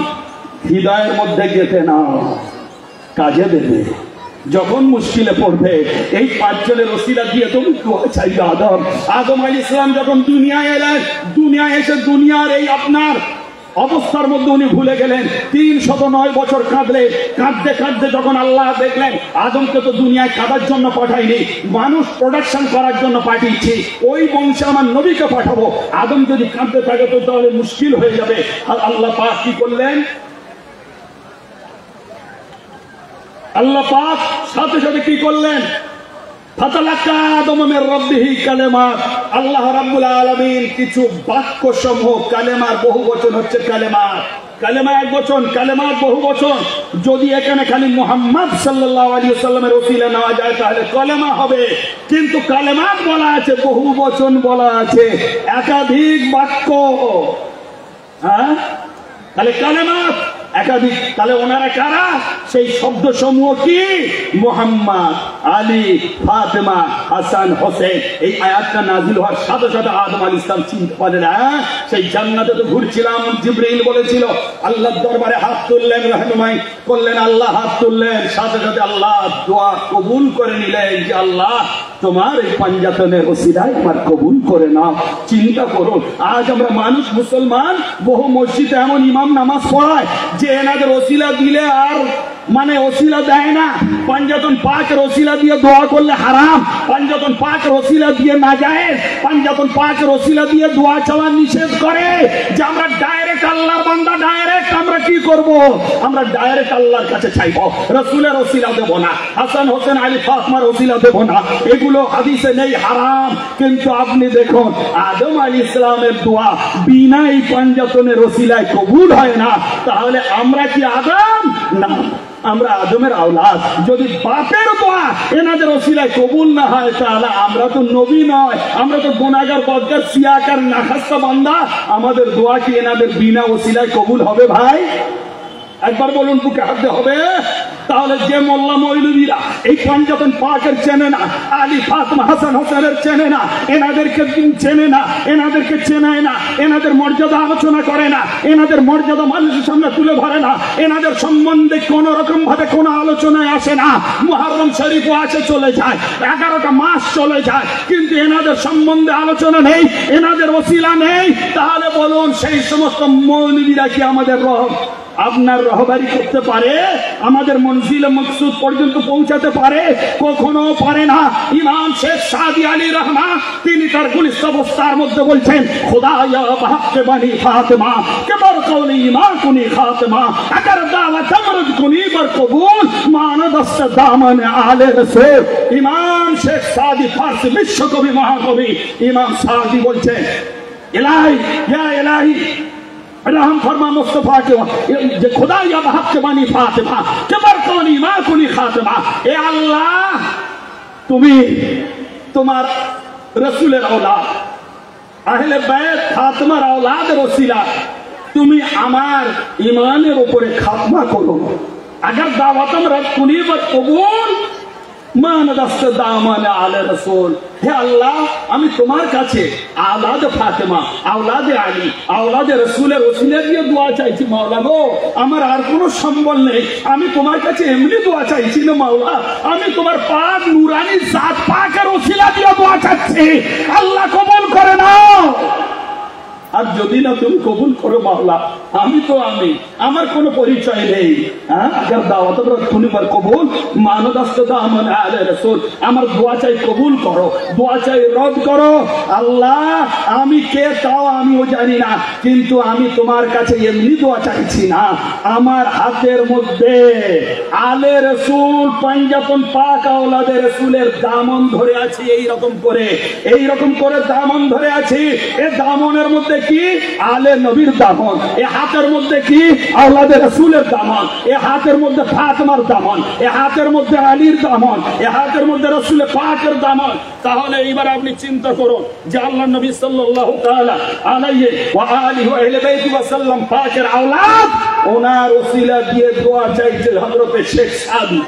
হৃদয়ের মধ্যে গেঁথে নাও, কাজে দেবে। যখন মুশকিলে পড়বে এই 5 জনের ওসিলা দিয়ে তুমি দোয়া চাইবে। আদম আলাইহিস সালাম যখন দুনিয়ায় এলেন, দুনিয়ায় এসে দুনিয়ার এই আপনার অবস্থার মধ্যে উনি ভুলে গেলেন। 309 বছর কাঁদলেন। কাঁদতে কাঁদতে যখন আল্লাহ দেখলেন আদমকে তো দুনিয়ায় কাঁদার জন্য পাঠাইনি, মানুষ প্রোডাকশন করার জন্য পাঠিয়েছি, ওই বংশে আমার নবীকে পাঠাবো। আদম যদি কাঁদতে থাকে তো তাহলে মুশকিল হয়ে যাবে। আর আল্লাহ পাক কি করলেন? আল্লাহ পাক সাথে সাথে কি করলেন? ফাতালাক্কা আদম মির রাব্বিহি কালিমাত। আল্লাহ রাব্বুল আলামিন কিছু বাক্য সমূহ, কালেমার বহু বচন হচ্ছে কালেমাত, কালেমা এক বচন, কালেমাত বহু বচন। যদি এখানে খালি মুহাম্মদ সাল্লাল্লাহু আলাইহি ওয়াসাল্লামের ওসিলা নেওয়া যায় তাহলে কালেমা হবে, কিন্তু কালেমাত বলা আছে, বহু বচন বলা আছে, একাধিক বাক্য। হ্যাঁ, তাহলে কালেমাত একাধিক। তাহলে ওনারা কারা? সেই শব্দ সমূহ কি? মুহাম্মদ, আলী, ফাতেমা, হাসান, হোসেন। এই আয়াতটা নাজিল হওয়ার সাথে সাথে আদম আলাইহিস সালাম চিনতে পারলেন, সেই জান্নাতে তো ঘুরছিলাম, জিবরিল বলেছিল আল্লাহর দরবারে হাত তুললেন, রহনুমাই করলেন, আল্লাহ হাত তুললেন, সাথে সাথে আল্লাহ দোয়া কবুল করে নিলেন যে আল্লাহ তোমার এই পাঞ্জাতনের ওসিলায় আমার কবুল করে নাও। চিন্তা করুন, আজ আমরা মানুষ মুসলমান বহু মসজিদে এমন ইমাম নামাজ পড়ায় যে এনাদের ওসিলা দিলে আর মানে ওসিলা দেয় না। পাঞ্জাতন পাকের ওসিলা দিয়ে দোয়া করলে হারাম, পাঞ্জাতন পাকের ওসিলা দিয়ে নাজায়েজ, পাঞ্জাতন পাকের ওসিলা দিয়ে দোয়া চাওয়া নিষেধ করে। যে আমরা ডাইরেক্ট আল্লাহর বান্দা, ডাইরেক্ট আমরা কি করব? আমরা ডাইরেক্ট আল্লাহর কাছে চাইবো, রাসূলের ওসিলা দেব না, হাসান হোসেন আলী ফাতেমার ওসিলা দেব না, এগুলো হাদিসে নেই, হারাম। কিন্তু আপনি দেখুন আদম আলাইহিস সালামের দোয়া বিনা এই পাঞ্জাতনের ওসিলায় কবুল হয় না, তাহলে আমরা কি আদম? না, আমরা আদমের আওলাদ। যদি বাপের দোয়া এনাদের ওসিলায় কবুল না হয় তাহলে আমরা তো নবী নয়, আমরা তো গুনাহগার, বদকার, সিয়াকার, নাখাস্তা বান্দা। আমাদের দোয়া কি এনাদের বিনা ওসিলায় কবুল হবে ভাই? একবার বলুন, বুকে হাতে হবে? তাহলে যে মোল্লা মৌলবীরা এই পাঞ্জাতন পাকের চেনে না, আলী ফাতেমা হাসান হোসেনের চেনে না, এনাদেরকে চেনে না, এনাদেরকে চেনায় না, এনাদের মর্যাদা আলোচনা করে না, এনাদের মর্যাদা মানুষের সামনে তুলে ধরে না, এনাদের সম্বন্ধে কোন রকম ভাবে কোন আলোচনায় আসে না, মুহররম শরীফও আসে চলে যায়, 11টা মাস চলে যায়, কিন্তু এনাদের সম্বন্ধে আলোচনা নেই, এনাদের ওসিলা নেই। তাহলে বলুন সেই সমস্ত মৌলবীরা কি আমাদের আপনার রহবারি করতে পারে? আমাদের মনজিল মকসুদ পর্যন্ত পৌঁছাতে পারে? কখনো পারে না। ইমাম শেখ সাদি আলী রহমা তিনি তার গুলিস্তার মধ্যে বলছেন, খুদায়া বাহকে বানি ফাতেমা কেবর কওলি মা কুনি খাতেমা আগার দাওয়াত আমরদ কুনি বর কবুল মানদস্ত দামন আলে রাসূল। ইমাম শেখ সাদি ফারসি বিশ্বকবি, মহাকবি ইমাম সাদি বলছেন, ইলাহি ইয়া ইলাহি रहम फरमा मुस्तफा के खुदा या हक के बानी फातिमा के बरकौनी मां कुनी खातिमा। ए अल्लाह তুমি তোমার রাসূলের औलाद আহলে বাইত ফাতিমার औलादের ওসিলা তুমি আমার ঈমানের উপরে খাতমা করো। अगर दावतम रब कुनी बत कबूल মানদাস্ত দামান আলে রাসূল। হে আল্লাহ, আমি তোমার কাছে আওলাদ ফাতেমা, আওলাদে আলী, আওলাদে রাসূলের ওসিলা দিয়ে দোয়া চাইছি মাওলা গো। আমার আর কোনো সম্বল নেই, আমি তোমার কাছে এমনি দোয়া চাইছি না মাওলা, আমি তোমার পাক নূরানি জাত পাকের ওসিলা দিয়ে দোয়া চাচ্ছি, আল্লাহ কবুল করে নাও। আর যদি না তুমি কবুল করো মাওলা, আমি তো আমি, আমার কোনো পরিচয় নেই। আগার দাওয়াত শুনিবার কবুল মানদাস্ত দামন আলে রাসূল। আমার দোয়া চাই কবুল করো, দোয়া চাই রদ করো। আল্লাহ আমি কে তাও আমিও জানি না, কিন্তু আমি তোমার কাছে এমনি দোয়া চাইছি না, আমার হাতের মধ্যে আলে রাসূল পাঞ্জাতন পাক আওলাদে রাসূলের দামন ধরে আছি, এইরকম করে দামন ধরে আছি। এই দামনের মধ্যে কি আলে নবীর দামন, এ হাতের মধ্যে কি আওলাদে রাসূলের দামন, এ হাতের মধ্যে ফাতেমার দামন, এ হাতের মধ্যে আলীর দামন, এ হাতের মধ্যে রাসূলের পাকের দামন। তাহলে এইবার আপনি চিন্তা করুন যে আল্লাহ নবী সাল্লাল্লাহু তাআলা আলাইহি ওয়া আলিহি ওয়া আহলে বাইতি ওয়া সাল্লাম পাকের আওলাদ, ওনার ওসিলা দিয়ে দোয়া চাইছে হযরতে শেখ সাদি,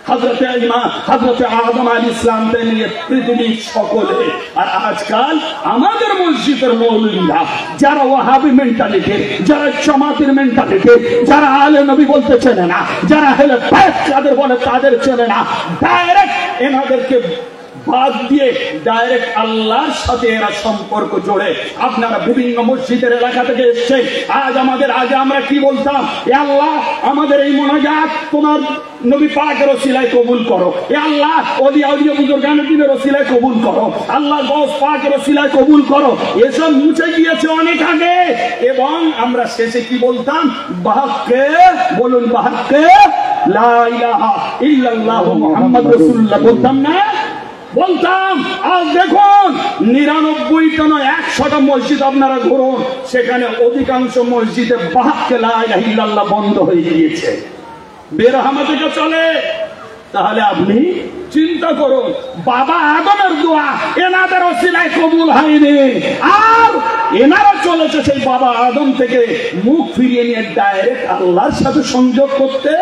হযরতে ইমাম হযরতে আদম আলাইহিস সালাম থেকে পৃথিবীর সকলে। আর আজকাল আমাদের মসজিদের মৌলবীরা যারা ওয়াহাবি মেন্টালিটি, যারা জামাতের মেন্টালিটি, যারা আলে নবী বলতে চেনে না, যারা আহলে বাইত যাদের বলে তাদের চেনে না, ডাইরেক্ট এনাদেরকে বাদ দিয়ে ডাইরেক্ট আল্লাহর সাথে এরা সম্পর্ক জোড়ে। আপনারা বিভিন্ন মসজিদের এলাকা থেকে এসছে, আজ আমরা কি বলতাম, এ আল্লাহ আমাদের এই মোনাজাত তোমার নবী পাকের ওসিলায় কবুল করো, এ আল্লাহ ওলিয়া বুজুর্গানের দিনের ওসিলায় কবুল করো, আল্লাহ গৌস পাকের ওসিলায় কবুল করো। এসব মুছে গিয়েছে অনেক আগে। এবং আমরা শেষে কি বলতাম, বাহকে বলুন, বাহকে লা ইলাহা ইল্লাল্লাহু মুহাম্মাদুর রাসূলুল্লাহ বলতাম না, বলতাম। আর দেখুন 99টা নয় 100টা মসজিদ আপনারা ঘুরুন, সেখানে অধিকাংশ মসজিদে বাহকে লা ইলাহা ইল্লাল্লাহ বন্ধ হয়ে গিয়েছে, বেরহমতিকে চলে। তাহলে আপনি চিন্তা করুন, বাবা আদমের দোয়া এনাদের ওসিলায় কবুল হয়নি, আর এনারা চলেছে সেই বাবা আদম থেকে মুখ ফিরিয়ে নিয়ে ডাইরেক্ট আল্লাহর সাথে সংযোগ করতে।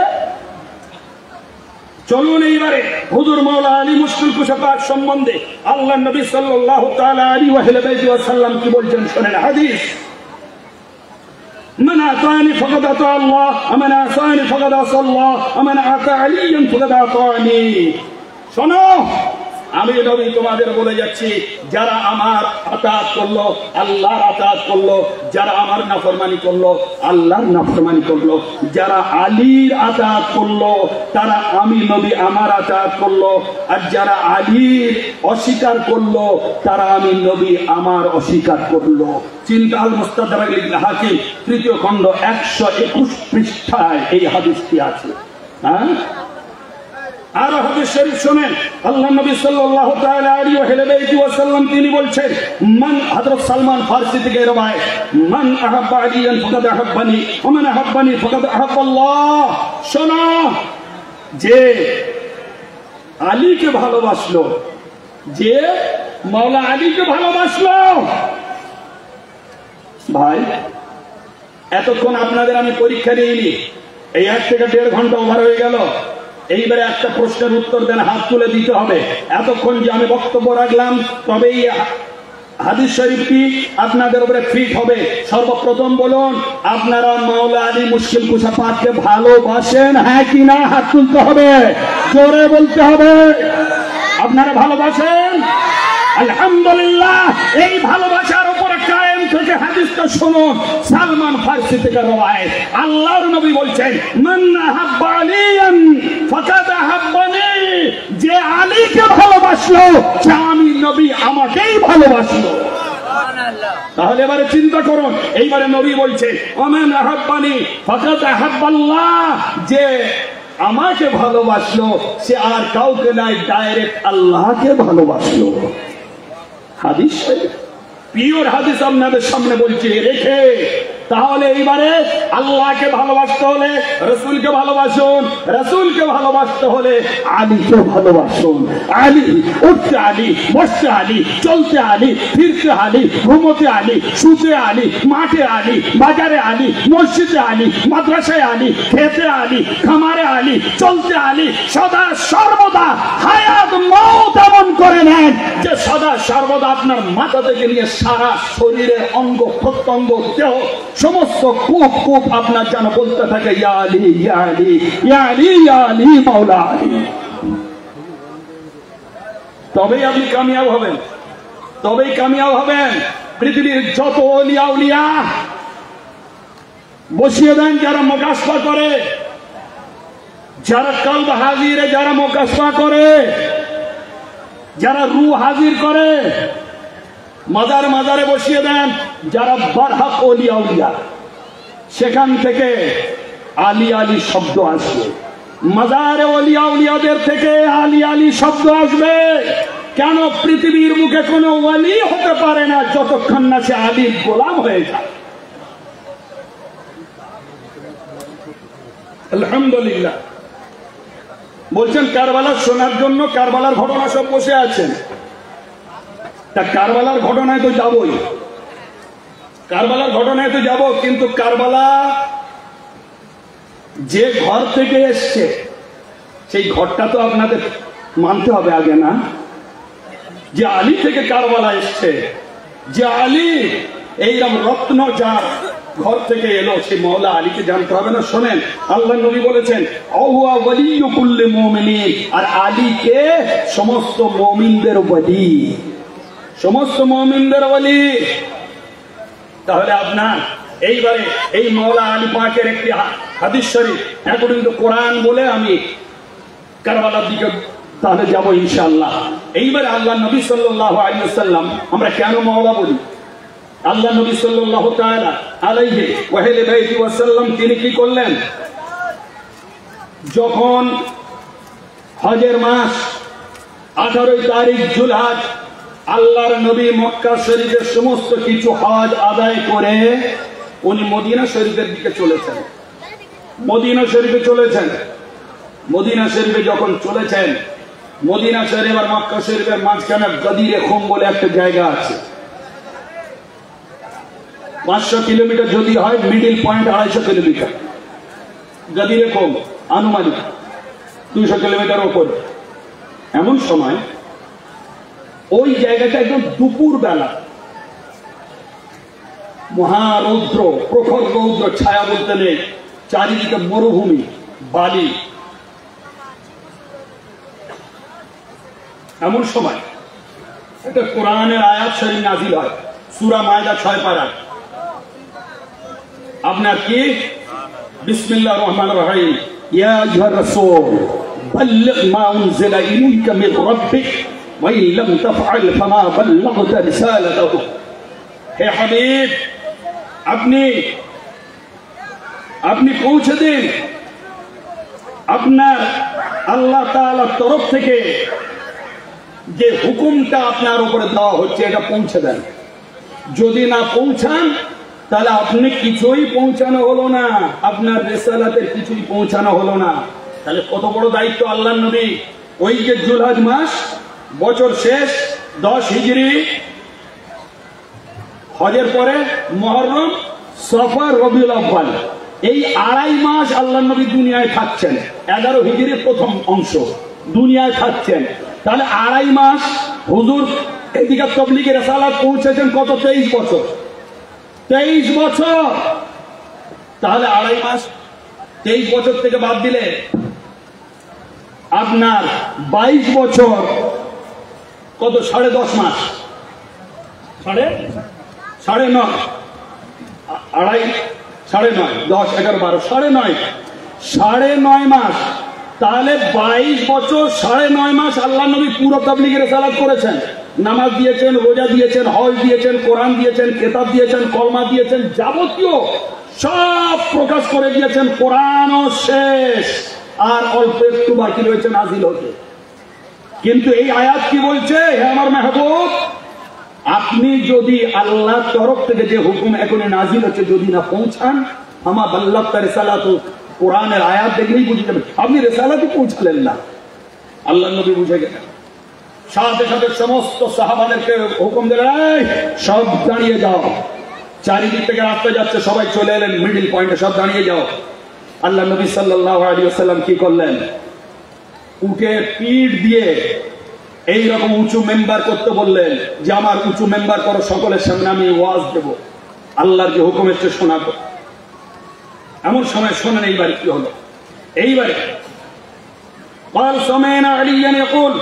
চলুন এইবারে হুজুর মাওলা আলী মুশকিল কুশা পাক সম্বন্ধে আল্লাহ নবী সাল্লাল্লাহু তাআলা আলাইহি ওয়া সাল্লাম কি বলছেন শোনেন। হাদিস من أطاعني فقد أطاع الله ومن عصاني فقد عصى الله ومن عصى عليا فقد عصاني শোনো আমি নবী তোমাদের বলে যাচ্ছি যারা আমার আতাত করলো আল্লাহর আতাত করলো যারা আমার নাফরমানি করলো আল্লাহর নাফরমানি করলো যারা আলীর আতাত করলো তারা আমি নবী আমার আতাত করলো আর যারা আলীর অস্বীকার করলো তারা আমি নবী আমার অস্বীকার করলো চিন্তা আল মুস্তাদরাক লিল হাকিম 3য় খণ্ড 121 পৃষ্ঠায় এই হাদিসটি আছে হ্যাঁ আর হাদিস শরীফ শুনেন আল্লাহ নবী সাল্লাল্লাহু তাআলা আলাইহি ওয়াসাল্লাম তিনি বলছেন মান হযরত সালমান ফারসি থেকে রওয়ায়াত মান আহাব্বা আলিয়ান ফাকাদ আহাব্বানি ওয়া মান আহাব্বানি ফাকাদ আহাব্বাল্লাহ শোনো যে আলীকে ভালোবাসলো যে মাওলা আলীকে ভালোবাসলো ভাই এতক্ষণ আপনাদের আমি পরীক্ষা নিইনি এই 1 থেকে 1.5 ঘন্টা ওভার হয়ে গেল এইবারে একটা প্রশ্নের উত্তর দেন হাত তুলে দিতে হবে এতক্ষণ যে আমি বক্তব্য রাখলাম তবেই হাদিস শরীফটি আপনাদের উপরে ফিট হবে সর্বপ্রথম বলুন আপনারা মাওলা আলী মুশকিল কুশা পাককে ভালোবাসেন হ্যাঁ কি না হাত তুলতে হবে জোরে বলতে হবে আপনারা ভালোবাসেন আলহামদুলিল্লাহ এই ভালোবাসার উপরে কায়েম থেকে হাদিসটা শুনুন সালমান ফারসি থেকে রওয়ায়াত আল্লাহর নবী বলছেন মান আহাব্বা আলিয়ান ফাকাদ আহাব্বানি যে আলীকে ভালোবাসলো সে আমি নবী আমাকেই ভালোবাসলো সুবহানাল্লাহ তাহলে এবারে চিন্তা করুন এইবারে নবী বলছেন ওমান আহাব্বানি ফাকাদ আহাব্বাল্লাহ যে আমাকে ভালোবাসলো সে আর কাউকে নাই ডাইরেক্ট আল্লাহকে ভালোবাসলো হাদিস পিওর হাদিস আপনাদের সামনে বলছি রেখে তাহলে এইবারে আল্লাহকে ভালোবাসতে হলে রাসূলকে ভালোবাসুন রাসূলকে ভালোবাসতে হলে আলীকে ভালোবাসুন আলী উঠতে আলী বসতে আলী চলতে আলী ফিরতে আলী ঘুমোতে আলী শুতে আলী মাঠে আলী বাজারে আলী মসজিদে আলী মাদ্রাসায় আলী খেতে আলী খামারে আলী চলতে আলী সদা সর্বদা হায়াত মওত এমন করে নেন যে সদা সর্বদা আপনার মাথা থেকে নিয়ে সারা শরীরের অঙ্গ প্রত্যঙ্গ দেহ সমস্ত কূপ কূপ আপনার যেন বলতে থাকে ইয়া আলী ইয়া আলী ইয়া আলী ইয়া আলী মাওলা আলী তবেই আপনি কামিয়াব হবেন তবেই কামিয়াব হবেন পৃথিবীর যত ওলিয়া উলিয়া বসিয়ে দেন যারা মুকাশফা করে যারা কলব হাজিরে যারা মুকাশফা করে যারা রূহ হাজির করে মাজার মাজারে বসিয়ে দেন যারা বারহাক ওলিয়া উলিয়া সেখান থেকে আলী আলী শব্দ আসবে মাজারে ওলিয়া উলিয়াদের থেকে আলী আলী শব্দ আসবে কেন পৃথিবীর মুখে কোনো ওলি হতে পারে না যতক্ষণ না সে আলীর গোলাম হয়ে যায় আলহামদুলিল্লাহ বলছেন কারবালার শোনার জন্য কারবালার ঘটনা সব বসে আছেন তা কারবালার ঘটনায় তো যাবই কারবালার ঘটনায় তো যাব কিন্তু কারবালা যে ঘর থেকে এসছে সেই ঘরটা তো আপনাদের মানতে হবে আগে না যে আলী থেকে কারবালা এসছে যে আলী এইরকম রত্ন যার ঘর থেকে এলো সেই মওলা আলীকে জানতে হবে না শোনেন আল্লাহ নবী বলেছেন আহুয়া ওয়ালিয়্যু কুল্লি মুমিনিন আর আলীকে সমস্ত মুমিনদের ওলি সমস্ত মুমিনদের ওলি তাহলে আপনার এইবারে এই মওলা আলী পাকের একটি হাদিস শরীফ অ্যাকর্ডিং টু কোরআন বলে আমি কারবালার দিকে তাহলে যাব ইনশাআল্লাহ এইবারে আল্লাহ নবী সাল্লাল্লাহু আলাইহি ওয়াসাল্লাম আমরা কেন মওলা বলি আল্লাহ নবী সাল্লাল্লাহু তাআলা আলাইহি ওয়াসাল্লাম তিনি কি করলেন যখন হজের মাস 18 তারিখ জুলহজ আল্লাহর নবী মক্কা শরীফের সমস্ত কিছু হজ আদায় করে উনি মদিনা শরীফের দিকে চলেছেন মদিনা শরীফে চলেছেন মদিনা শরীফে যখন চলেছেন মদিনা শরীফ আর মক্কা শরীফের মাঝখানে গদিরে খুম বলে একটা জায়গা আছে 500 কিলোমিটার যদি হয় মিডিল পয়েন্ট 250 কিলোমিটার গদিরে খুম আনুমানিক 200 কিলোমিটার উপর এমন সময় ওই জায়গাটা একদম দুপুর বেলা মহারৌদ্র, প্রখর রৌদ্র, ছায়া বলতে নেই, চারিদিকে মরুভূমি, বালি। এমন সময় একটা কোরআনের আয়াত শরীফ নাযিল হয়, সূরা মায়দা 6 পারা। আপনার কি? বিসমিল্লাহির রহমানির রহিম। ইয়া আইয়ুহার রাসূল বাল্লিগ মা উনজিলা ইলাইকা মিন রাব্বিক ওয়া ইন লাম তাফআল ফামা বাল্লাগতা রিসালাতাহু। হে হাবিব, আপনি পৌঁছে দিন আপনার আল্লাহ তাআলার তরফ থেকে যে হুকুমটা আপনার উপরে দেওয়া হচ্ছে, এটা পৌঁছে দেন। যদি না পৌঁছান তাহলে আপনি কিছুই পৌঁছানো হলো না, আপনার রিসালাতের কিছুই পৌঁছানো হলো না। তাহলে কত বড় দায়িত্ব আল্লাহর নবী। ওই যে জিলহজ মাস, বছর শেষ 10 হিজরি, হজের পরে মুহররম, সফর, রবিউল আউয়াল, এই 2.5 মাস আল্লাহর নবী দুনিয়ায় থাকছেন। 11 হিজরির প্রথম অংশ দুনিয়ায় থাকছেন। তাহলে 2.5 মাস হুজুর এদিকে তাবলীগের রিসালাত পৌঁছেছেন কত? 23 বছর। 23 বছর। তাহলে 2.5 মাস 23 বছর থেকে বাদ দিলে আপনার 22 বছর, কত? 10.5 মাস, 9.5, 9.5, 10, 11, 12, 9.5 মাস। তাহলে 22 বছর 9.5 মাস আল্লাহ নবী পুরো তাবলীগের রিসালাত করেছেন। নামাজ দিয়েছেন, রোজা দিয়েছেন, হজ দিয়েছেন, কোরআন দিয়েছেন, কিতাব দিয়েছেন, কলমা দিয়েছেন, যাবতীয় সব প্রকাশ করে দিয়েছেন। কোরআনও শেষ, আর অল্প একটু বাকি রয়েছে নাজিল হতে। কিন্তু এই আয়াত কি বলছে? হে আমার মাহবুব, আপনি যদি আল্লাহর তরফ থেকে যে হুকুম এখন নাজিল হচ্ছে যদি না পৌঁছান, আমা বাল্লাগতা রিসালাতু, কোরআনের আয়াত দেখলেই বুঝে যাবেন আপনি রিসালাতই পৌঁছালেন না। আল্লাহর নবী বুঝে গেলেন। সাথে সাথে সমস্ত সাহাবাদেরকে হুকুম দিলেন, সব দাঁড়িয়ে যাও। চারিদিক থেকে রাস্তা যাচ্ছে, সবাই চলে এলেন মিডিল পয়েন্টে, সব দাঁড়িয়ে যাও। আল্লাহ নবী সাল্লাল্লাহু আলাইহি ওয়াসাল্লাম কি করলেন? উটের পিঠ দিয়ে এইরকম উঁচু মেম্বার করতে বললেন যে আমার উঁচু মেম্বার করো, সকলের সামনে আমি ওয়াজ দেব, আল্লাহর যে হুকুম এসছে শোনাবো। এমন সময় শোনেন এইবার কি হলো। এইবারে قال سمعنا عليا يقول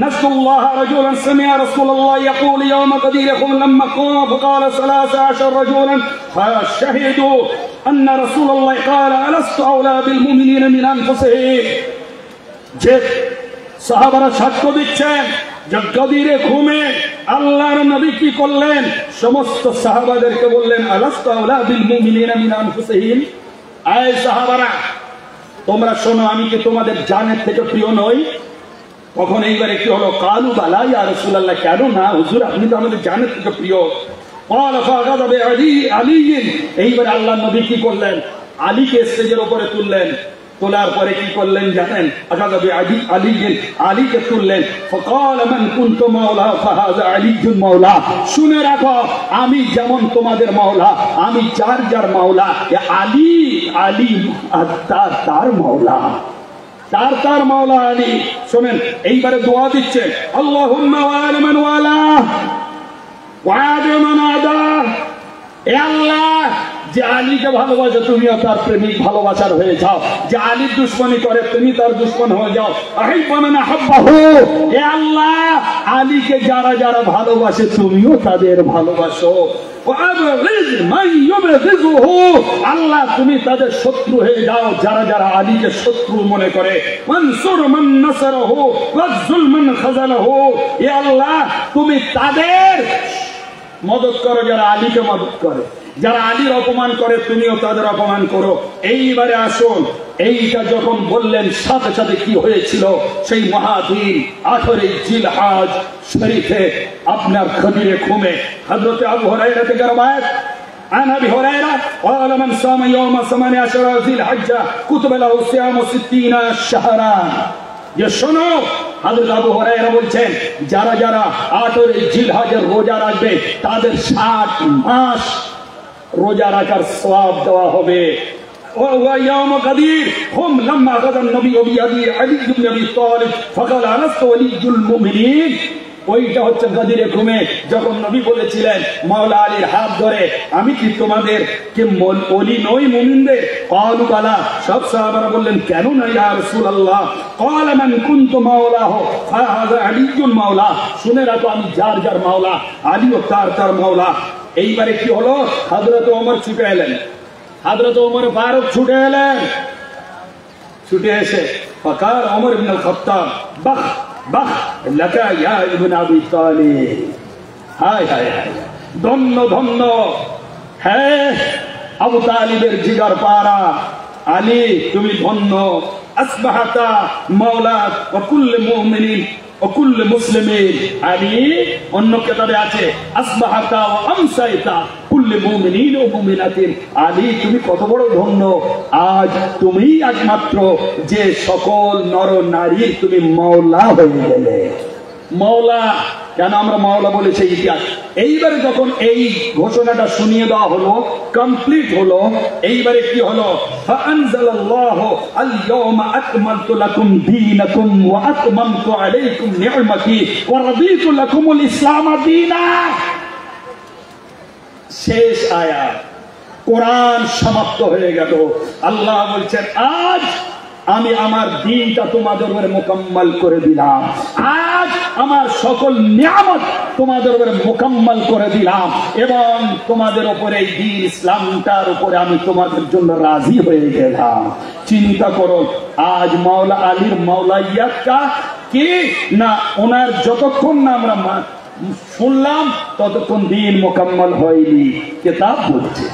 نسوا الله رجلا سمع رسول الله يقول يوم قدير يقول لما قام فقال 13 رجلا فشهدوا أن رسول الله قال ألست أولى بالمؤمنين من أنفسهم। যে সাহাবারা সাক্ষ্য দিচ্ছেন যে গদিরে ঘুমে আল্লাহর নবী কি করলেন? সমস্ত সাহাবাদেরকে বললেন আলাস্তু আওলা বিল মুমিনিনা মিন আনফুসিহিম। আয় সাহাবারা, তোমরা শোনো, আমি কি তোমাদের জানের থেকে প্রিয় নই? তখন এইবারে কি হলো? কালু বালা ইয়া রাসূলুল্লাহ, কেন না হুজুর, আপনি তো আমাদের জানের থেকে প্রিয়। এইবারে আল্লাহর নবী কি করলেন? আলীকে স্টেজের উপরে তুললেন। তোলার পরে কি করলেন জানেন? আলীকে তুললেন। শুনে রাখো, আমি যেমন তোমাদের মাওলা, আমি যার যার মাওলা, আলী আলী তার মাওলা, তার মাওলা আলী। শোনেন, এইবারে দোয়া দিচ্ছেন, আল্লাহুম্মা ওয়ালা মান ওয়ালা ওয়াদা মান আদা। এ আল্লাহ, যে আলীকে ভালোবাসে তুমিও তার প্রেমিক, ভালোবাসার হয়ে যাও। যে আলীর দুশ্মনী করে তুমি তার দুশ্মন হয়ে যাও। হে আল্লাহ, আলীকে যারা যারা ভালোবাসে তুমিও তাদের ভালোবাসো। আল্লাহ, তুমি তাদের শত্রু হয়ে যাও যারা যারা আলীকে শত্রু মনে করে। হে আল্লাহ, তুমি তাদের মদত করো যারা আলীকে মদত করে, যারা আলীর অপমান করে তুমিও তাদের অপমান করো। এইবারে আসুন, এইটা যখন বললেন সাথে সাথে কি হয়েছিল? সেই মহাদিন 18 জিলহজ শরীফে আপনার খদিরে ঘুমে হযরত আবু হুরায়রা থেকে রওয়ায়াত عن ابي هريره قال من صام يوم 18 ذي الحجه كتب له صيام 60 شهرا। যে শোনো, হযরত আবু হুরায়রা বলছেন, যারা যারা 18 জিলহজের রোজা রাখবে তাদের 60 মাস রোজা রাখার সওয়াব দেওয়া হবে। ويوم قدير هم لما غزا النبي بأبي علي بن ابي طالب فقال ألست ولي المؤمنين। ওইটা হচ্ছে গদিরে খুমে, যখন নবী বলেছিলেন মাওলা আলীর হাত ধরে, আমি কি তোমাদের কে ওলি নই মুমিনদের? ক্বালু বালা, সব সাহাবারা বললেন কেন না ইয়া রাসূলুল্লাহ। ক্বালা মান কুনতু মাওলাহু ফাহাযা আলিয়্যুন মাওলা, শুনে রাখো আমি যার যার মাওলা, আলীও তার তার মাওলা। এইবারে কি হলো, হযরত ওমর ছুটে এলেন, হযরত ওমর ফারুক ছুটে এলেন, ছুটে এসে ফাকার ওমর ইবনে আল খাত্তাব বাহ বাহ লাকা ইয়া ইবনে আবি তালিব, হায় হায় হায়, ধন্য ধন্য, হ্যাঁ আবু তালিবের জিগার পারা আলী, তুমি ধন্য। আসবাহাতা মাওলা ওয়া কুল্লু মুমিনিন ওয়া কুল্লু মুসলিমিন, আলী অন্য কিতাবে আছে আসবাহাতা ওয়া আমসাইতা কুল্লু মুমিনিন ওয়া মুমিনাতিন, আলী তুমি কত বড় ধন্য, আজ তুমি একমাত্র যে সকল নর নারী তুমি মাওলা হয়ে গেলে। মাওলা কেন আমরা মাওলা বলেছি ইতিহাস। এইবারে যখন এই ঘোষণাটা শুনিয়ে দেওয়া হলো, কমপ্লিট হলো, এইবারে কি হলো, ফাআনজালাল্লাহু আল-ইয়াওমা আকমালতু লাকুম দীনাকুম ওয়া আতমামতু আলাইকুম নি'মাতি ওয়া রাদিতু লাকুমুল ইসলাম দীনা। শেষ আয়াত, কোরআন সমাপ্ত হয়ে গেল। আল্লাহ বলছেন আজ আমি আমার দ্বীনটা তোমাদের উপরে মোকাম্মল করে দিলাম, আজ আমার সকল নিয়ামত তোমাদের উপরে মোকাম্মল করে দিলাম, এবং তোমাদের উপরে এই দ্বীন ইসলামটার উপরে আমি তোমাদের জন্য রাজি হয়ে গেলাম। চিন্তা করো, আজ মাওলা আলীর মাওলাইয়াতটা কি না, ওনার যতক্ষণ না আমরা শুনলাম ততক্ষণ দ্বীন মোকাম্মল হয়নি, কিতাব বলছে।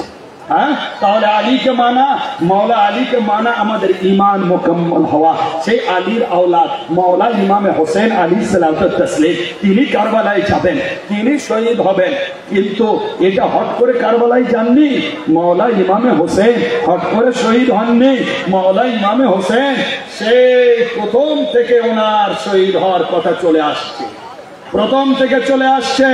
হ্যাঁ, তাহলে আলীকে মানা, মাওলা আলীকে মানা আমাদের ঈমান মুকম্মল হওয়া। সেই আলীর আওলাদ মাওলা ইমামে হোসেন আলাইহিসসালাতু তাসলিম, তিনি কারবালায় যাবেন, তিনি শহীদ হবেন, কিন্তু এটা হট করে কারবালায় যাননি। মাওলা ইমামে হোসেন হট করে শহীদ হননি। মাওলা ইমামে হোসেন সেই প্রথম থেকে ওনার শহীদ হওয়ার কথা চলে আসছে, প্রথম থেকে চলে আসছে।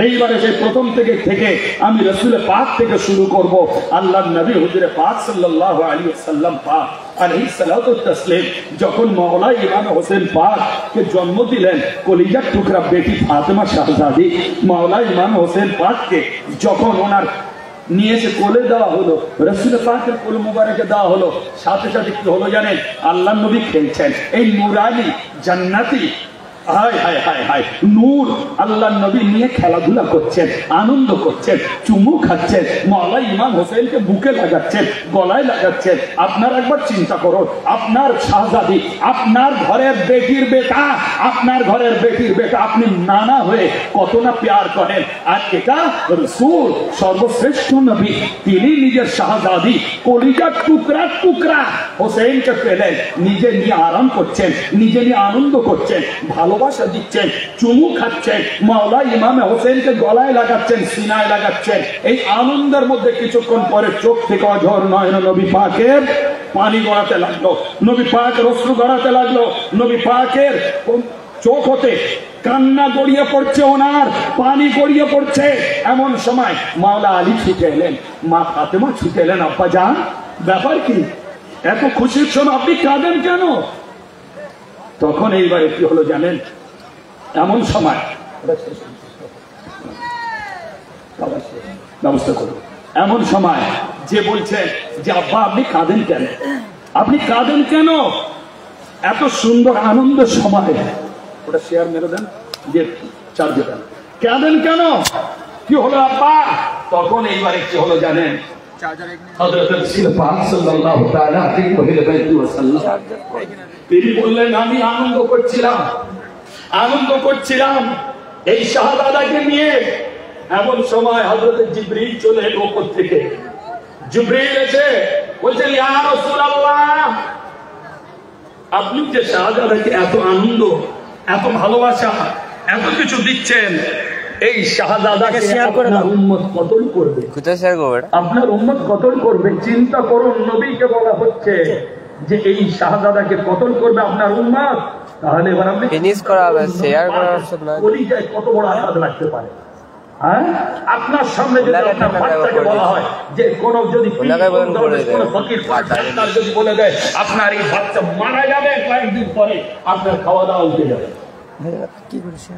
এইবারে সেই প্রথম থেকে আমি রাসূলের পাক থেকে শুরু করব। আল্লাহর নবী হুজুরে পাক সাল্লাল্লাহু আলাইহি ওয়াসাল্লাম পাক আলাইহিসসালাতু তাসলিম যখন মাওলা ইমাম হোসেন পাক কে জন্ম দিলেন, কলিজার টুকরা বেটি ফাতেমা শাহজাদি মাওলা ইমাম হোসেন পাককে যখন ওনার নিয়ে এসে কোলে দেওয়া হলো, রাসূলের পাকের কোল মুবারকে দেওয়া হলো, সাথে সাথে কি হলো জানেন, আল্লাহর নবী খেলছেন, এই নুরানি জান্নাতি হায় হায় হায় হায় নূর আল্লাহ নবী নিয়ে খেলাধুলা করছেন, আনন্দ করছেন, চুমু খাচ্ছেন, মাওলা ইমাম হোসেনকে বুকে লাগাচ্ছেন, গলায় লাগাচ্ছেন। আপনার একবার চিন্তা করুন, আপনার শাহজাদি, আপনার ঘরের বেটির বেটা, আপনার ঘরের বেটির বেটা আপনি নানা হয়ে কত না প্যার করেন, আর এটা রাসূল সর্বশ্রেষ্ঠ নবী, তিনি নিজের শাহজাদি কলিজার টুকরা টুকরা হোসেনকে পেলেন, নিজে নিয়ে আরাম করছেন, নিজে নিয়ে আনন্দ করছেন, ভালোবাসা দিচ্ছেন, চুমু খাচ্ছেন, মাওলা ইমামে হোসেনকে গলায় লাগাচ্ছেন, সিনায় লাগাচ্ছেন। এই আনন্দের মধ্যে কিছুক্ষণ পরে চোখ থেকে অঝর নয়ন নবী পাকের পানি গড়াতে লাগলো, নবী পাকের অশ্রু গড়াতে লাগলো, নবী পাকের চোখ হতে কান্না গড়িয়ে পড়ছে, ওনার পানি গড়িয়ে পড়ছে। এমন সময় মাওলা আলী ছুটে এলেন, মা ফাতেমা ছুটে এলেন, আব্বা জান ব্যাপার কি, এত খুশির সময় আপনি কাঁদেন কেন? তখন এইবারে কি হলো জানেন, এমন সময় ব্যবস্থা করুন, এমন সময় যে বলছে যে আব্বা আপনি কাঁদেন কেন, আপনি কাঁদেন কেন, এত সুন্দর আনন্দের সময়, ওটা শেয়ার মেরে দেন, যে চার্জে দেন, কাঁদেন কেন, কি হলো আব্বা? তখন এইবারে কি হলো জানেন, তিনি বললেন আমি আনন্দ করছিলাম এই শাহজাদাকে নিয়ে। এমন সময় হযরত জিবরীল চলে এলো উপর থেকে, জিবরীল এসে বলছেন ইয়া রাসূলুল্লাহ, আপনি যে শাহজাদাকে এত আনন্দ, এত ভালোবাসা, এত কিছু দিচ্ছেন, এই শাহজাদাকে আপনার উম্মত কতল করবে, আপনার উম্মত কতল করবে। চিন্তা করুন, নবীকে বলা হচ্ছে যে এই শাহজাদাকে কতল করবে আপনার উম্মত, তাহলে এবার আপনি ফিনিশ করাবে, শেয়ার করার জন্য কলিজায় কত বড় আঘাত লাগতে পারে। হ্যাঁ, আপনার সামনে যদি আপনার বাচ্চাকে বলা হয় যে কোন যদি ফকির সরকার যদি বলে দেয় আপনার এই বাচ্চা মারা যাবে কয়েকদিন পরে, আপনার খাওয়া দাওয়া উঠে যাবে। কি করেছে